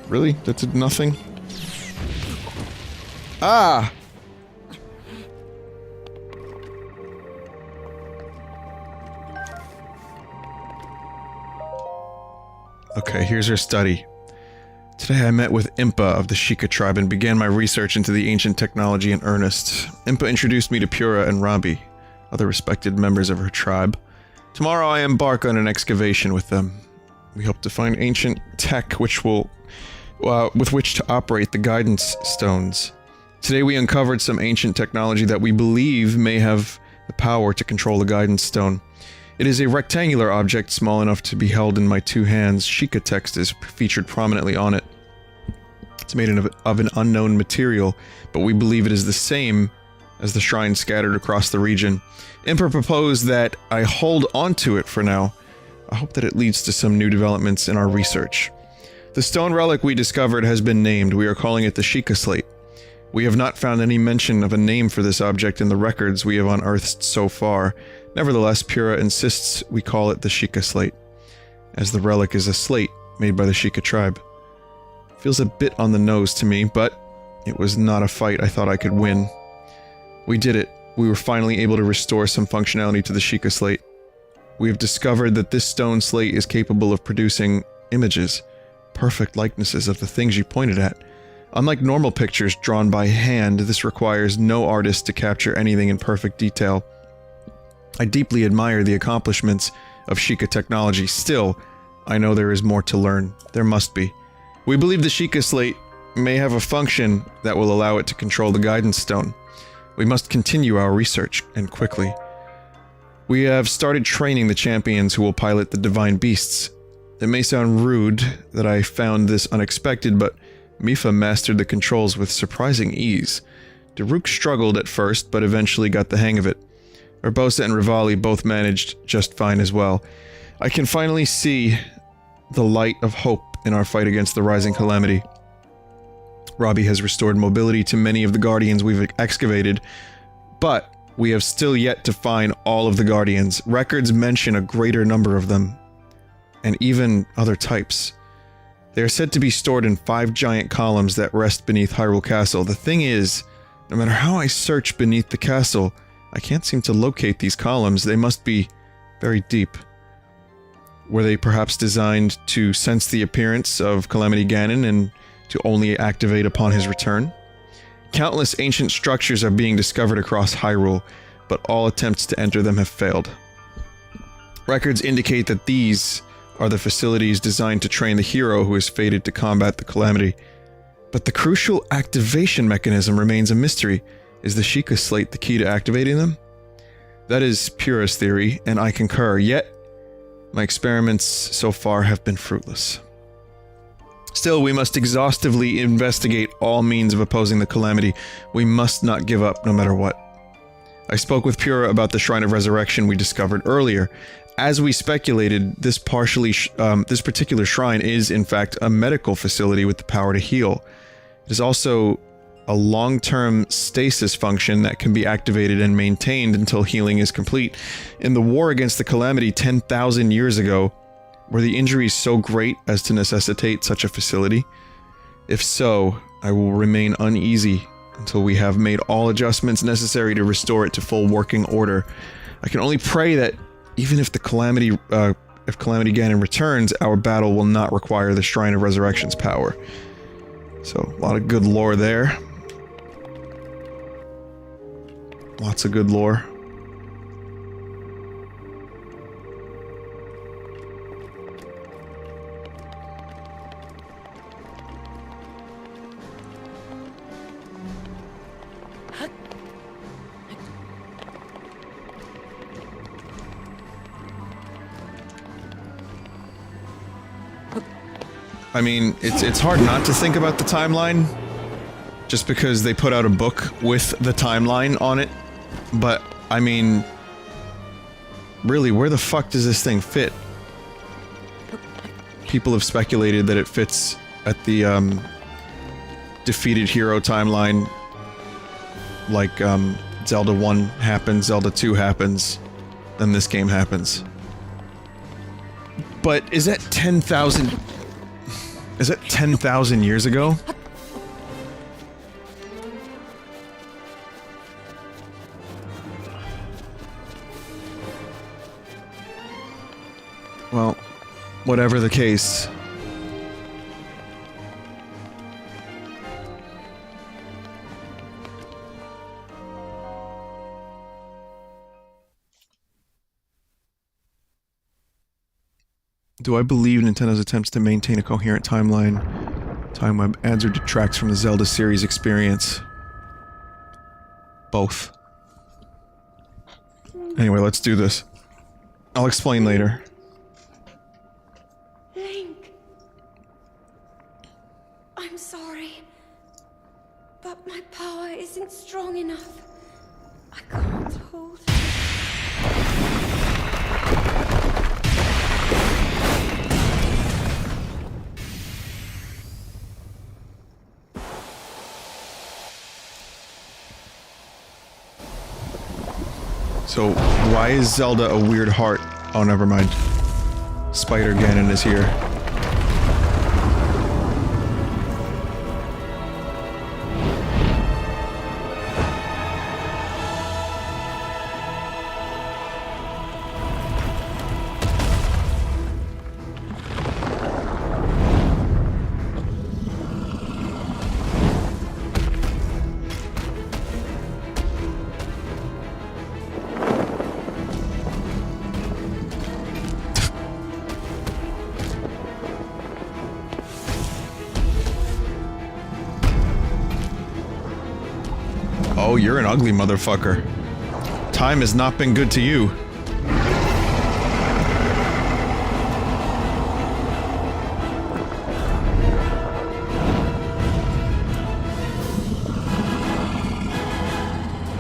S1: Really? That did nothing? Ah! Okay, here's her study. Today I met with Impa of the Sheikah tribe and began my research into the ancient technology in earnest. Impa introduced me to Pura and Rabi, other respected members of her tribe. Tomorrow I embark on an excavation with them. We hope to find ancient tech which will with which to operate the guidance stones. Today we uncovered some ancient technology that we believe may have the power to control the guidance stone. It is a rectangular object small enough to be held in my two hands. Sheikah text is featured prominently on it. It's made of an unknown material, but we believe it is the same as the shrine scattered across the region. Impa proposed that I hold onto it for now. I hope that it leads to some new developments in our research. The stone relic we discovered has been named. We are calling it the Sheikah Slate. We have not found any mention of a name for this object in the records we have unearthed so far. Nevertheless, Pura insists we call it the Sheikah Slate, as the relic is a slate made by the Sheikah tribe. Feels a bit on the nose to me, but it was not a fight I thought I could win. We did it. We were finally able to restore some functionality to the Sheikah Slate. We have discovered that this stone slate is capable of producing images, perfect likenesses of the things you pointed at. Unlike normal pictures drawn by hand, this requires no artist to capture anything in perfect detail. I deeply admire the accomplishments of Sheikah technology. Still, I know there is more to learn. There must be. We believe the Sheikah slate may have a function that will allow it to control the guidance stone. We must continue our research, and quickly. We have started training the champions who will pilot the divine beasts. It may sound rude that I found this unexpected, but Mipha mastered the controls with surprising ease. Daruk struggled at first, but eventually got the hang of it. Urbosa and Rivali both managed just fine as well. I can finally see the light of hope in our fight against the rising calamity. Robbie has restored mobility to many of the Guardians we've excavated, but we have still yet to find all of the Guardians. Records mention a greater number of them, and even other types. They are said to be stored in 5 giant columns that rest beneath Hyrule Castle. The thing is, no matter how I search beneath the castle, I can't seem to locate these columns. They must be very deep. Were they perhaps designed to sense the appearance of Calamity Ganon and to only activate upon his return? Countless ancient structures are being discovered across Hyrule, but all attempts to enter them have failed. Records indicate that these are the facilities designed to train the hero who is fated to combat the calamity. But the crucial activation mechanism remains a mystery. Is the Sheikah slate the key to activating them? That is Pura's theory, and I concur, yet my experiments so far have been fruitless. Still, we must exhaustively investigate all means of opposing the calamity. We must not give up no matter what. I spoke with Pura about the Shrine of Resurrection we discovered earlier. As we speculated, this particular shrine is, in fact, a medical facility with the power to heal. It is also a long-term stasis function that can be activated and maintained until healing is complete. In the war against the calamity 10,000 years ago, were the injuries so great as to necessitate such a facility? If so, I will remain uneasy until we have made all adjustments necessary to restore it to full working order. I can only pray that even if the Calamity Ganon returns, our battle will not require the Shrine of Resurrection's power. So, a lot of good lore there. Lots of good lore. I mean, it's hard not to think about the timeline, just because they put out a book with the timeline on it, but, I mean, really, where the fuck does this thing fit? People have speculated that it fits at the, defeated hero timeline, like, Zelda 1 happens, Zelda 2 happens, then this game happens. But is that 10,000... Is that 10,000 years ago? Well, whatever the case. Do I believe Nintendo's attempts to maintain a coherent timeline, time web adds or detracts from the Zelda series experience? Both. Anyway, let's do this. I'll explain later.
S8: Link. I'm sorry, but my power isn't strong enough. I can't hold it.
S1: So, why is Zelda a weird heart? Oh, never mind. Spider Ganon is here. you're an ugly motherfucker. Time has not been good to you.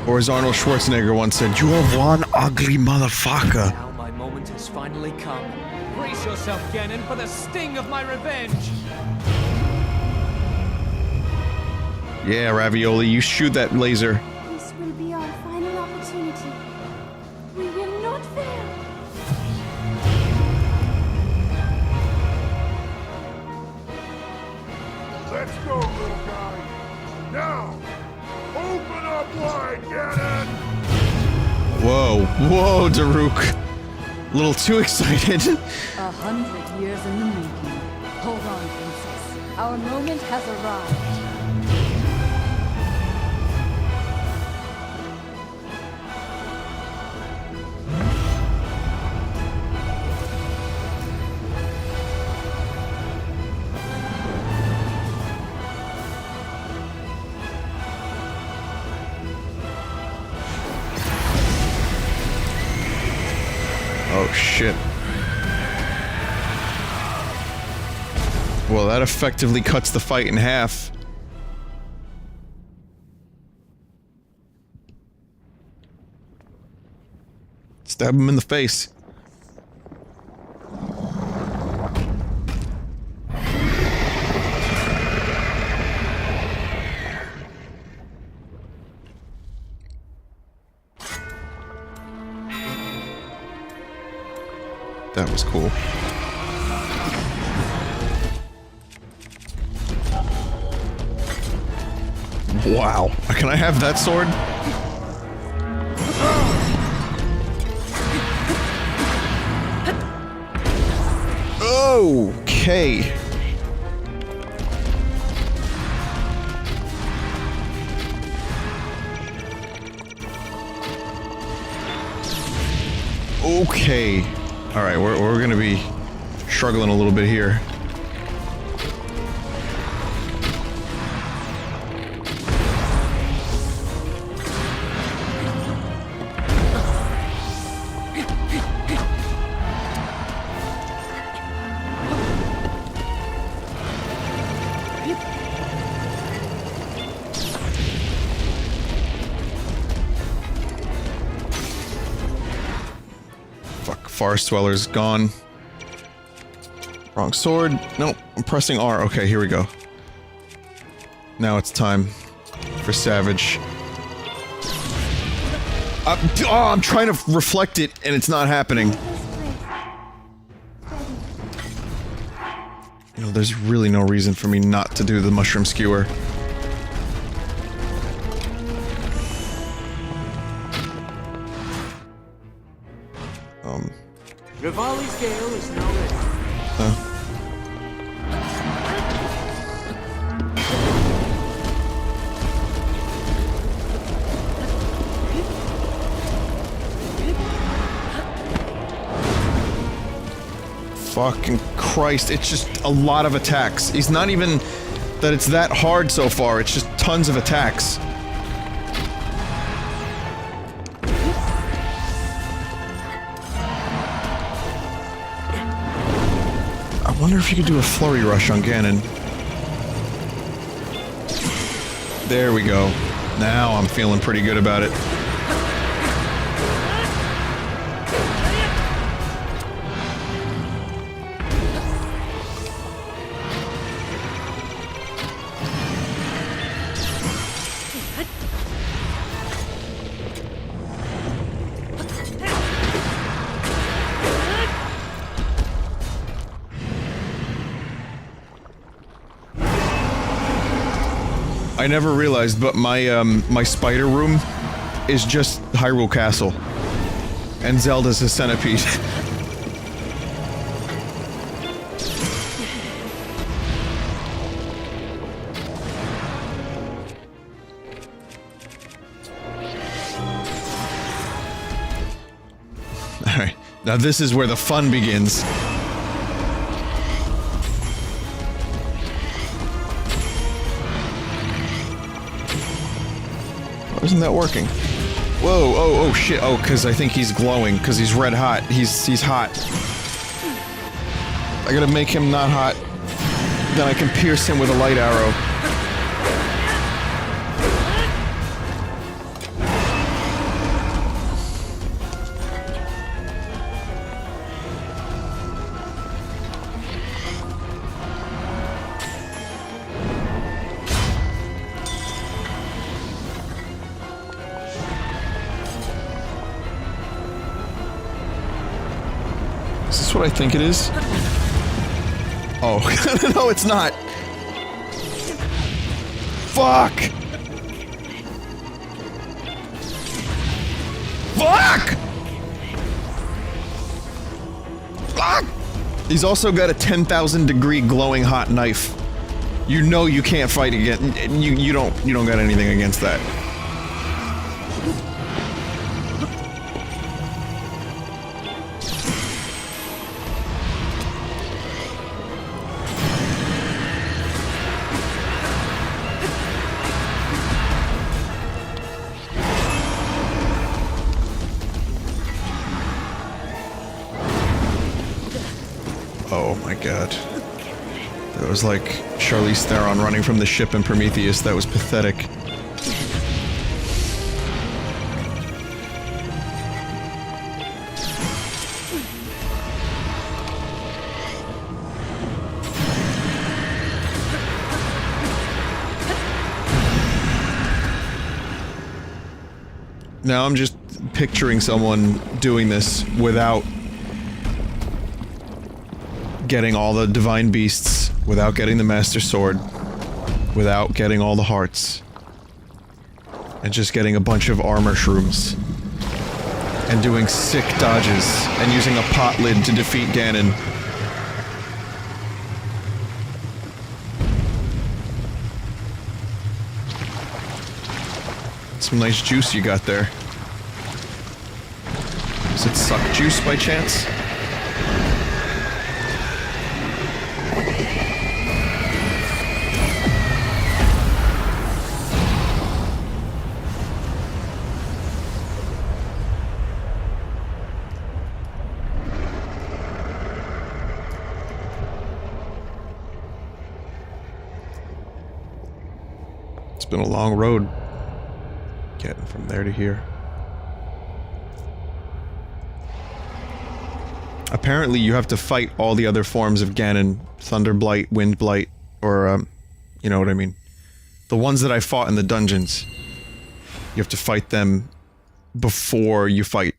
S1: Or as Arnold Schwarzenegger once said, "You're one ugly motherfucker."
S5: Now my moment has finally come. Brace yourself, Ganon, for the sting of my revenge!
S1: Yeah, Ravioli, you shoot that laser.
S8: This will be our final opportunity. We will not fail.
S7: Let's go, little guy. Now, open up wide, Ganon!
S1: Whoa, whoa, Daruk. A little too excited.
S9: 100 years in the making. Hold on, princess. Our moment has arrived.
S1: Oh shit. Well, that effectively cuts the fight in half. Stab him in the face. That was cool. Wow. Can I have that sword? Okay. Okay. Alright, we're gonna be struggling a little bit here. Forest Dweller's gone. Wrong sword. Nope, I'm pressing R. Okay, here we go. Now it's time for Savage. I'm trying to reflect it and it's not happening. You know, there's really no reason for me not to do the mushroom skewer.
S5: Rivali's Gale is now ready.
S1: Fucking Christ, it's just a lot of attacks. He's not even that it's that hard so far, it's just tons of attacks. I wonder if you could do a flurry rush on Ganon. There we go. Now I'm feeling pretty good about it. I never realized, but my my spider room is just Hyrule Castle, and Zelda's a centipede. All right, now this is where the fun begins. isn't that working? Whoa, oh shit, oh, cause I think he's glowing, cause he's red hot. He's hot. I gotta make him not hot. Then I can pierce him with a light arrow. Is this what I think it is? Oh, no, it's not. Fuck! Fuck! Fuck! He's also got a 10,000 degree glowing hot knife. You know you can't fight again. You don't got anything against that. Oh my god. That was like Charlize Theron running from the ship in Prometheus. That was pathetic. Now I'm just picturing someone doing this without getting all the divine beasts, without getting the master sword, without getting all the hearts, and just getting a bunch of armor shrooms, and doing sick dodges, and using a pot lid to defeat Ganon. Some nice juice you got there. Does it suck juice by chance? It's been a long road getting from there to here. Apparently you have to fight all the other forms of Ganon. Thunder Blight, Wind Blight, or, you know what I mean. The ones that I fought in the dungeons. You have to fight them before you fight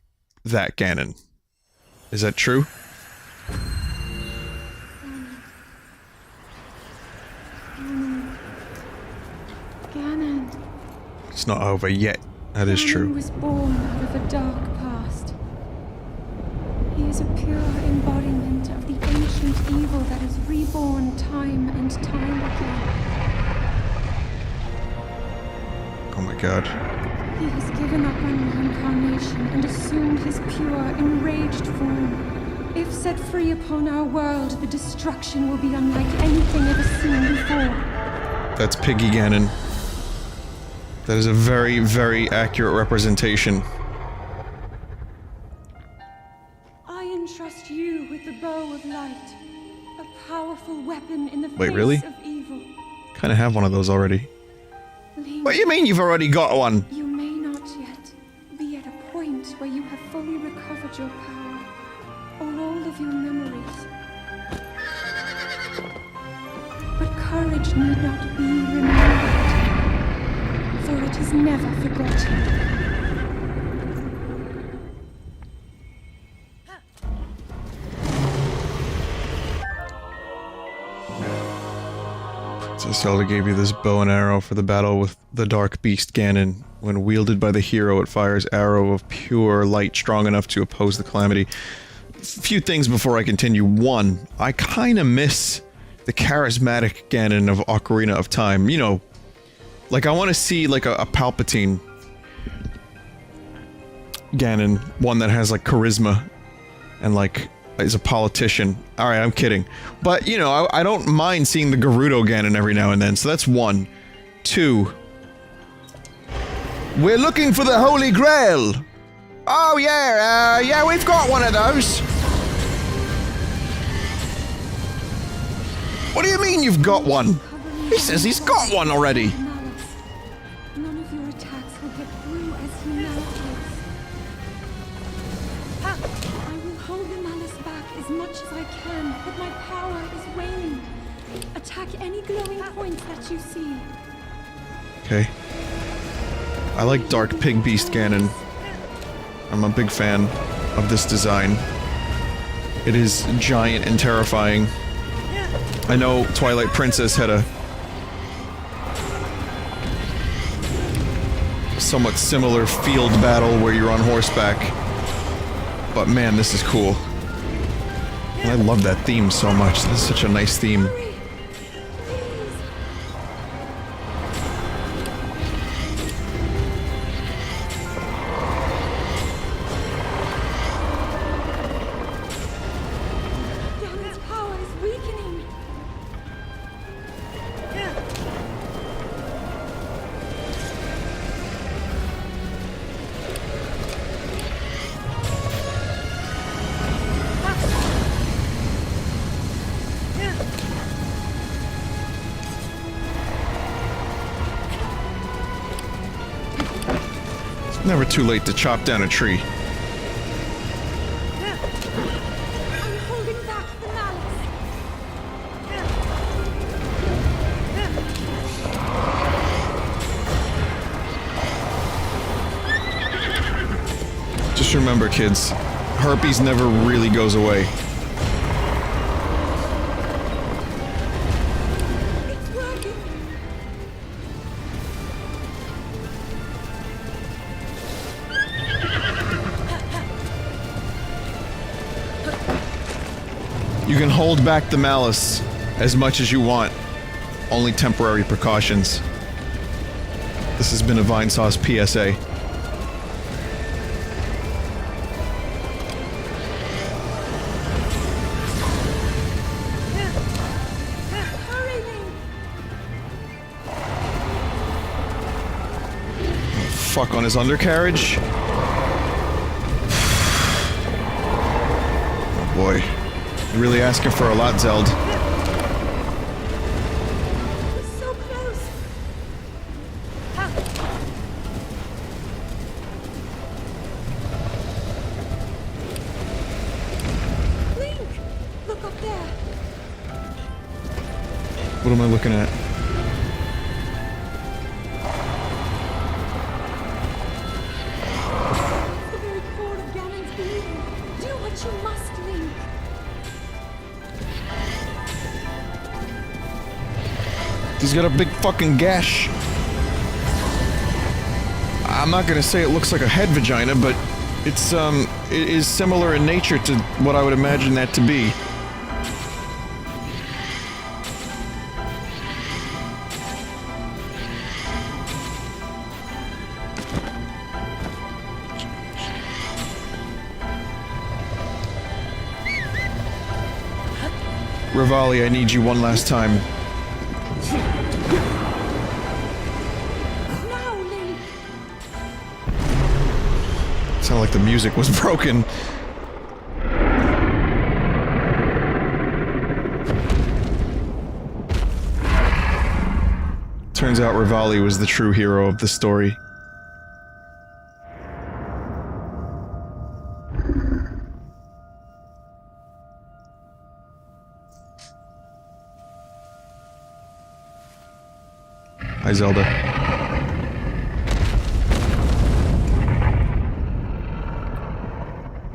S1: that Ganon. Is that true?
S8: Ganon.
S1: It's not over yet. That is true.
S8: Ganon was born out of a dark past. He is a pure embodiment of the ancient evil that is reborn time and time again.
S1: Oh my god.
S8: He has given up on reincarnation and assumed his pure, enraged form. If set free upon our world, the destruction will be unlike anything ever seen before.
S1: That's Piggy Ganon. That is a very, very accurate representation.
S8: I entrust you with the bow of light, a powerful weapon in the
S1: Wait, really?
S8: face of evil.
S1: Kinda have one of those already.
S8: Link,
S1: What do you mean you've already got one?
S8: you may not yet be at a point where you have fully recovered your power, or all of your memories. But courage need not be remembered, for it is never forgotten.
S1: So Zelda gave you this bow and arrow for the battle with the dark beast Ganon. When wielded by the hero, it fires arrow of pure light strong enough to oppose the calamity. Few things before I continue. One, I kinda miss the charismatic Ganon of Ocarina of Time. You know, like I want to see like a Palpatine Ganon, one that has like charisma and like is a politician. Alright, I'm kidding. But, you know, I don't mind seeing the Gerudo Ganon every now and then, so that's one. Two, We're looking for the Holy Grail. Oh yeah, yeah, we've got one of those. What do you mean you've got one? He says he's got one already.
S8: None of your attacks will get through as he now does. I will hold the malice back as much as I can, but my power is waning. Attack any glowing points that you see.
S1: Okay. I like Dark Pig Beast Ganon. I'm a big fan of this design. It is giant and terrifying. I know Twilight Princess had a somewhat similar field battle where you're on horseback. But man, this is cool. And I love that theme so much. This is such a nice theme.
S8: Ganon's power is weakening.
S1: It's never too late to chop down a tree.
S8: I'm holding back the malice.
S1: Just remember, kids, herpes never really goes away.
S8: It's working.
S1: You can hold back the malice as much as you want. Only temporary precautions. This has been a Vinesauce PSA.
S8: Hurry, Link.
S1: Fuck on his undercarriage. Oh boy. You're really asking for a lot, Zeld.
S8: He's so close. Link, look up there.
S1: What am I looking at?
S8: The very core of Ganon's being. Do what you must, Link.
S1: He's got a big fucking gash. I'm not gonna say it looks like a head vagina, but it's, it is similar in nature to what I would imagine that to be. Rivali, I need you one last time.
S8: Now, Link.
S1: Sounded like the music was broken. Turns out Rivali was the true hero of the story. Hi, Zelda.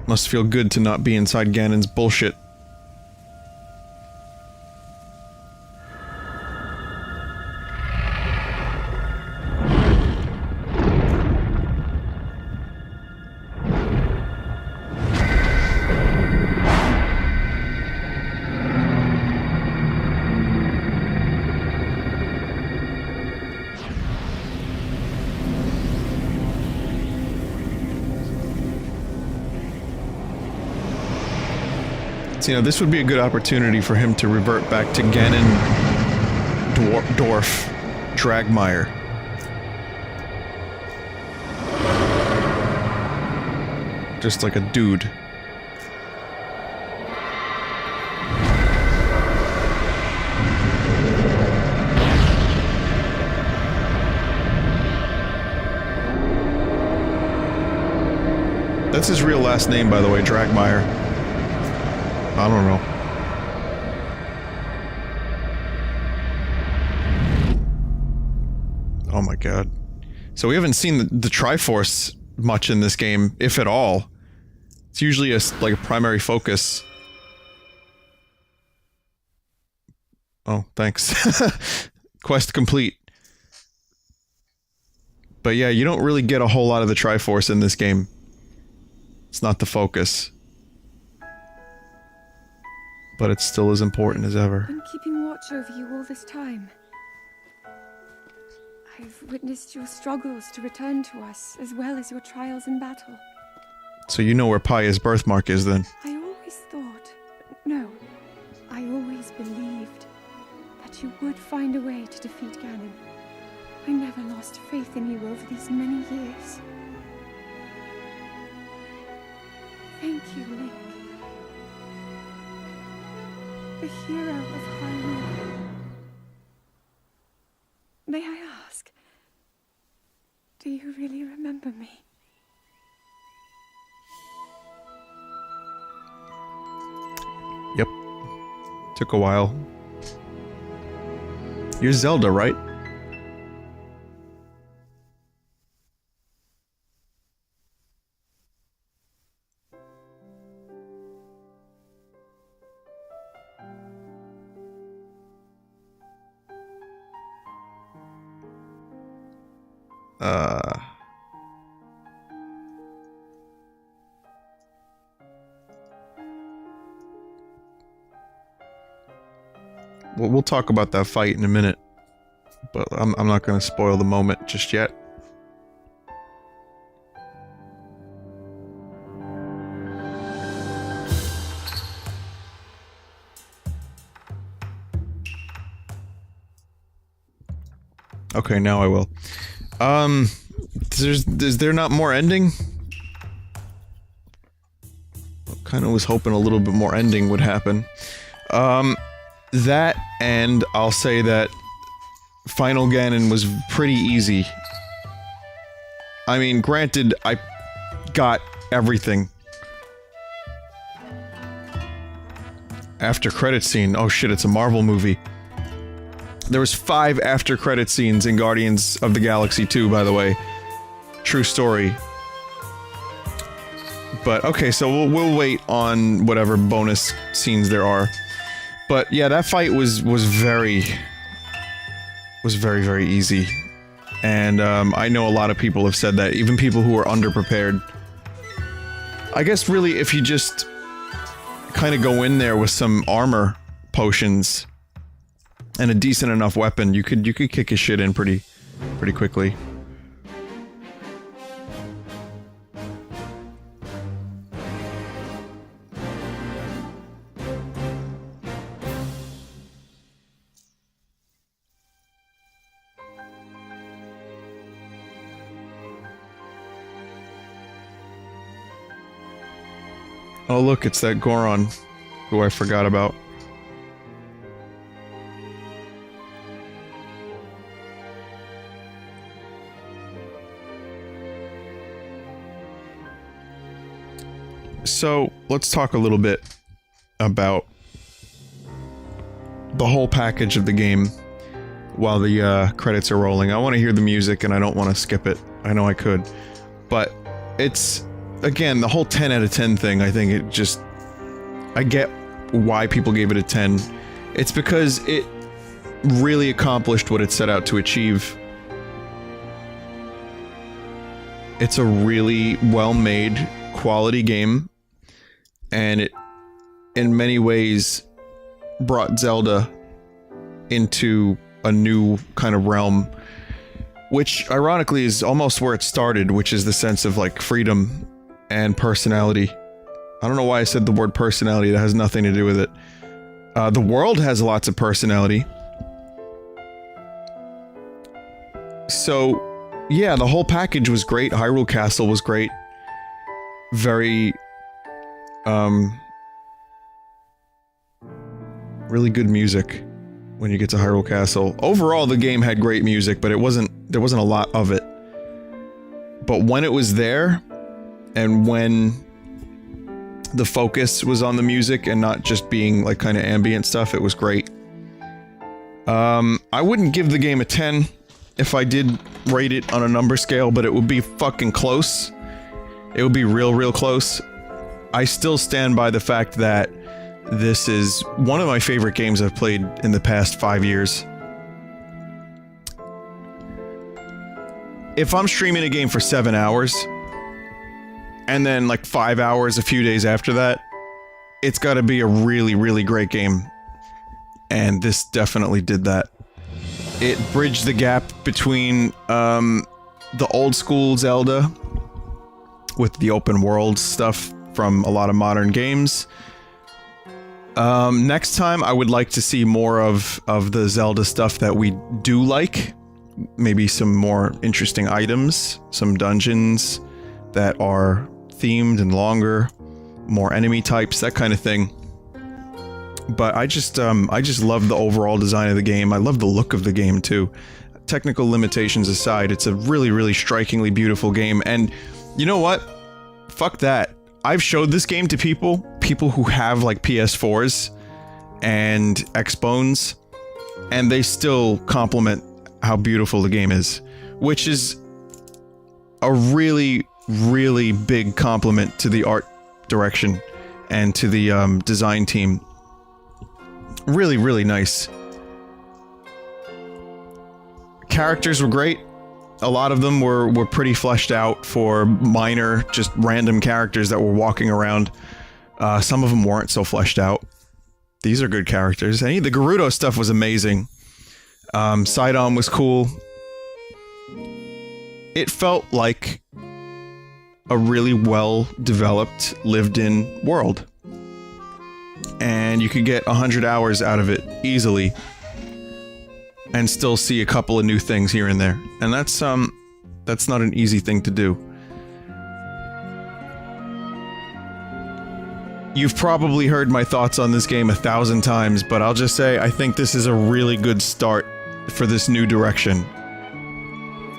S1: Must feel good to not be inside Ganon's bullshit. You know, this would be a good opportunity for him to revert back to Ganon, Dwarf, Dragmire. just like a dude. That's his real last name, by the way, Dragmire. I don't know. Oh my god. So we haven't seen the Triforce much in this game, if at all. It's usually like a primary focus. Oh, thanks. Quest complete. But yeah, you don't really get a whole lot of the Triforce in this game. It's not the focus. But it's still as important as ever.
S8: I've been keeping watch over you all this time. I've witnessed your struggles to return to us, as well as your trials in battle.
S1: So you know where Paya's birthmark is, then?
S8: I always thought, no, I always believed that you would find a way to defeat Ganon. I never lost faith in you over these many years. Thank you, Link. The hero of Hyrule. May I ask, do you really remember me?
S1: Yep. Took a while. You're Zelda, right? We'll talk about that fight in a minute, but I'm not going to spoil the moment just yet. Okay, now I will. Is there not more ending? Kind of was hoping a little bit more ending would happen. That, and I'll say that Final Ganon was pretty easy. I mean, granted, I got everything. After credit scene. Oh shit, it's a Marvel movie. There was 5 after credit scenes in Guardians of the Galaxy 2, by the way. True story. But, okay, so we'll wait on whatever bonus scenes there are. But, yeah, that fight was very, very easy. And, I know a lot of people have said that, even people who are underprepared. I guess, really, if you just kind of go in there with some armor potions and a decent enough weapon, you could kick his shit in pretty quickly. Oh look, it's that Goron, who I forgot about. So, let's talk a little bit about the whole package of the game while the credits are rolling. I want to hear the music and I don't want to skip it. I know I could. But it's, again, the whole 10 out of 10 thing, I think it just... I get why people gave it a 10. It's because it really accomplished what it set out to achieve. It's a really well-made, quality game. And it, in many ways, brought Zelda into a new kind of realm, which ironically is almost where it started, which is the sense of like freedom and personality. I don't know why I said the word personality, that has nothing to do with it. The world has lots of personality. So, yeah, the whole package was great. Hyrule Castle was great. very, really good music when you get to Hyrule Castle. Overall, the game had great music, but there wasn't a lot of it. But when it was there, and when the focus was on the music and not just being like kind of ambient stuff, it was great. I wouldn't give the game a 10 if I did rate it on a number scale, but it would be fucking close. It would be real close. I still stand by the fact that this is one of my favorite games I've played in the past 5 years. If I'm streaming a game for 7 hours, and then like 5 hours a few days after that, it's gotta be a really great game. And this definitely did that. It bridged the gap between, the old school Zelda with the open world stuff from a lot of modern games. Next time I would like to see more of the Zelda stuff that we do like. Maybe some more interesting items, some dungeons that are themed and longer, more enemy types, that kind of thing. But I just love the overall design of the game. I love the look of the game too. Technical limitations aside, it's a really strikingly beautiful game. And you know what? Fuck that. I've showed this game to people who have like PS4s and Xbones, and they still compliment how beautiful the game is, which is a really big compliment to the art direction and to the design team. Really nice. Characters were great. A lot of them were pretty fleshed out for minor, just random characters that were walking around. Some of them weren't so fleshed out. These are good characters. And the Gerudo stuff was amazing. Sidon was cool. It felt like a really well-developed, lived-in world. And you could get 100 hours out of it easily. And still see a couple of new things here and there. And that's not an easy thing to do. You've probably heard my thoughts on this game 1,000 times, but I'll just say I think this is a really good start for this new direction.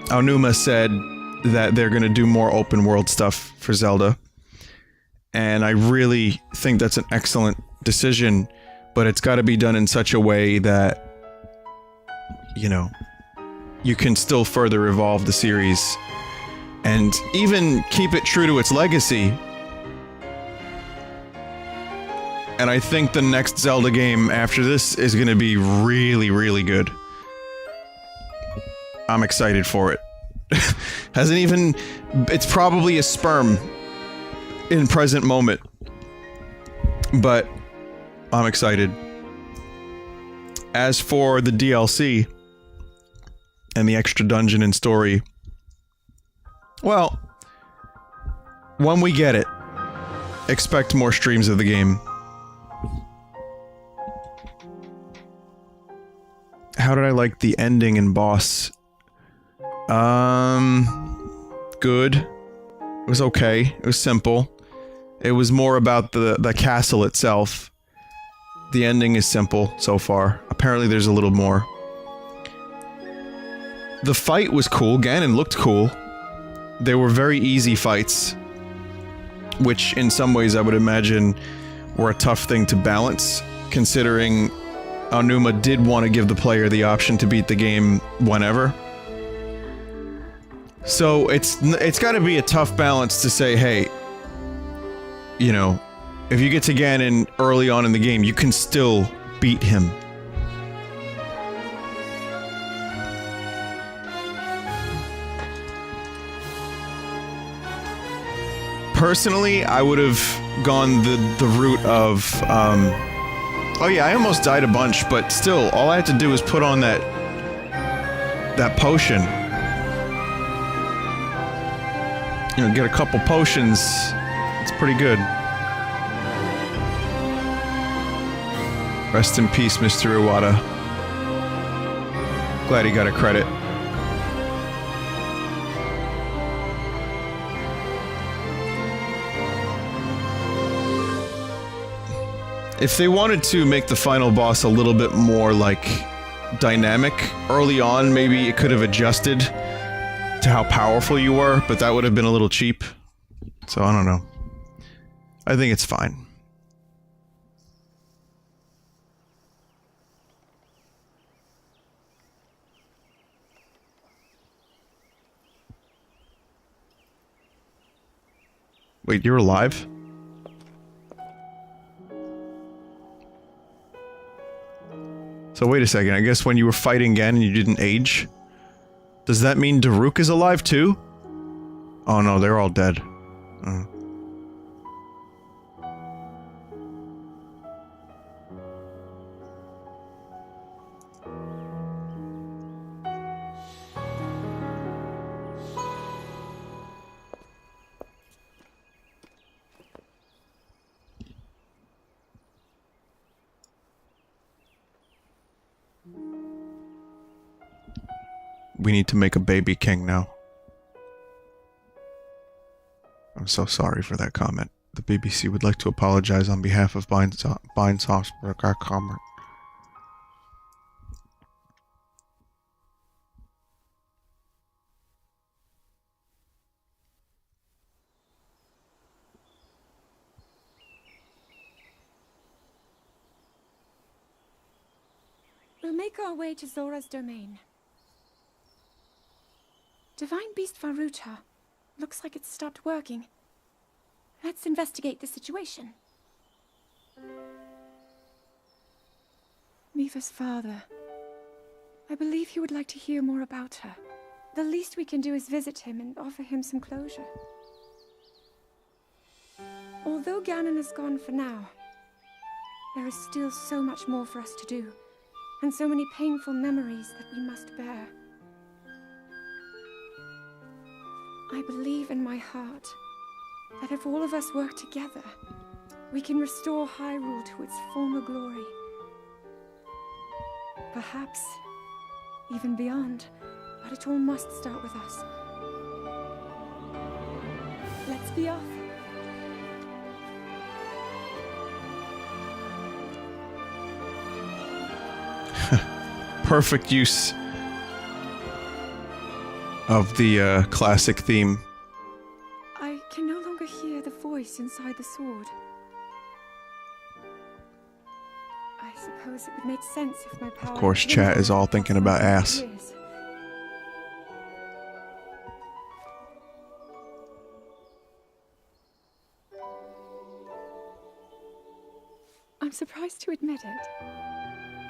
S1: Aonuma said that they're gonna do more open world stuff for Zelda. And I really think that's an excellent decision, but it's gotta be done in such a way that, you know, you can still further evolve the series and even keep it true to its legacy. And I think the next Zelda game after this is gonna be really good. I'm excited for it. It's probably a sperm in present moment. But I'm excited. As for the DLC and the extra dungeon and story, well, when we get it, expect more streams of the game. How did I like the ending and boss? Good. It was okay. It was simple. It was more about the castle itself. The ending is simple so far. Apparently there's a little more. The fight was cool. Ganon looked cool. They were very easy fights, which in some ways I would imagine were a tough thing to balance, considering Aonuma did want to give the player the option to beat the game whenever. So it's got to be a tough balance to say, hey, you know, if you get to Ganon early on in the game, you can still beat him. Personally, I would have gone the route of, oh yeah, I almost died a bunch, but still, all I had to do was put on that potion. You know, get a couple potions. It's pretty good. Rest in peace, Mr. Iwata. Glad he got a credit. If they wanted to make the final boss a little bit more, like, dynamic early on, maybe it could have adjusted to how powerful you were, but that would have been a little cheap. So, I don't know. I think it's fine. Wait, you're alive? So wait a second, I guess when you were fighting Ganon you didn't age? Does that mean Daruk is alive too? Oh no, they're all dead. We need to make a baby king now. I'm so sorry for that comment. The BBC would like to apologize on behalf of Vinesauce for our comment.
S8: We'll make our way to Zora's domain. Divine Beast Varuta. Looks like it's stopped working. Let's investigate the situation. Miva's father. I believe he would like to hear more about her. The least we can do is visit him and offer him some closure. Although Ganon is gone for now, there is still so much more for us to do, and so many painful memories that we must bear. I believe in my heart that if all of us work together, we can restore Hyrule to its former glory. Perhaps even beyond, but it all must start with us. Let's be off.
S1: Perfect use of the classic theme.
S8: I can no longer hear the voice inside the sword. I suppose it would make sense if my power...
S1: Of course, chat is all thinking about ass.
S8: I'm surprised to admit it,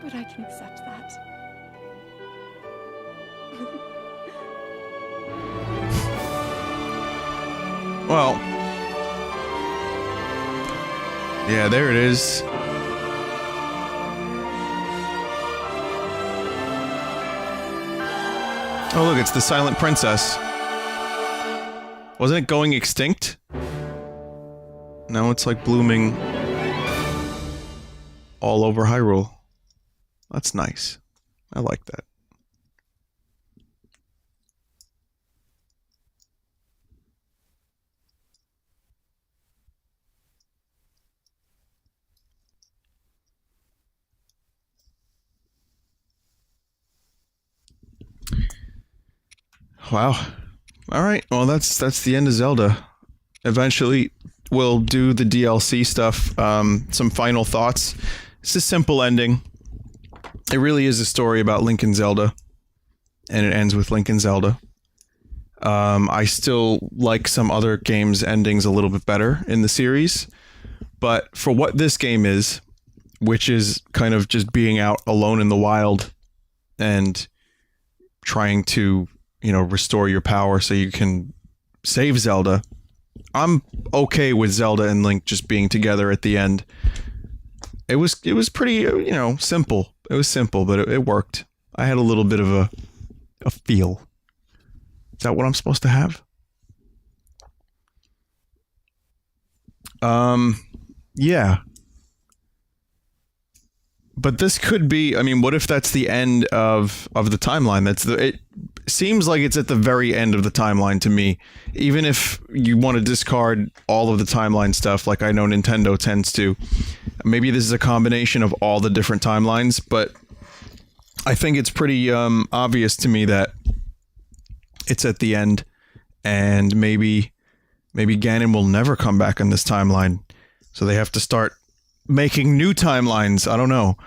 S8: but I can accept that.
S1: Well, yeah, there it is. Oh look, it's the Silent Princess. Wasn't it going extinct? Now it's like blooming all over Hyrule. That's nice. I like that. Wow. Alright, well that's the end of Zelda. Eventually we'll do the DLC stuff. Some final thoughts. It's a simple ending. It really is a story about Link and Zelda. And it ends with Link and Zelda. I still like some other games' endings a little bit better in the series. But for what this game is, which is kind of just being out alone in the wild and trying to, you know, restore your power so you can save Zelda, I'm okay with Zelda and Link just being together at the end. It was pretty, you know, simple. It was simple, but it worked. I had a little bit of a feel. Is that what I'm supposed to have? Yeah. But this could be, I mean, what if that's the end of the timeline? seems like it's at the very end of the timeline to me. Even if you want to discard all of the timeline stuff, like I know Nintendo tends to. Maybe this is a combination of all the different timelines, but I think it's pretty obvious to me that it's at the end, and maybe Ganon will never come back in this timeline, so they have to start making new timelines. I don't know.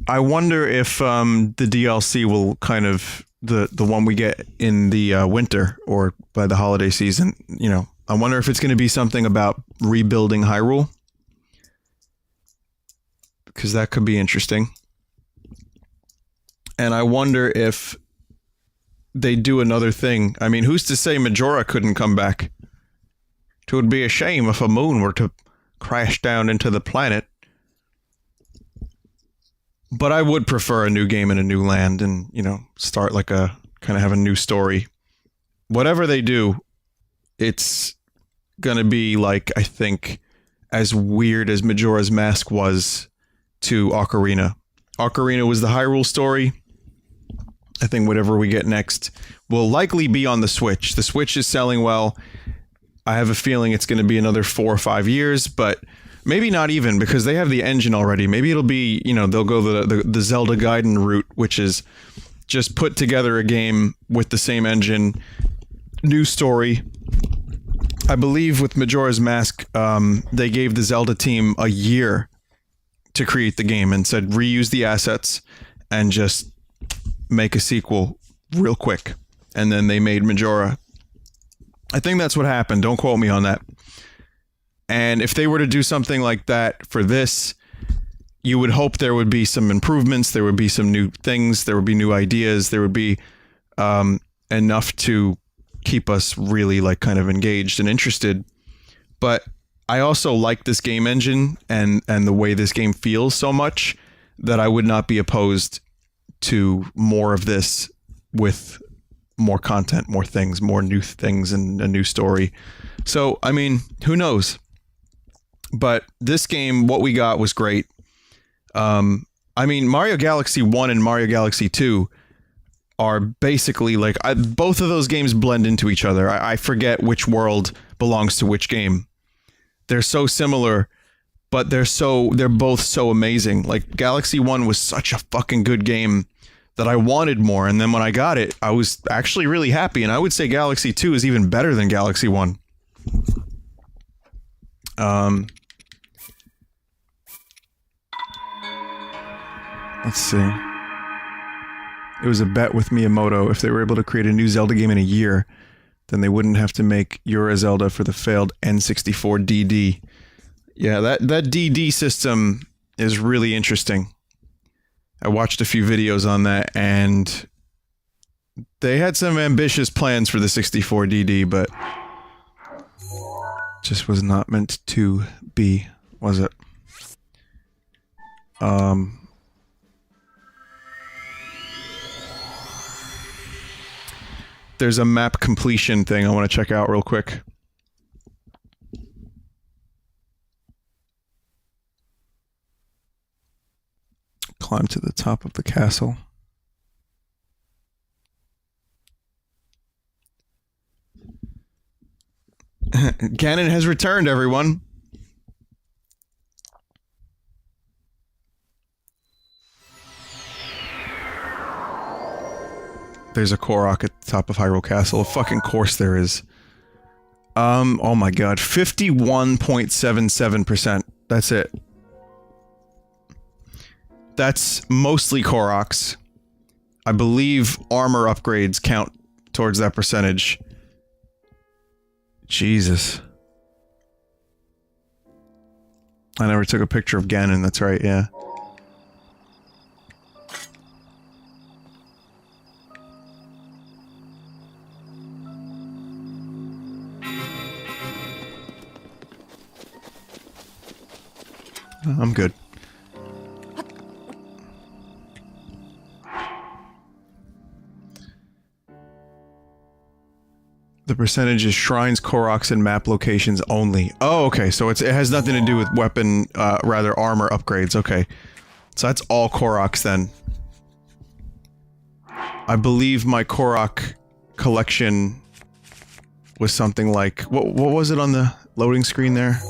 S1: I wonder if the DLC will kind of the one we get in the winter or by the holiday season. You know, I wonder if it's going to be something about rebuilding Hyrule, because that could be interesting. And I wonder if they do another thing. I mean, who's to say Majora couldn't come back? It would be a shame if a moon were to crash down into the planet. But I would prefer a new game in a new land and, you know, start like a, kind of have a new story. Whatever they do, it's gonna be like, I think, as weird as Majora's Mask was to Ocarina. Ocarina was the Hyrule story. I think whatever we get next will likely be on the Switch. The Switch is selling well. I have a feeling it's going to be another 4 or 5 years, but maybe not even, because they have the engine already. Maybe it'll be, you know, they'll go the Zelda Gaiden route, which is just put together a game with the same engine, new story. I believe with Majora's Mask, they gave the Zelda team a year to create the game and said reuse the assets and just make a sequel real quick. And then they made Majora. I think that's what happened. Don't quote me on that. And if they were to do something like that for this, you would hope there would be some improvements, there would be some new things, there would be new ideas, there would be enough to keep us really like kind of engaged and interested. But I also like this game engine and the way this game feels so much that I would not be opposed to more of this with more content, more things, more new things, and a new story. So, I mean, who knows? But this game, what we got was great. I mean, Mario Galaxy 1 and Mario Galaxy 2 are basically like, both of those games blend into each other. I forget which world belongs to which game. They're so similar, but they're both so amazing. Like, Galaxy 1 was such a fucking good game that I wanted more, and then when I got it, I was actually really happy, and I would say Galaxy 2 is even better than Galaxy 1. Let's see. It was a bet with Miyamoto. If they were able to create a new Zelda game in a year, then they wouldn't have to make Yura Zelda for the failed N64 DD. Yeah, that DD system is really interesting. I watched a few videos on that, and they had some ambitious plans for the 64 DD, but just was not meant to be, was it? There's a map completion thing I want to check out real quick. Climb to the top of the castle. Ganon has returned, everyone. There's a Korok at the top of Hyrule Castle. Of fucking course there is. Oh my god. 51.77%. That's it. That's mostly Koroks. I believe armor upgrades count towards that percentage. Jesus. I never took a picture of Ganon, that's right, yeah. I'm good. The percentage is shrines, Koroks, and map locations only. Oh, okay, so it has nothing to do with weapon, rather armor upgrades, okay. So that's all Koroks then. I believe my Korok collection was something like... What was it on the loading screen there?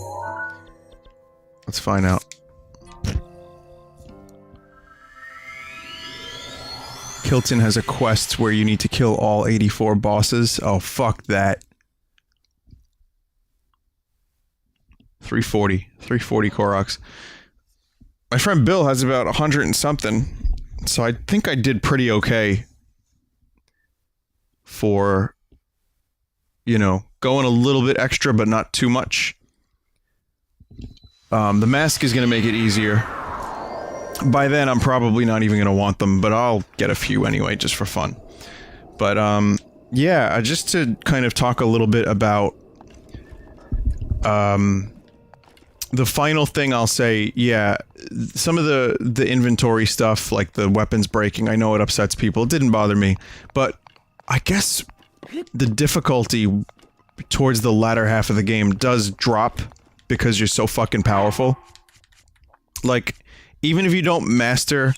S1: Let's find out. Kilton has a quest where you need to kill all 84 bosses. Oh, fuck that. 340 Koroks. My friend Bill has about 100 and something, so I think I did pretty okay for, you know, going a little bit extra, but not too much. The mask is going to make it easier. By then, I'm probably not even going to want them, but I'll get a few anyway, just for fun. But, yeah, just to kind of talk a little bit about, the final thing I'll say, yeah, some of the inventory stuff, like the weapons breaking, I know it upsets people, it didn't bother me, but I guess the difficulty towards the latter half of the game does drop because you're so fucking powerful. Like, even if you don't master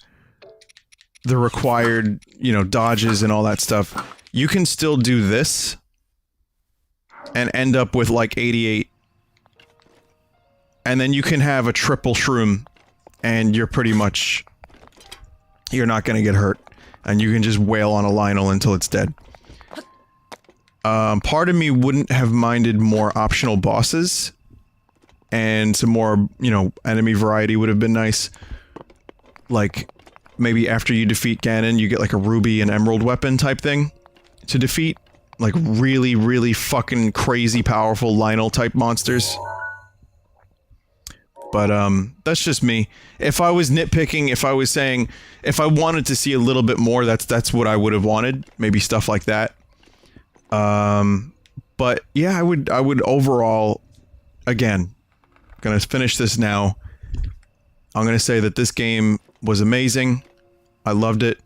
S1: the required, you know, dodges and all that stuff, you can still do this and end up with like 88. And then you can have a triple shroom and you're pretty much... you're not gonna get hurt. And you can just wail on a Lionel until it's dead. Part of me wouldn't have minded more optional bosses. And some more, you know, enemy variety would have been nice. Like, maybe after you defeat Ganon, you get like a ruby and emerald weapon type thing to defeat. Like really, really fucking crazy powerful Lionel type monsters. But, that's just me. If I was nitpicking, if I was saying, if I wanted to see a little bit more, that's what I would have wanted. Maybe stuff like that. But yeah, I would overall, again, gonna finish this now. I'm gonna say that this game was amazing. I loved it.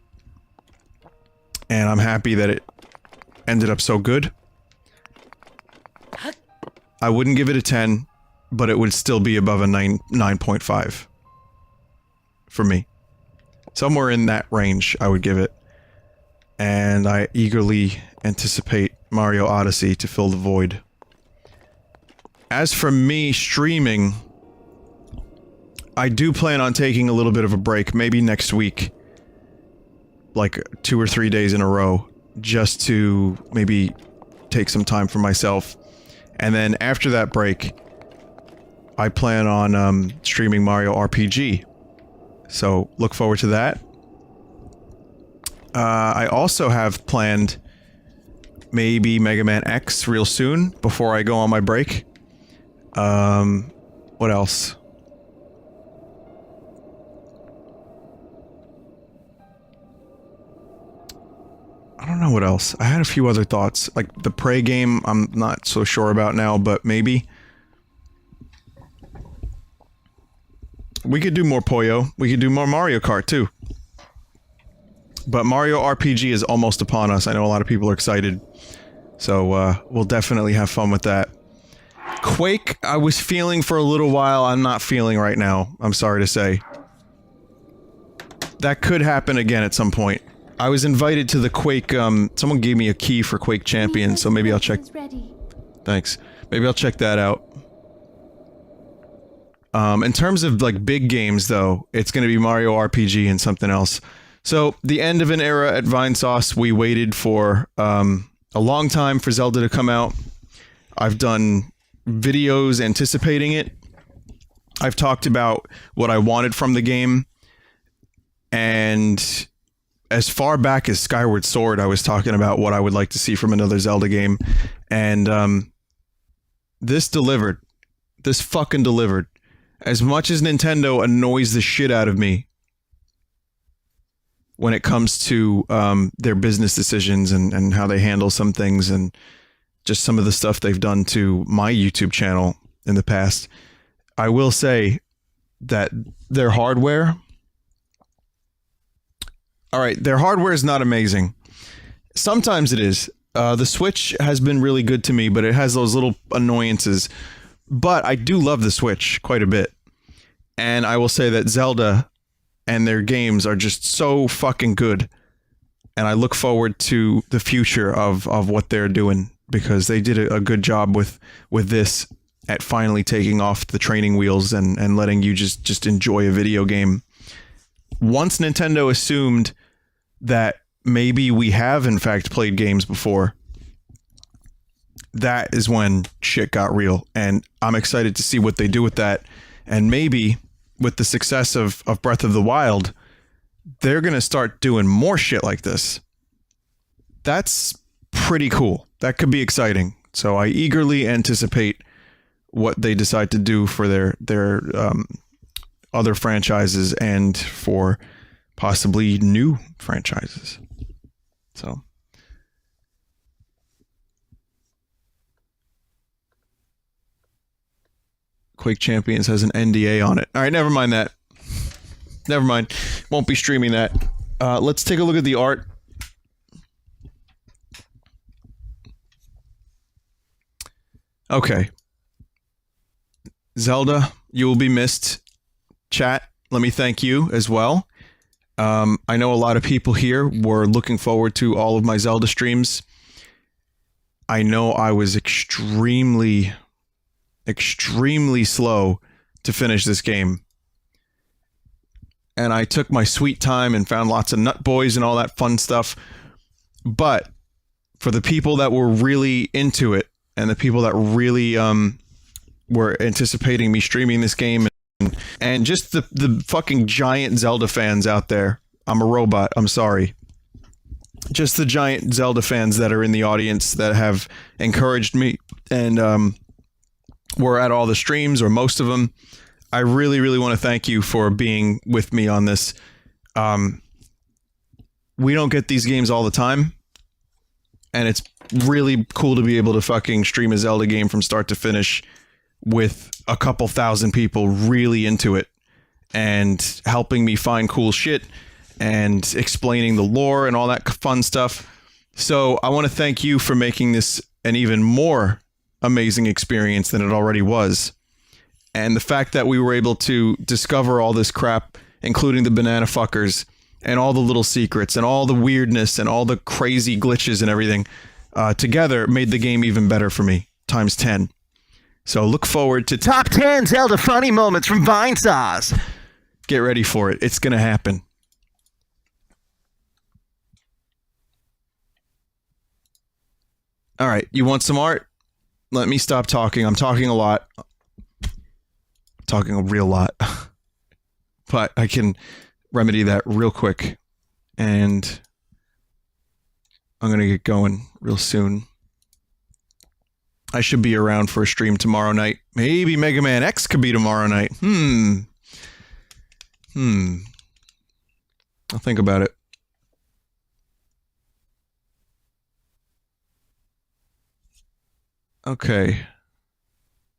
S1: And I'm happy that it ended up so good. I wouldn't give it a 10. But it would still be above a 9.5 for me. Somewhere in that range, I would give it. And I eagerly anticipate Mario Odyssey to fill the void. As for me streaming, I do plan on taking a little bit of a break, maybe next week. Like 2 or 3 days in a row, just to maybe take some time for myself. And then after that break, I plan on streaming Mario RPG, so look forward to that. I also have planned maybe Mega Man X real soon, before I go on my break. What else? I don't know what else. I had a few other thoughts, like the Prey game I'm not so sure about now, but maybe. We could do more Puyo. We could do more Mario Kart, too. But Mario RPG is almost upon us. I know a lot of people are excited. So, we'll definitely have fun with that. Quake, I was feeling for a little while. I'm not feeling right now. I'm sorry to say. That could happen again at some point. I was invited to the Quake, someone gave me a key for Quake Champion, so maybe I'll check... Thanks. Maybe I'll check that out. In terms of, like, big games, though, it's gonna be Mario RPG and something else. So, the end of an era at Vinesauce, we waited for, a long time for Zelda to come out. I've done videos anticipating it. I've talked about what I wanted from the game. And as far back as Skyward Sword, I was talking about what I would like to see from another Zelda game. And, this delivered. This fucking delivered. As much as Nintendo annoys the shit out of me when it comes to their business decisions and how they handle some things and just some of the stuff they've done to my YouTube channel in the past, I will say that their hardware... Alright, their hardware is not amazing. Sometimes it is. The Switch has been really good to me, but it has those little annoyances. But I do love the Switch quite a bit. And I will say that Zelda and their games are just so fucking good And I look forward to the future of what they're doing, because they did a good job with this at finally taking off the training wheels and letting you just enjoy a video game. Once Nintendo assumed that maybe we have in fact played games before, that is when shit got real. And I'm excited to see what they do with that. And maybe with the success of Breath of the Wild, they're going to start doing more shit like this. That's pretty cool. That could be exciting. So I eagerly anticipate what they decide to do for their other franchises and for possibly new franchises. So Quake Champions has an NDA on it. All right, never mind that. Never mind. Won't be streaming that. Let's take a look at the art. Okay. Zelda, you will be missed. Chat, let me thank you as well. I know a lot of people here were looking forward to all of my Zelda streams. I know I was extremely slow to finish this game. And I took my sweet time and found lots of nut boys and all that fun stuff. But for the people that were really into it and the people that really were anticipating me streaming this game and just the fucking giant Zelda fans out there, I'm a robot, I'm sorry. Just the giant Zelda fans that are in the audience that have encouraged me and were at all the streams or most of them. I really, really want to thank you for being with me on this. We don't get these games all the time, and it's really cool to be able to fucking stream a Zelda game from start to finish with a couple thousand people really into it and helping me find cool shit and explaining the lore and all that fun stuff. So I want to thank you for making this an even more amazing experience than it already was. And the fact that we were able to discover all this crap, including the banana fuckers and all the little secrets and all the weirdness and all the crazy glitches and everything together made the game even better for me, times 10. So look forward to Top 10 Zelda Funny Moments from Vinesauce. Get ready for it. It's going to happen. All right, you want some art? Let me stop talking. I'm talking a lot. Talking a real lot. But I can remedy that real quick. And I'm going to get going real soon. I should be around for a stream tomorrow night. Maybe Mega Man X could be tomorrow night. I'll think about it. Okay.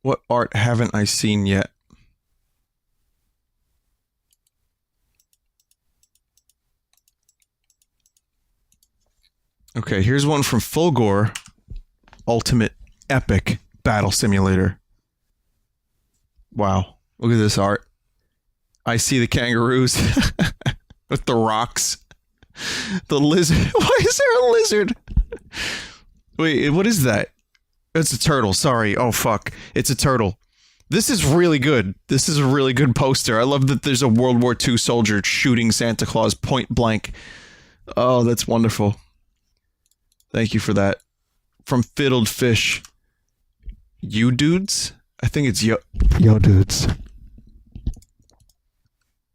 S1: What art haven't I seen yet? Okay, here's one from Fulgore. Ultimate Epic Battle Simulator. Wow. Look at this art. I see the kangaroos with the rocks. The lizard. Why is there a lizard? Wait, what is that? It's a turtle. Sorry. Oh, fuck. It's a turtle. This is really good. This is a really good poster. I love that there's a World War II soldier shooting Santa Claus point blank. Oh, that's wonderful. Thank you for that. From Fiddled Fish. You dudes? I think it's yo dudes.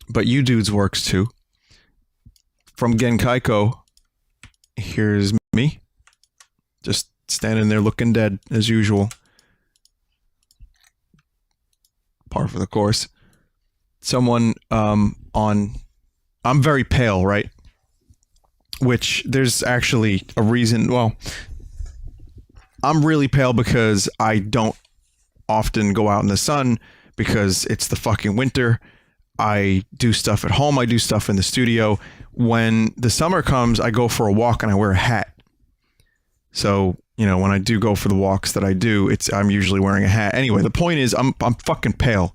S1: But you dudes works too. From Genkaiko. Here's me. Just standing there looking dead, as usual. Par for the course. Someone on... I'm very pale, right? Which, there's actually a reason... Well, I'm really pale because I don't often go out in the sun because it's the fucking winter. I do stuff at home. I do stuff in the studio. When the summer comes, I go for a walk and I wear a hat. So, you know, when I do go for the walks that I do, I'm usually wearing a hat. Anyway, the point is I'm fucking pale.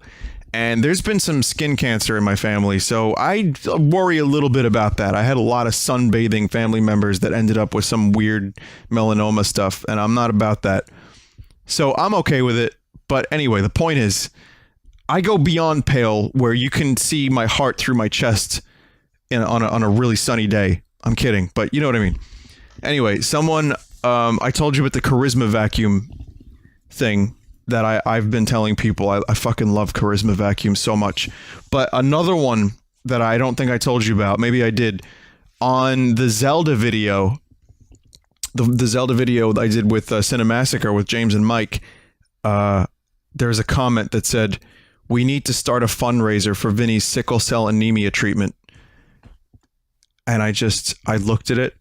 S1: And there's been some skin cancer in my family, so I worry a little bit about that. I had a lot of sunbathing family members that ended up with some weird melanoma stuff, and I'm not about that. So I'm okay with it. But anyway, the point is, I go beyond pale where you can see my heart through my chest on a really sunny day. I'm kidding, but you know what I mean. Anyway, someone, I told you about the charisma vacuum thing that I've been telling people. I fucking love charisma vacuum so much. But another one that I don't think I told you about, maybe I did, on the Zelda video, the Zelda video I did with Cinemassacre with James and Mike, there's a comment that said, "We need to start a fundraiser for Vinny's sickle cell anemia treatment." And I looked at it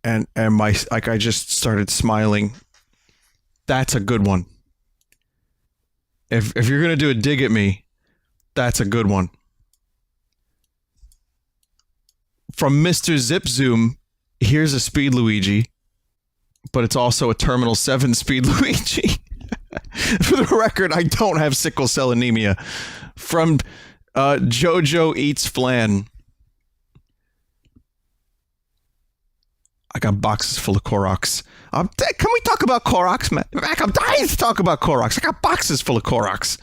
S1: and I just started smiling. That's a good one. If you're gonna do a dig at me, that's a good one. From Mr. Zip Zoom, here's a Speed Luigi, but it's also a Terminal 7 Speed Luigi. For the record, I don't have sickle cell anemia. From Jojo Eats Flan. I got boxes full of Koroks. Can we talk about Koroks, man? I'm dying to talk about Koroks. I got boxes full of Koroks.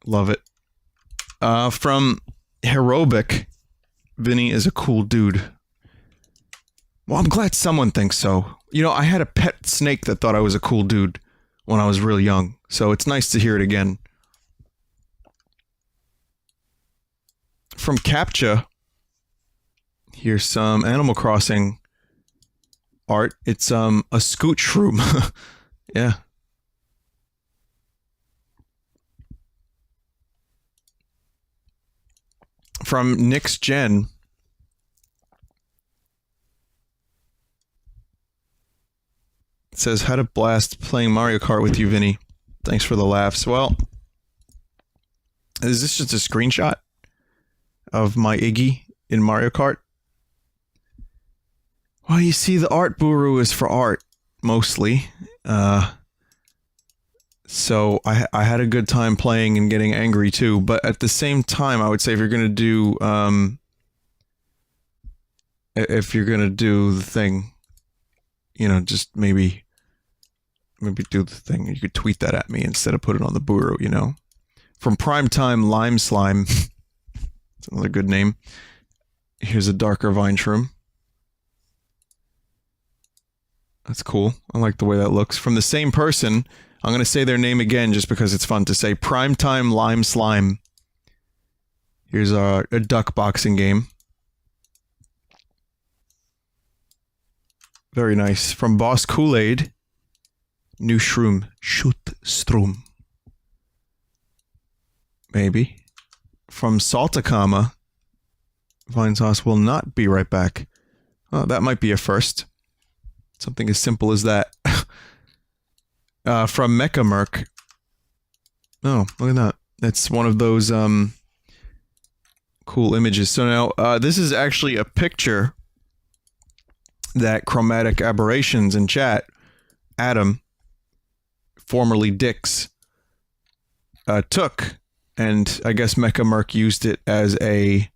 S1: Love it. From Herobic, Vinny is a cool dude. Well, I'm glad someone thinks so. You know, I had a pet snake that thought I was a cool dude when I was really young, so it's nice to hear it again. From Captcha, here's some Animal Crossing art. It's a scoot shroom. Yeah. From Nick's Gen, it says, "Had a blast playing Mario Kart with you, Vinny. Thanks for the laughs." Well, is this just a screenshot of my Iggy in Mario Kart? Well, you see, the art buru is for art, mostly. So I had a good time playing and getting angry too, but at the same time, I would say if you're gonna do the thing, you know, just maybe do the thing. You could tweet that at me instead of put it on the buru, you know. From Primetime Lime Slime. It's another good name. Here's a darker vine shroom. That's cool. I like the way that looks. From the same person, I'm going to say their name again just because it's fun to say. Primetime Lime Slime. Here's a duck boxing game. Very nice. From Boss Kool-Aid, new shroom. Shoot Strum. Maybe. From Saltakama, Vinesauce will not be right back. Oh, that might be a first. Something as simple as that. From Mecha Merc. Oh, look at that. That's one of those cool images. So now, this is actually a picture that Chromatic Aberrations in chat, Adam, formerly Dix, took. And I guess Mecha Merc used it as a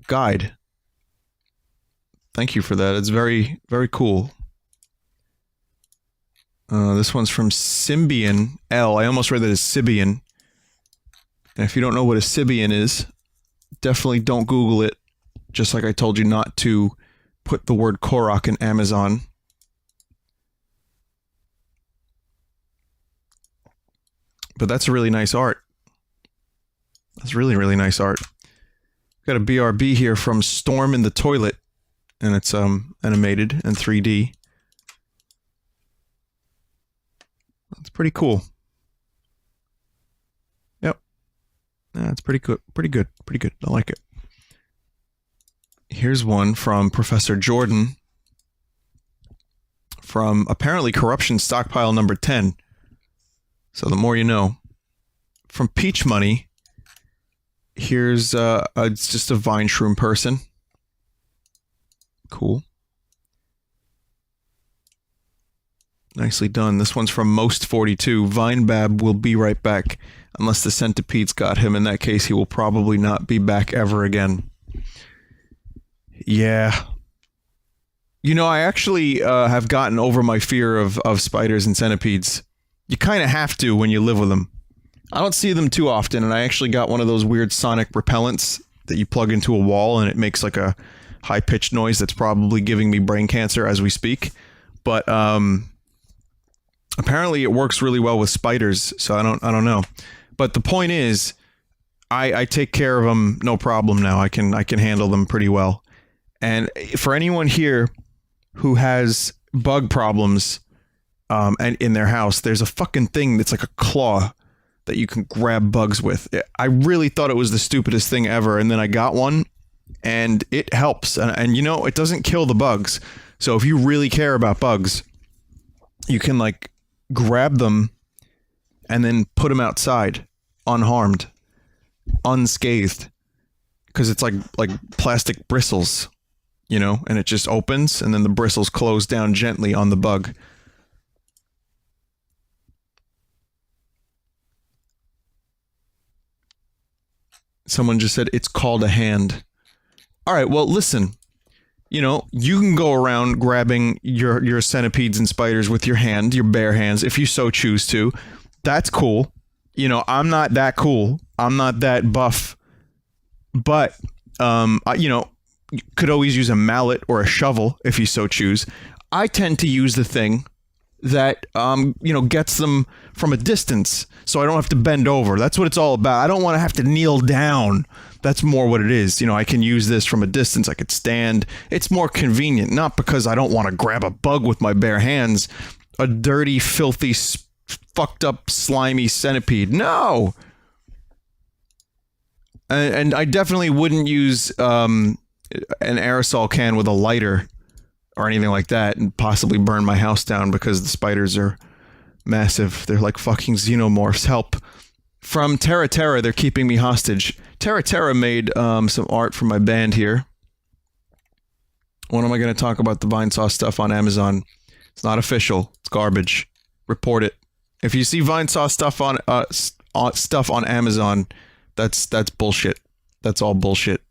S1: guide. Thank you for that. It's very, very cool. This one's from Symbian L. I almost read that as Sibian. And if you don't know what a Sibian is, definitely don't Google it. Just like I told you not to put the word Korok in Amazon. But that's a really nice art. That's really, really nice art. Got a BRB here from Storm in the Toilet. And it's animated and 3D. That's pretty cool. Yep. That's pretty good. Pretty good. Pretty good. I like it. Here's one from Professor Jordan. From apparently Corruption Stockpile number 10. So the more you know. From Peach Money, here's it's just a Vine Shroom person. Cool. Nicely done. This one's from Most42. Vinebab will be right back. Unless the centipede's got him. In that case, he will probably not be back ever again. Yeah. You know, I actually have gotten over my fear of spiders and centipedes. You kind of have to when you live with them. I don't see them too often, and I actually got one of those weird sonic repellents that you plug into a wall, and it makes like a high-pitched noise that's probably giving me brain cancer as we speak. But apparently it works really well with spiders, so I don't know. But the point is, I take care of them no problem now. I can handle them pretty well. And for anyone here who has bug problems and in their house, there's a fucking thing that's like a claw that you can grab bugs with. I really thought it was the stupidest thing ever, and then I got one, and it helps. And you know, it doesn't kill the bugs. So if you really care about bugs, you can like grab them and then put them outside unharmed, unscathed, because it's like plastic bristles, you know, and it just opens and then the bristles close down gently on the bug. Someone just said it's called a hand. All right, well, listen. You know, you can go around grabbing your centipedes and spiders with your hand, your bare hands, if you so choose to. That's cool. You know, I'm not that cool. I'm not that buff. But, you know, you could always use a mallet or a shovel if you so choose. I tend to use the thing that, you know, gets them from a distance, so I don't have to bend over. That's what it's all about. I don't want to have to kneel down. That's more what it is. You know, I can use this from a distance. I could stand. It's more convenient, not because I don't want to grab a bug with my bare hands, a dirty, filthy, fucked up, slimy centipede. No! And I definitely wouldn't use an aerosol can with a lighter or anything like that and possibly burn my house down because the spiders are massive. They're like fucking xenomorphs. Help. From Terra Terra, they're keeping me hostage. Terra Terra made some art for my band here. When am I going to talk about the Vinesauce stuff on Amazon? It's not official. It's garbage. Report it. If you see Vinesauce stuff on Amazon, that's bullshit. That's all bullshit.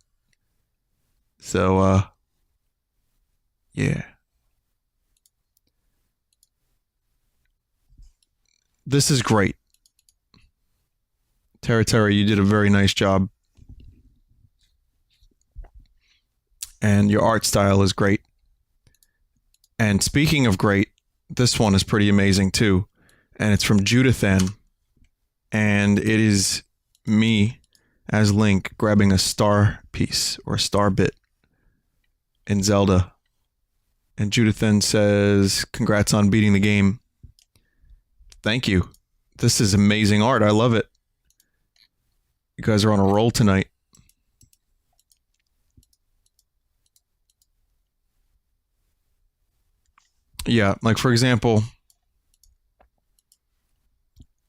S1: So, yeah. This is great. Terra Terra, you did a very nice job. And your art style is great. And speaking of great, this one is pretty amazing too. And it's from Judithan. And it is me as Link grabbing a star piece or a star bit in Zelda. And Judithan says, congrats on beating the game. Thank you. This is amazing art. I love it. You guys are on a roll tonight. Yeah, like for example,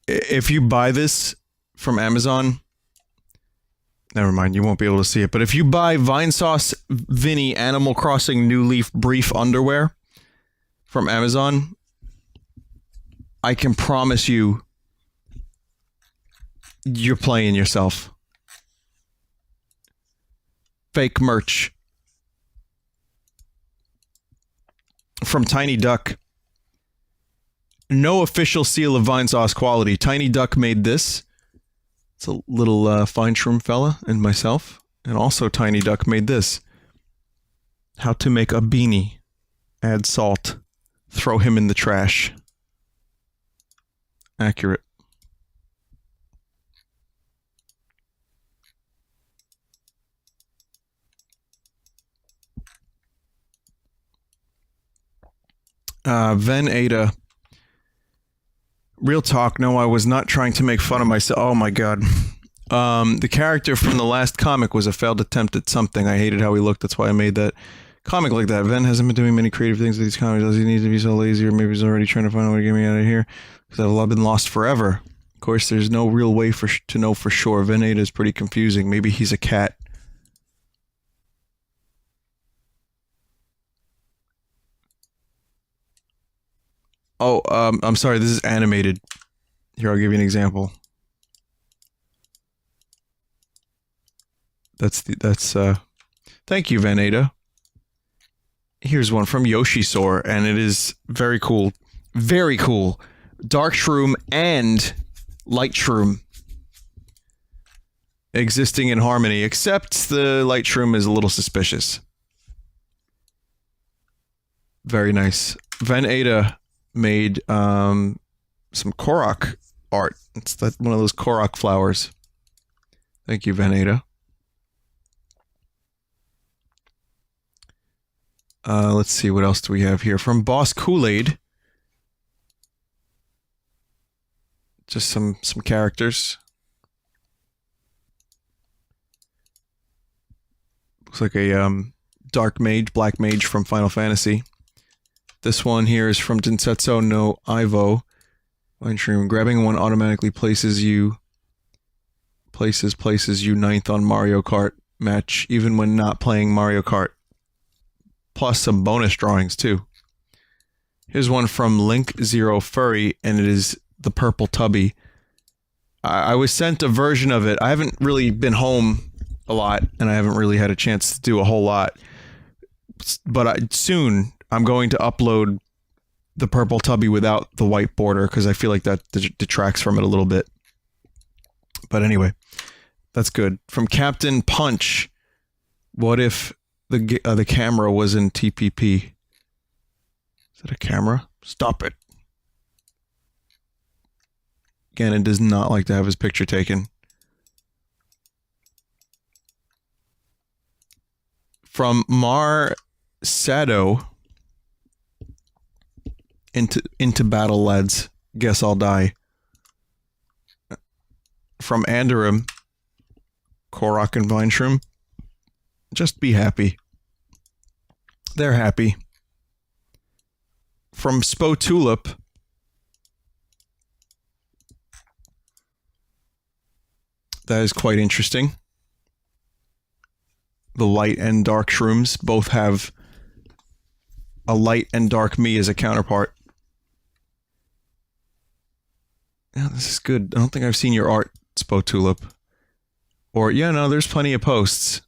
S1: if you buy this from Amazon, never mind, you won't be able to see it, but if you buy Vinesauce Vinny Animal Crossing New Leaf Brief Underwear from Amazon, I can promise you, you're playing yourself. Fake merch. From Tiny Duck. No official seal of Vinesauce quality. Tiny Duck made this. It's a little fine shroom fella and myself. And also Tiny Duck made this. How to make a beanie. Add salt. Throw him in the trash. Accurate. Ven Ada. Real talk, no, I was not trying to make fun of myself. Oh my god. The character from the last comic was a failed attempt at something. I hated how he looked, that's why I made that comic like that. Ven hasn't been doing many creative things with these comics. Does he need to be so lazy, or maybe he's already trying to find a way to get me out of here? Because I've been lost forever. Of course, there's no real way to know for sure. Ven Ada is pretty confusing. Maybe he's a cat. Oh, I'm sorry, this is animated. Here, I'll give you an example. Thank you, Vanada. Here's one from Yoshisaur, and it is very cool. Very cool. Dark Shroom and Light Shroom existing in harmony, except the Light Shroom is a little suspicious. Very nice. Vanada made, some Korok art. It's that one of those Korok flowers. Thank you, Vanada. Let's see, what else do we have here? From Boss Kool-Aid. Just some characters. Looks like a, dark mage, black mage from Final Fantasy. This one here is from Densetsu no Ivo. Livestream. Grabbing one automatically places you ninth on Mario Kart match, even when not playing Mario Kart. Plus some bonus drawings, too. Here's one from Link Zero Furry, and it is the purple tubby. I was sent a version of it. I haven't really been home a lot, and I haven't really had a chance to do a whole lot. But soon, I'm going to upload the purple tubby without the white border, because I feel like that detracts from it a little bit. But anyway, that's good. From Captain Punch, what if the camera was in TPP? Is that a camera? Stop it. Ganon does not like to have his picture taken. From Mar Sado, into battle, lads. Guess I'll die. From Andarim, Korok and Vineshroom, just be happy. They're happy. From Spotulip, that is quite interesting. The light and dark shrooms both have a light and dark me as a counterpart. Yeah, this is good. I don't think I've seen your art, Spotulip. Or, yeah, no, there's plenty of posts.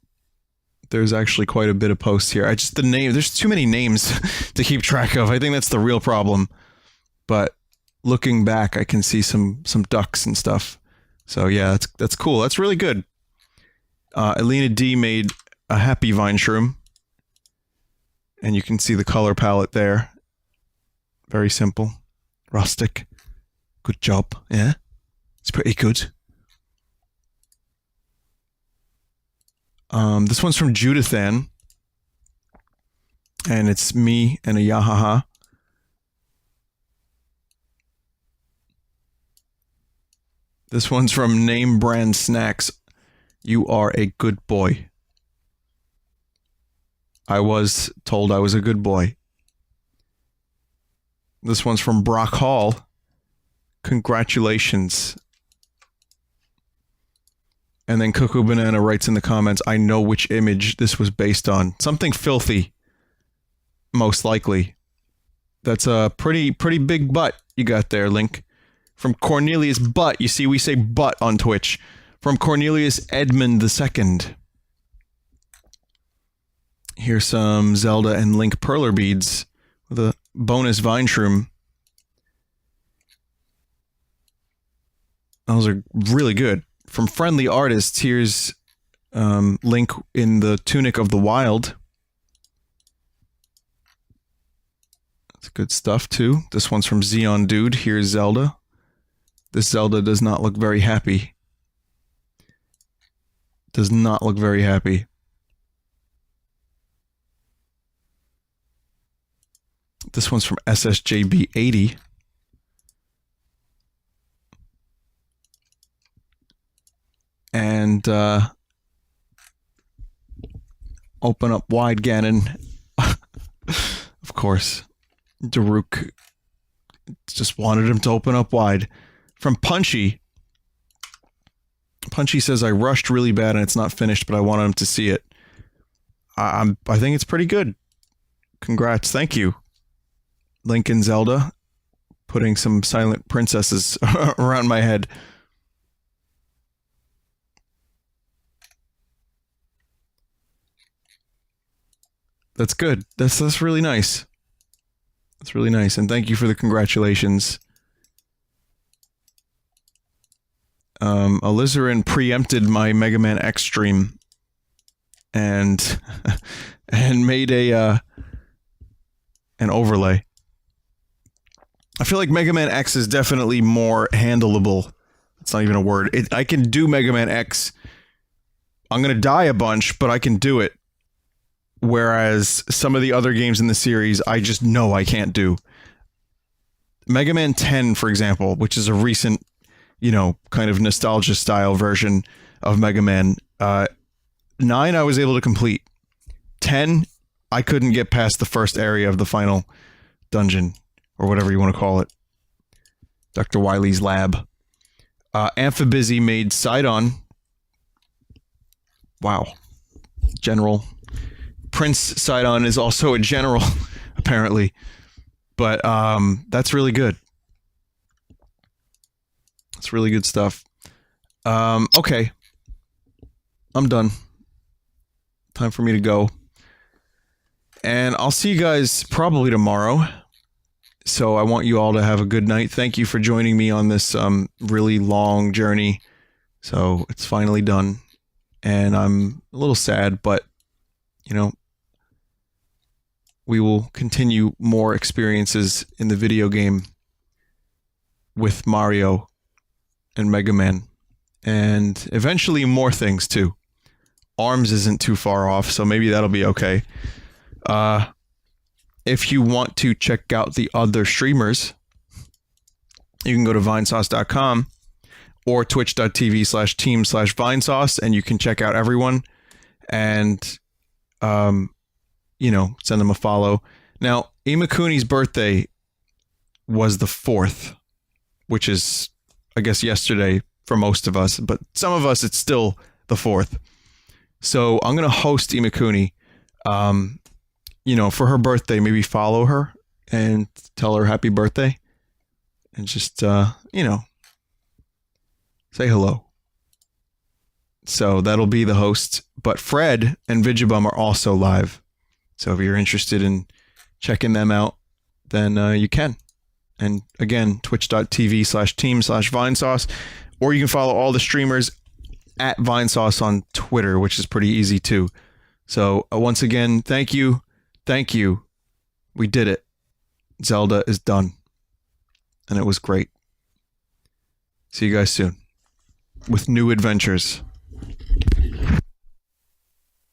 S1: There's actually quite a bit of posts here. There's too many names to keep track of. I think that's the real problem. But looking back, I can see some ducks and stuff. So yeah, that's cool. That's really good. Elena D made a happy Vineshroom. And you can see the color palette there. Very simple. Rustic. Good job, yeah? It's pretty good. This one's from Judithan. And it's me and a Yahaha. This one's from Name Brand Snacks. You are a good boy. I was told I was a good boy. This one's from Brock Hall. Congratulations. And then Cuckoo Banana writes in the comments, I know which image this was based on. Something filthy. Most likely. That's a pretty big butt you got there, Link. From Cornelius Butt. You see, we say butt on Twitch. From Cornelius Edmund II. Here's some Zelda and Link Perler beads with a bonus Vineshroom. Those are really good. From Friendly Artists, here's Link in the Tunic of the Wild. That's good stuff, too. This one's from Xeon Dude. Here's Zelda. This Zelda does not look very happy. Does not look very happy. This one's from SSJB80. And, open up wide, Ganon. Of course. Daruk just wanted him to open up wide. From Punchy. Punchy says, I rushed really bad and it's not finished, but I wanted him to see it. I think it's pretty good. Congrats. Thank you. Link and Zelda. putting some silent princesses around my head. That's good. That's really nice. That's really nice, and thank you for the congratulations. Alizarin preempted my Mega Man X stream and made a an overlay. I feel like Mega Man X is definitely more handleable. It's not even a word. I can do Mega Man X. I'm gonna die a bunch, but I can do it. Whereas some of the other games in the series, I just know I can't do. Mega Man 10, for example, which is a recent, you know, kind of nostalgia style version of Mega Man. 9 I was able to complete. 10, I couldn't get past the first area of the final dungeon, or whatever you want to call it. Dr. Wily's lab. Amphibizzy made Sidon. Wow. General. Prince Sidon is also a general, apparently. But that's really good. It's really good stuff. Okay. I'm done. Time for me to go. And I'll see you guys probably tomorrow. So I want you all to have a good night. Thank you for joining me on this really long journey. So it's finally done. And I'm a little sad, but, you know, we will continue more experiences in the video game with Mario and Mega Man. And eventually more things too. ARMS isn't too far off, so maybe that'll be okay. If you want to check out the other streamers, you can go to Vinesauce.com or twitch.tv/team/Vinesauce, and you can check out everyone and, you know, send them a follow. Now, Imakuni's birthday was the 4th, which is, I guess, yesterday for most of us, but some of us, it's still the 4th. So I'm going to host Imakuni. You know, for her birthday, maybe follow her and tell her happy birthday. And just, you know, say hello. So that'll be the host. But Fred and Vigibum are also live. So if you're interested in checking them out, then you can. And again, twitch.tv/team/Vinesauce. Or you can follow all the streamers at Vinesauce on Twitter, which is pretty easy too. So once again, thank you. Thank you. We did it. Zelda is done. And it was great. See you guys soon. With new adventures.